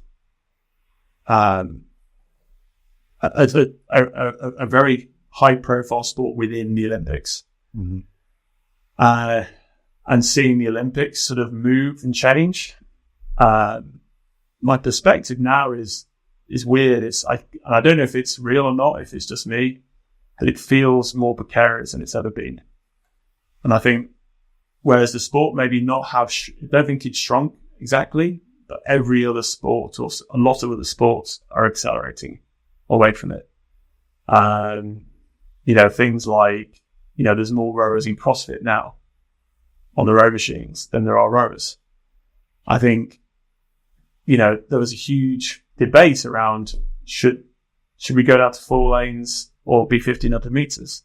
Speaker 1: a very high profile sport within the Olympics.
Speaker 2: Mm-hmm.
Speaker 1: And seeing the Olympics sort of move and change. My perspective now is weird. I don't know if it's real or not, if it's just me, but it feels more precarious than it's ever been. And I think, whereas the sport maybe not I don't think it's shrunk exactly, but every other sport or a lot of other sports are accelerating away from it. Things like, there's more rowers in CrossFit now on the row machines than there are rowers. I think, there was a huge debate around should we go down to 4 lanes or be 1,500 meters?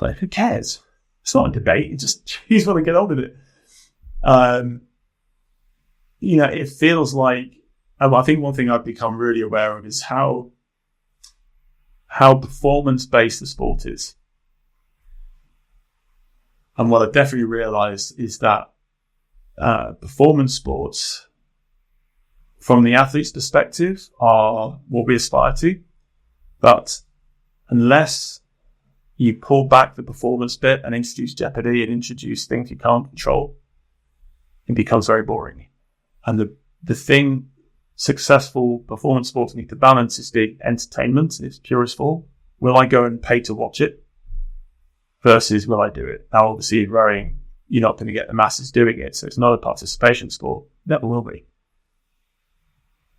Speaker 1: Like, who cares? It's not a debate. You just want to get on with it. It feels like, I think one thing I've become really aware of is how performance-based the sport is. And what I've definitely realized is that performance sports, from the athlete's perspective, are what we aspire to. But unless you pull back the performance bit and introduce jeopardy and introduce things you can't control, it becomes very boring. And the thing successful performance sports need to balance is the entertainment in its purest form. Will I go and pay to watch it? Versus will I do it? Now, obviously, in rowing, you're not going to get the masses doing it, so it's not a participation sport. Never will be.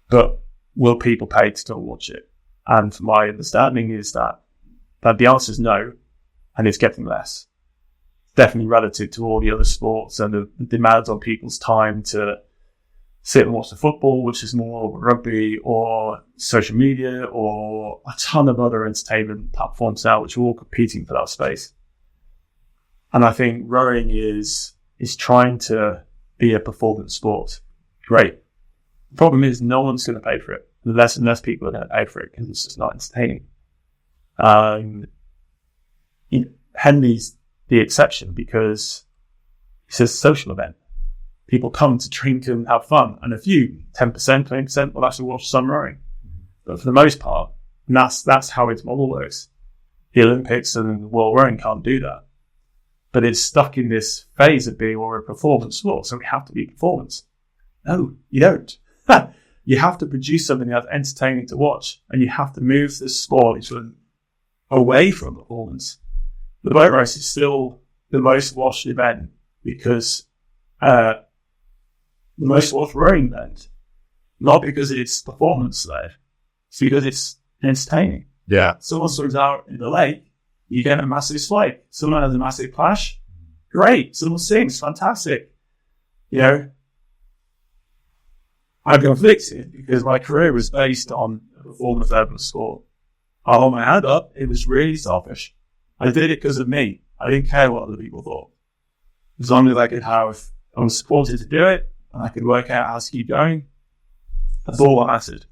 Speaker 1: But will people pay to still watch it? And my understanding is that the answer is no, and it's getting less. Definitely relative to all the other sports and the demands on people's time to sit and watch the football, which is more rugby or social media or a ton of other entertainment platforms now, which are all competing for that space. And I think rowing is trying to be a performance sport. Great. The problem is no one's going to pay for it. Less and less people are going to pay for it because it's just not entertaining. Henley's the exception because it's a social event. People come to drink and have fun, and a few, 10%, 20%, will actually watch some rowing. But for the most part, that's how its model works. The Olympics and World Rowing can't do that. But it's stuck in this phase of being a performance sport, so we have to be performance. No, you don't. You have to produce something that's entertaining to watch, and you have to move this sport away from performance. The boat race is still the most watched event because the most watched rowing event, not because it's performance-led, it's because it's entertaining.
Speaker 2: Yeah.
Speaker 1: Someone swims out in the lake, you get a massive spike. Someone has a massive plash, great. Someone sings, fantastic. I'm conflicted because my career was based on a performance-led sport. I hold my hand up, it was really selfish. I did it because of me. I didn't care what other people thought. As long as I was supported to do it, and I could work out how to keep going, that's all that mattered.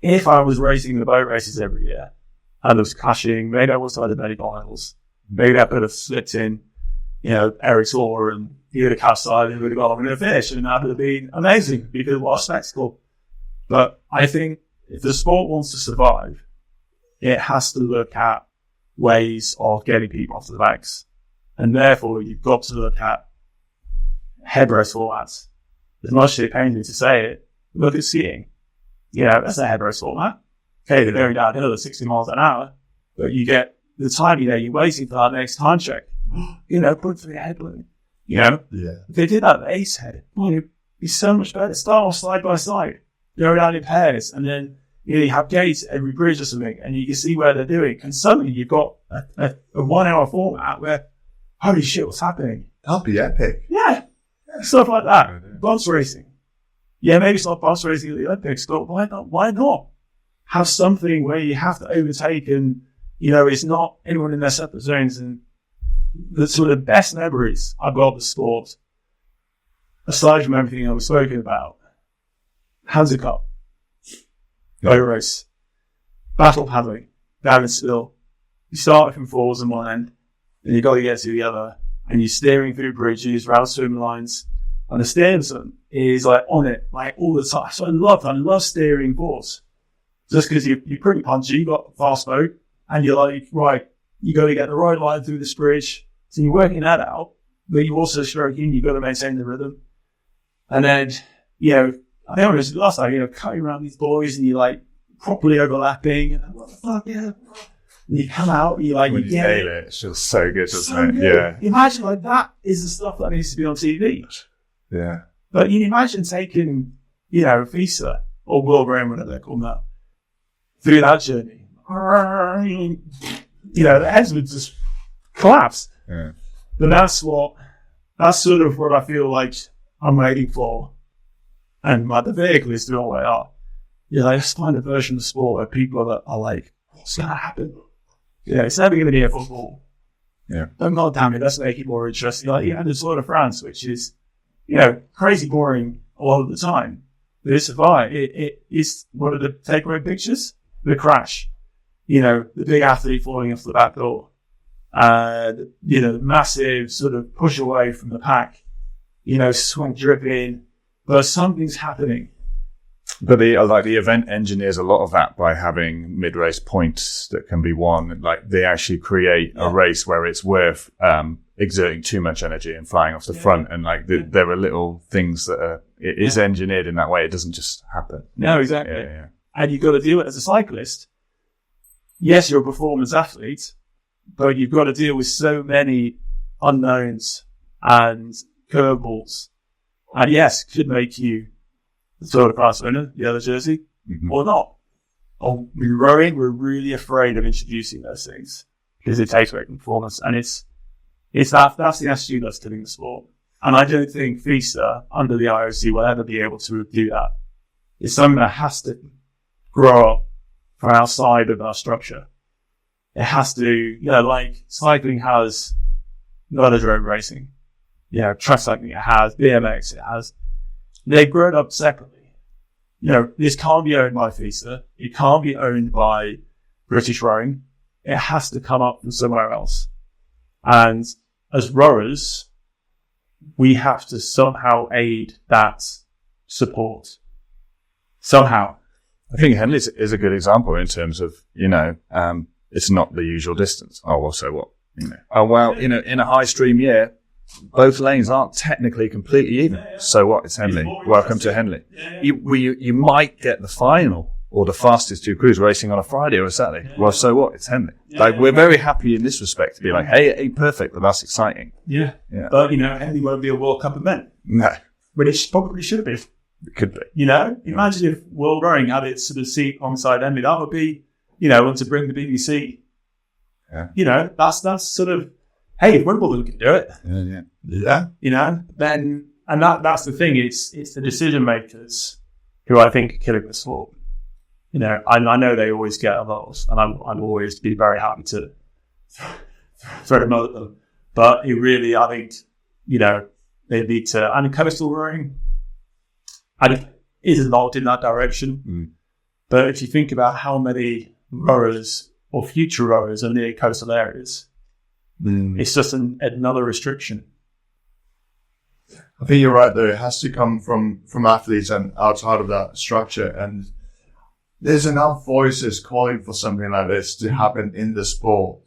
Speaker 1: If I was racing the boat races every year, and there was clashing, maybe I also had many finals. Maybe I could have slipped in, Eric's Law and he would have cast side and he would have gone on to finish, and that would have been amazing because what a spectacle. But I think if the sport wants to survive, it has to look at ways of getting people off the banks. And therefore, you've got to look at head race formats. As much as it pains me to say it, look at skiing. That's a head race format. Okay, they're going downhill at 60 miles an hour, but you get the time you're waiting for that next time check. Put through your head balloon.
Speaker 2: Yeah.
Speaker 1: If they did that at ace head, it'd be so much better. Start off side by side, go down in pairs, and then you have gates at every bridge or something, and you can see where they're doing. And suddenly you've got a 1 hour format where, holy shit, what's happening?
Speaker 2: That'll be epic.
Speaker 1: Yeah. Stuff like that. Bus racing. Yeah, maybe it's not bus racing at the Olympics, but why not? Why not? Have something where you have to overtake and, it's not anyone in their separate zones. And the sort of best memories I've got of the sport, aside from everything that we've spoken about, Hansa Cup, boat race, battle paddling, down and still. You start from fours on one end, and you've got to get to the other, and you're steering through bridges, round swim lines, and the steersman is on it, all the time. So I love steering boards. Just because you're pretty punchy, you've got a fast boat, and you're right, you got to get the right line through this bridge. So you're working that out, but you're also stroking, you've got to maintain the rhythm. And then, I think it was last time, cutting around these boys and you're properly overlapping. And what the fuck, yeah. And you come out, you
Speaker 3: when you nail it, it feels so good, doesn't it?
Speaker 1: Good.
Speaker 3: Yeah.
Speaker 1: Imagine that is the stuff that needs to be on TV.
Speaker 3: Yeah.
Speaker 1: But you imagine taking, Visa or World Rowing, whatever they're called now, through that journey. The heads would just collapse.
Speaker 3: Yeah.
Speaker 1: But that's sort of what I feel like I'm waiting for. And the vehicle is doing all the way up. Let's find a version of sport where people are like, what's going to happen? It's never going to be a football.
Speaker 3: Yeah.
Speaker 1: Oh, God damn it, let's make it more interesting. Like, the Tour de France, which is, crazy boring a lot of the time. But it's fine. It is one of the takeaway pictures. The crash. The big athlete falling off the back door. The massive sort of push away from the pack. Sweat dripping. But something's happening.
Speaker 3: But the event engineers a lot of that by having mid-race points that can be won. Like they actually create a race where it's worth exerting too much energy and flying off the front. And there are little things that it is engineered in that way. It doesn't just happen.
Speaker 1: No, exactly.
Speaker 3: Yeah.
Speaker 1: And you've got to deal with it as a cyclist. Yes, you're a performance athlete, but you've got to deal with so many unknowns and curveballs. And yes, could make you the Tour de France winner, the other jersey, or not. Or rowing, we're really afraid of introducing those things because it takes away from performance. And that's the attitude that's killing the sport. And I don't think FISA under the IOC will ever be able to do that. It's something that has to grow up from outside of our structure. It has to, like cycling has velodrome racing. Track cycling it has, BMX it has. They've grown up separately. This can't be owned by FISA. It can't be owned by British Rowing. It has to come up from somewhere else. And as rowers, we have to somehow aid that support. Somehow.
Speaker 3: I think Henley is a good example in terms of, it's not the usual distance. Oh, well, so what? Oh, well, in a high stream year, both lanes aren't technically completely even. So what? It's Henley. Welcome to Henley. You might get the final or the fastest two crews racing on a Friday or a Saturday. Well, so what? It's Henley. We're very happy in this respect to be like, hey, perfect, but that's exciting.
Speaker 1: Yeah. But, Henley won't be a World Cup event.
Speaker 3: No.
Speaker 1: But it probably should be.
Speaker 3: It could be.
Speaker 1: Imagine if World Rowing had its sort of seat alongside Henley. That would be, to bring the BBC.
Speaker 3: Yeah.
Speaker 1: That's sort of, hey, if Wimbledon can do it.
Speaker 3: Yeah.
Speaker 1: Then, and that's the thing. It's the decision makers who I think are killing the sport. I know they always get a lot, and I'm always be very happy to throw them at them. But it really, I think, they need to, and coastal rowing, is involved in that direction. But if you think about how many rowers or future rowers are near coastal areas, it's just another restriction.
Speaker 2: I think you're right, though. It has to come from athletes and outside of that structure. And there's enough voices calling for something like this to happen in the sport.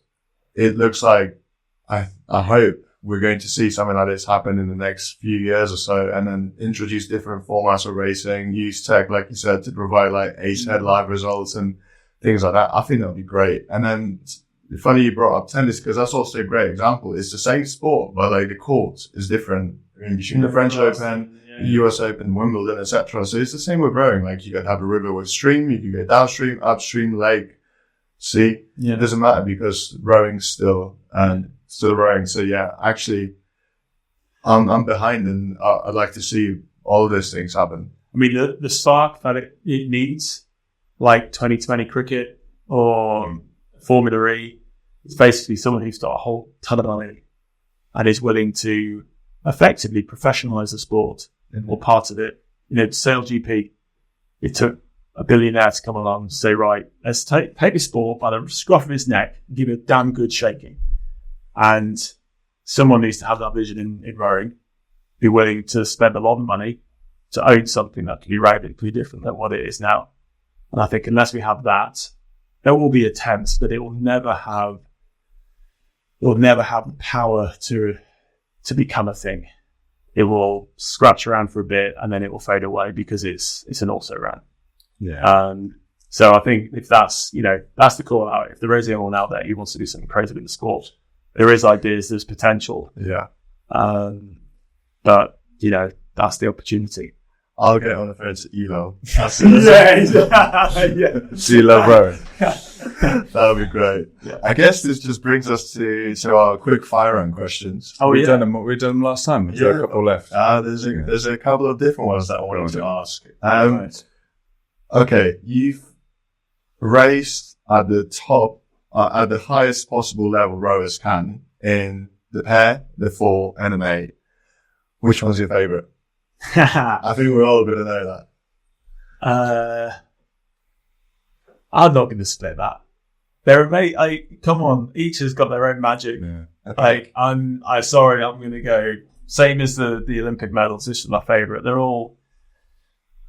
Speaker 2: It looks like, I hope we're going to see something like this happen in the next few years or so, and then introduce different formats of racing, use tech, like you said, to provide like ace-head live results and things like that. I think that would be great. And then it's funny you brought up tennis, because that's also a great example. It's the same sport, but like the court is different between the French Open, the US Open, Wimbledon, etc. So it's the same with rowing. Like you could have a river with stream, you can go downstream, upstream, lake, sea. It doesn't matter because rowing's still rowing. So yeah, actually, I'm behind, and I'd like to see all of those things happen.
Speaker 1: I mean, the spark that it needs, like 2020 cricket or Formula E, is basically someone who's got a whole ton of money and is willing to effectively professionalize the sport or part of it. Sail GP, it took a billionaire to come along and say, right, let's take the sport by the scruff of his neck and give it a damn good shaking. And someone needs to have that vision in rowing, be willing to spend a lot of money to own something that can be radically different than what it is now. And I think unless we have that, there will be attempts, but it will never have the power to become a thing. It will scratch around for a bit and then it will fade away because it's an also ran.
Speaker 3: Yeah.
Speaker 1: So I think if that's the call out. If there is anyone out there who wants to do something crazy in the sport, there is ideas, there's potential.
Speaker 2: Yeah.
Speaker 1: But that's the opportunity.
Speaker 2: I'll get on the phone to Elo.
Speaker 1: Yeah.
Speaker 3: Do you love rowing?
Speaker 2: That would be great.
Speaker 1: Yeah.
Speaker 2: I guess this just brings us to our quick fire round questions.
Speaker 1: Oh,
Speaker 3: We've done them last time. Is there a couple left?
Speaker 2: There's a couple of different ones that I wanted to ask.
Speaker 1: Right.
Speaker 2: Okay, you've raced at the top, at the highest possible level rowers can in the pair, the 4, and an 8. Which one's your favourite? I think we're all going to know that.
Speaker 1: I'm not going to split that. Come on, each has got their own magic.
Speaker 3: Yeah.
Speaker 1: Like, I'm going to go same as the Olympic medals. This is my favourite. They're all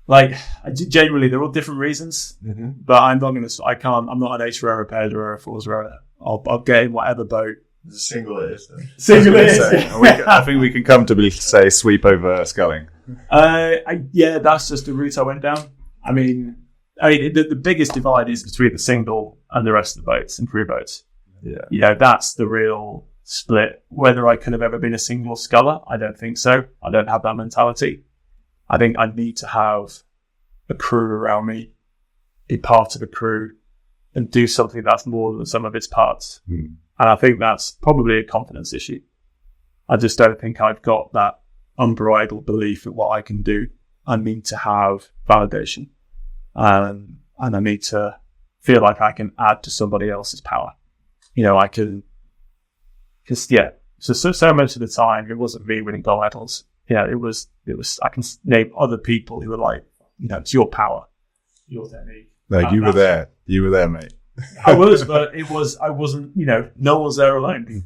Speaker 1: like, genuinely, they're all different reasons.
Speaker 2: Mm-hmm.
Speaker 1: But I'm not I'm not an 8 rower, pairs rower, 4s rower. I'll get in whatever boat.
Speaker 2: It's a single it is.
Speaker 1: Single it is.
Speaker 3: I think we can comfortably say sweep over sculling.
Speaker 1: That's just the route I went down. I mean, the biggest divide is between the single and the rest of the boats and crew boats.
Speaker 2: Yeah.
Speaker 1: That's the real split. Whether I could have ever been a single sculler, I don't think so. I don't have that mentality. I think I need to have a crew around me, be part of a crew, and do something that's more than some of its parts.
Speaker 3: Mm.
Speaker 1: And I think that's probably a confidence issue. I just don't think I've got that unbridled belief in what I can do. I need to have validation. And I need to feel like I can add to somebody else's power. I can, so much of the time, it wasn't me winning gold medals. It was, I can name other people who were like, it's your power, your technique.
Speaker 3: No, you were there. You were there, mate.
Speaker 1: I was, but I wasn't, no one's there alone.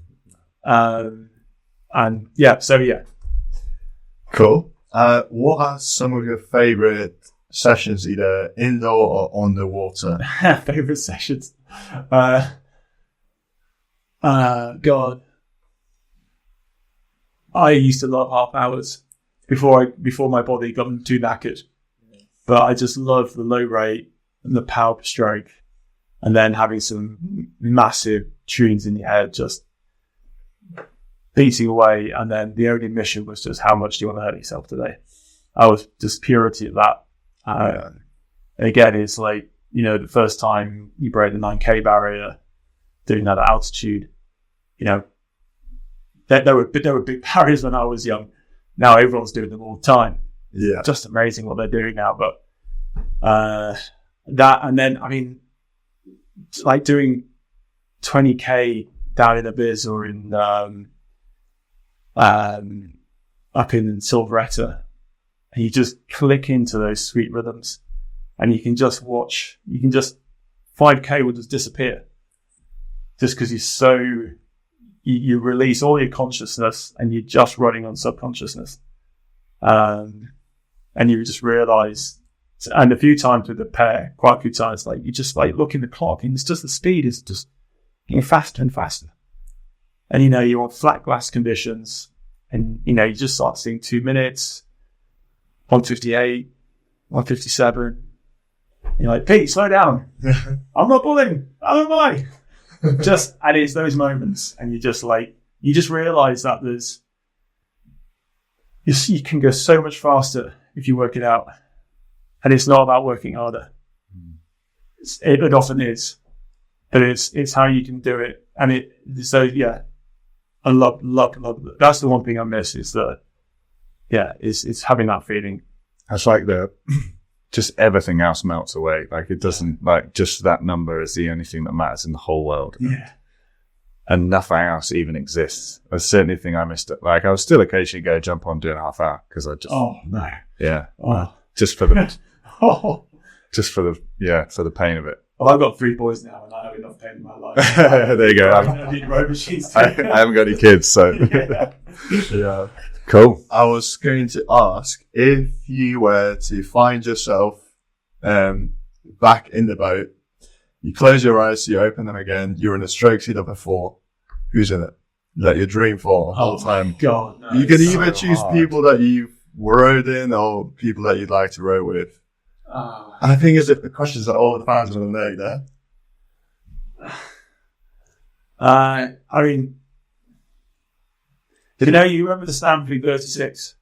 Speaker 2: Cool. What are some of your favourite sessions, either indoor or on the water?
Speaker 1: Favourite sessions? God. I used to love half hours before my body got too knackered. But I just love the low rate and the power per stroke. And then having some massive tunes in your head, just beating away. And then the only mission was just, how much do you want to hurt yourself today? I was just purity of that. Again, it's like, the first time you break the 9K barrier, doing that at altitude, there were big barriers when I was young. Now everyone's doing them all the time.
Speaker 2: Yeah.
Speaker 1: Just amazing what they're doing now. But that, and then, I mean, like doing 20K down in Abyss or in up in Silveretta, and you just click into those sweet rhythms, and you can just 5K will just disappear, just because you release all your consciousness and you're just running on subconsciousness, and you just realize. And a few times with the pair, quite a few times, like you just like look in the clock, and it's just the speed is just getting faster and faster. And you're on flat glass conditions, and you just start seeing 2 minutes, 1:58, 1:57. You're like, Pete, slow down. I'm not pulling. How am I? And it's those moments, and you just realize that you can go so much faster if you work it out. And it's not about working harder. It often is, but it's how you can do it. And I love. That's the one thing I miss is it's having that feeling.
Speaker 3: It's like just everything else melts away. Like it doesn't, like just that number is the only thing that matters in the whole world.
Speaker 1: Yeah.
Speaker 3: And nothing else even exists. That's certainly the thing I missed. Like I would still occasionally go jump on doing a half hour because I just.
Speaker 1: Oh no.
Speaker 3: Yeah.
Speaker 1: Oh.
Speaker 3: Just for the.
Speaker 1: Oh.
Speaker 3: Just for the pain of it.
Speaker 1: Well, I've got 3 boys now, and I have enough pain in my life.
Speaker 3: There you go.
Speaker 1: I need row machines.
Speaker 3: I haven't got any kids, so
Speaker 2: Yeah.
Speaker 3: Cool.
Speaker 2: I was going to ask, if you were to find yourself back in the boat, you close your eyes, you open them again, you're in a stroke seat of a 4. Who's in it? That your dream for the whole time.
Speaker 1: God, no,
Speaker 2: You can either choose
Speaker 3: hard.
Speaker 2: people that you've rowed in or people that you'd like to row with.
Speaker 1: Oh.
Speaker 2: And I think it's the questions that all the fans want to know there.
Speaker 1: I mean, you remember the Stanford 36?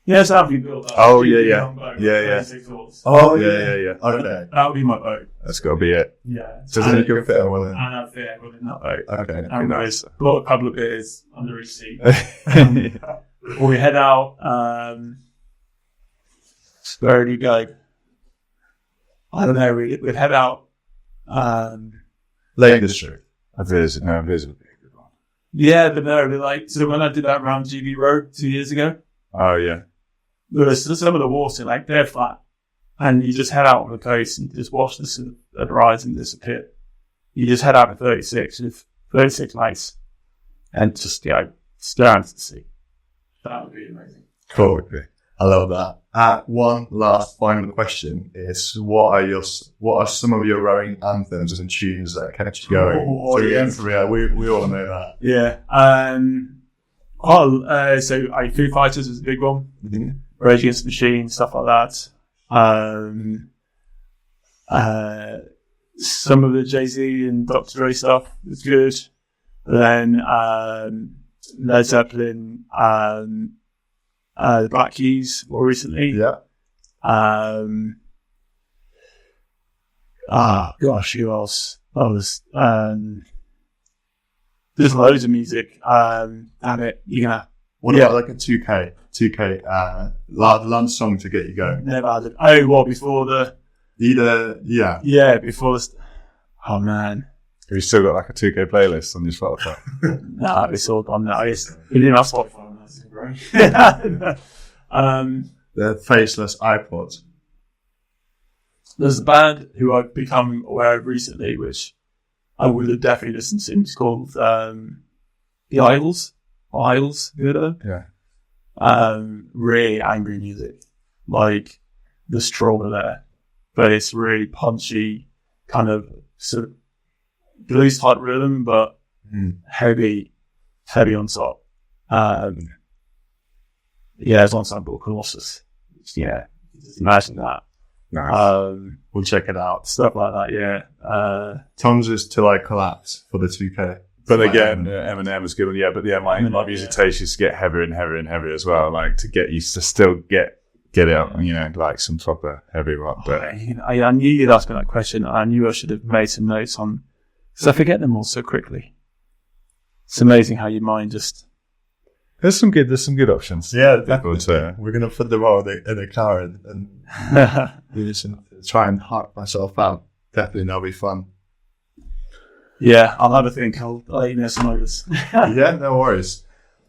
Speaker 1: Yeah, so that'd be built up.
Speaker 3: Oh, yeah.
Speaker 1: 36 horse.
Speaker 2: Oh,
Speaker 3: Yeah.
Speaker 2: Okay.
Speaker 1: That would be my boat.
Speaker 3: That's got to be it.
Speaker 1: Yeah.
Speaker 2: So then you can fit everyone in.
Speaker 1: And I'd fit everyone in that boat.
Speaker 2: Okay.
Speaker 1: And
Speaker 3: nice.
Speaker 1: bought a couple of beers under each seat. Before we head out, where do you go? I don't know. We'd head out.
Speaker 2: Lake District.
Speaker 3: A visit would be a good one.
Speaker 1: Yeah, but no, so when I did that round GB Road 2 years ago,
Speaker 3: Oh, yeah.
Speaker 1: there was some of the water, like, they're flat. And you just head out on the coast and just watch the horizon disappear. You just head out to 36 with 36 lights and just, stare out to the sea. That would be amazing.
Speaker 2: Cool. I love that. One last final question is, what are some of your rowing anthems and tunes that kept you going? We all know that.
Speaker 1: Yeah. So Foo Fighters is a big one.
Speaker 2: Mm-hmm.
Speaker 1: Rage Against the Machine, stuff like that. Some of the Jay-Z and Dr. Dre stuff is good. Then Led Zeppelin, the Black Keys more recently.
Speaker 2: Yeah.
Speaker 1: Who else? There's loads of music. Damn it, you're gonna.
Speaker 2: What about like a 2K, lunch song to get you going?
Speaker 1: Never had it. Oh, what, before the...
Speaker 2: Yeah.
Speaker 1: Yeah, before the... Oh, man.
Speaker 3: Have you still got like a 2K playlist on your Spotify?
Speaker 1: No, it's all gone now. We didn't have Spotify on that, great.
Speaker 2: The faceless iPods.
Speaker 1: There's a band who I've become aware of recently, which I would have definitely listened to. It's called The Isles. Isles, you heard of them?
Speaker 3: Yeah.
Speaker 1: Really angry music, like the Stroller there, but it's really punchy, kind of sort of blues type rhythm, but heavy on top. There's one song called Colossus. Yeah, just imagine that.
Speaker 3: Nice.
Speaker 2: We'll check it out.
Speaker 1: Stuff like that. Yeah.
Speaker 2: Tom's is Till I Collapse for the 2K.
Speaker 3: But again, Eminem was good. Yeah, but yeah, my music taste used to get heavier and heavier and heavier as well. Like to get used to still get it, like some proper heavy rock. But
Speaker 1: I knew you'd ask me that question. I knew I should have made some notes on, because I forget them all so quickly. It's amazing how your mind just.
Speaker 3: There's some good options.
Speaker 2: Yeah, definitely. We're gonna put them all in the car and listen, try and hype myself out. Definitely, that'll be fun.
Speaker 1: Yeah, I'll have a think. I'll let you know some others.
Speaker 2: Yeah, no worries.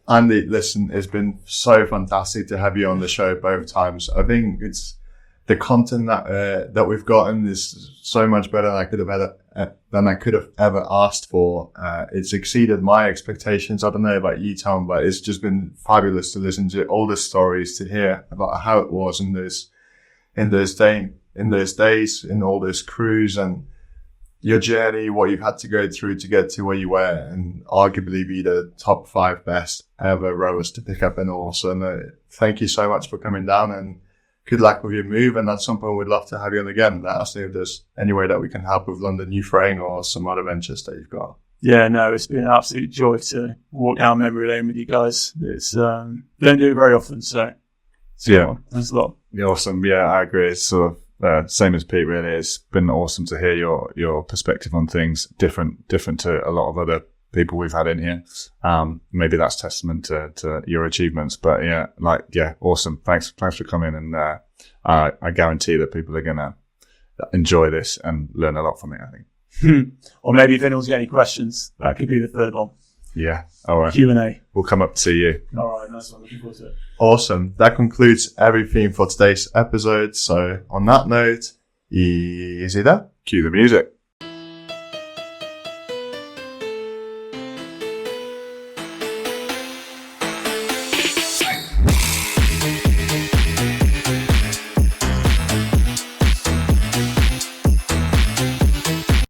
Speaker 2: Andy, listen, it's been so fantastic to have you on the show both times. I think it's the content that we've gotten is so much better than I could have ever asked for. It's exceeded my expectations. I don't know about you, Tom, but it's just been fabulous to listen to all the stories, to hear about how it was in those days, in all those crews, and your journey, what you've had to go through to get to where you were, and arguably be the top 5 best ever rowers to pick up an oars. And thank you so much for coming down, and good luck with your move. And at some point, we'd love to have you on again. Let us know if there's any way that we can help with London New Fraying or some other ventures that you've got.
Speaker 1: Yeah, no, it's been an absolute joy to walk down memory lane with you guys. It's don't do it very often, so
Speaker 3: yeah,
Speaker 1: thanks a lot.
Speaker 3: Yeah, awesome. Yeah, I agree. It's sort of same as Pete. Really, it's been awesome to hear your perspective on things, different to a lot of other people we've had in here. Maybe that's testament to your achievements. But yeah, awesome. Thanks for coming, and I guarantee that people are gonna enjoy this and learn a lot from it, I think.
Speaker 1: Or maybe if anyone's got any questions, that could be the third one.
Speaker 3: Yeah. All right.
Speaker 1: Q&A.
Speaker 3: We'll come up to see you.
Speaker 1: All right. Nice one. Looking forward to it.
Speaker 2: Awesome. That concludes everything for today's episode. So on that note, easy there.
Speaker 3: Cue the music.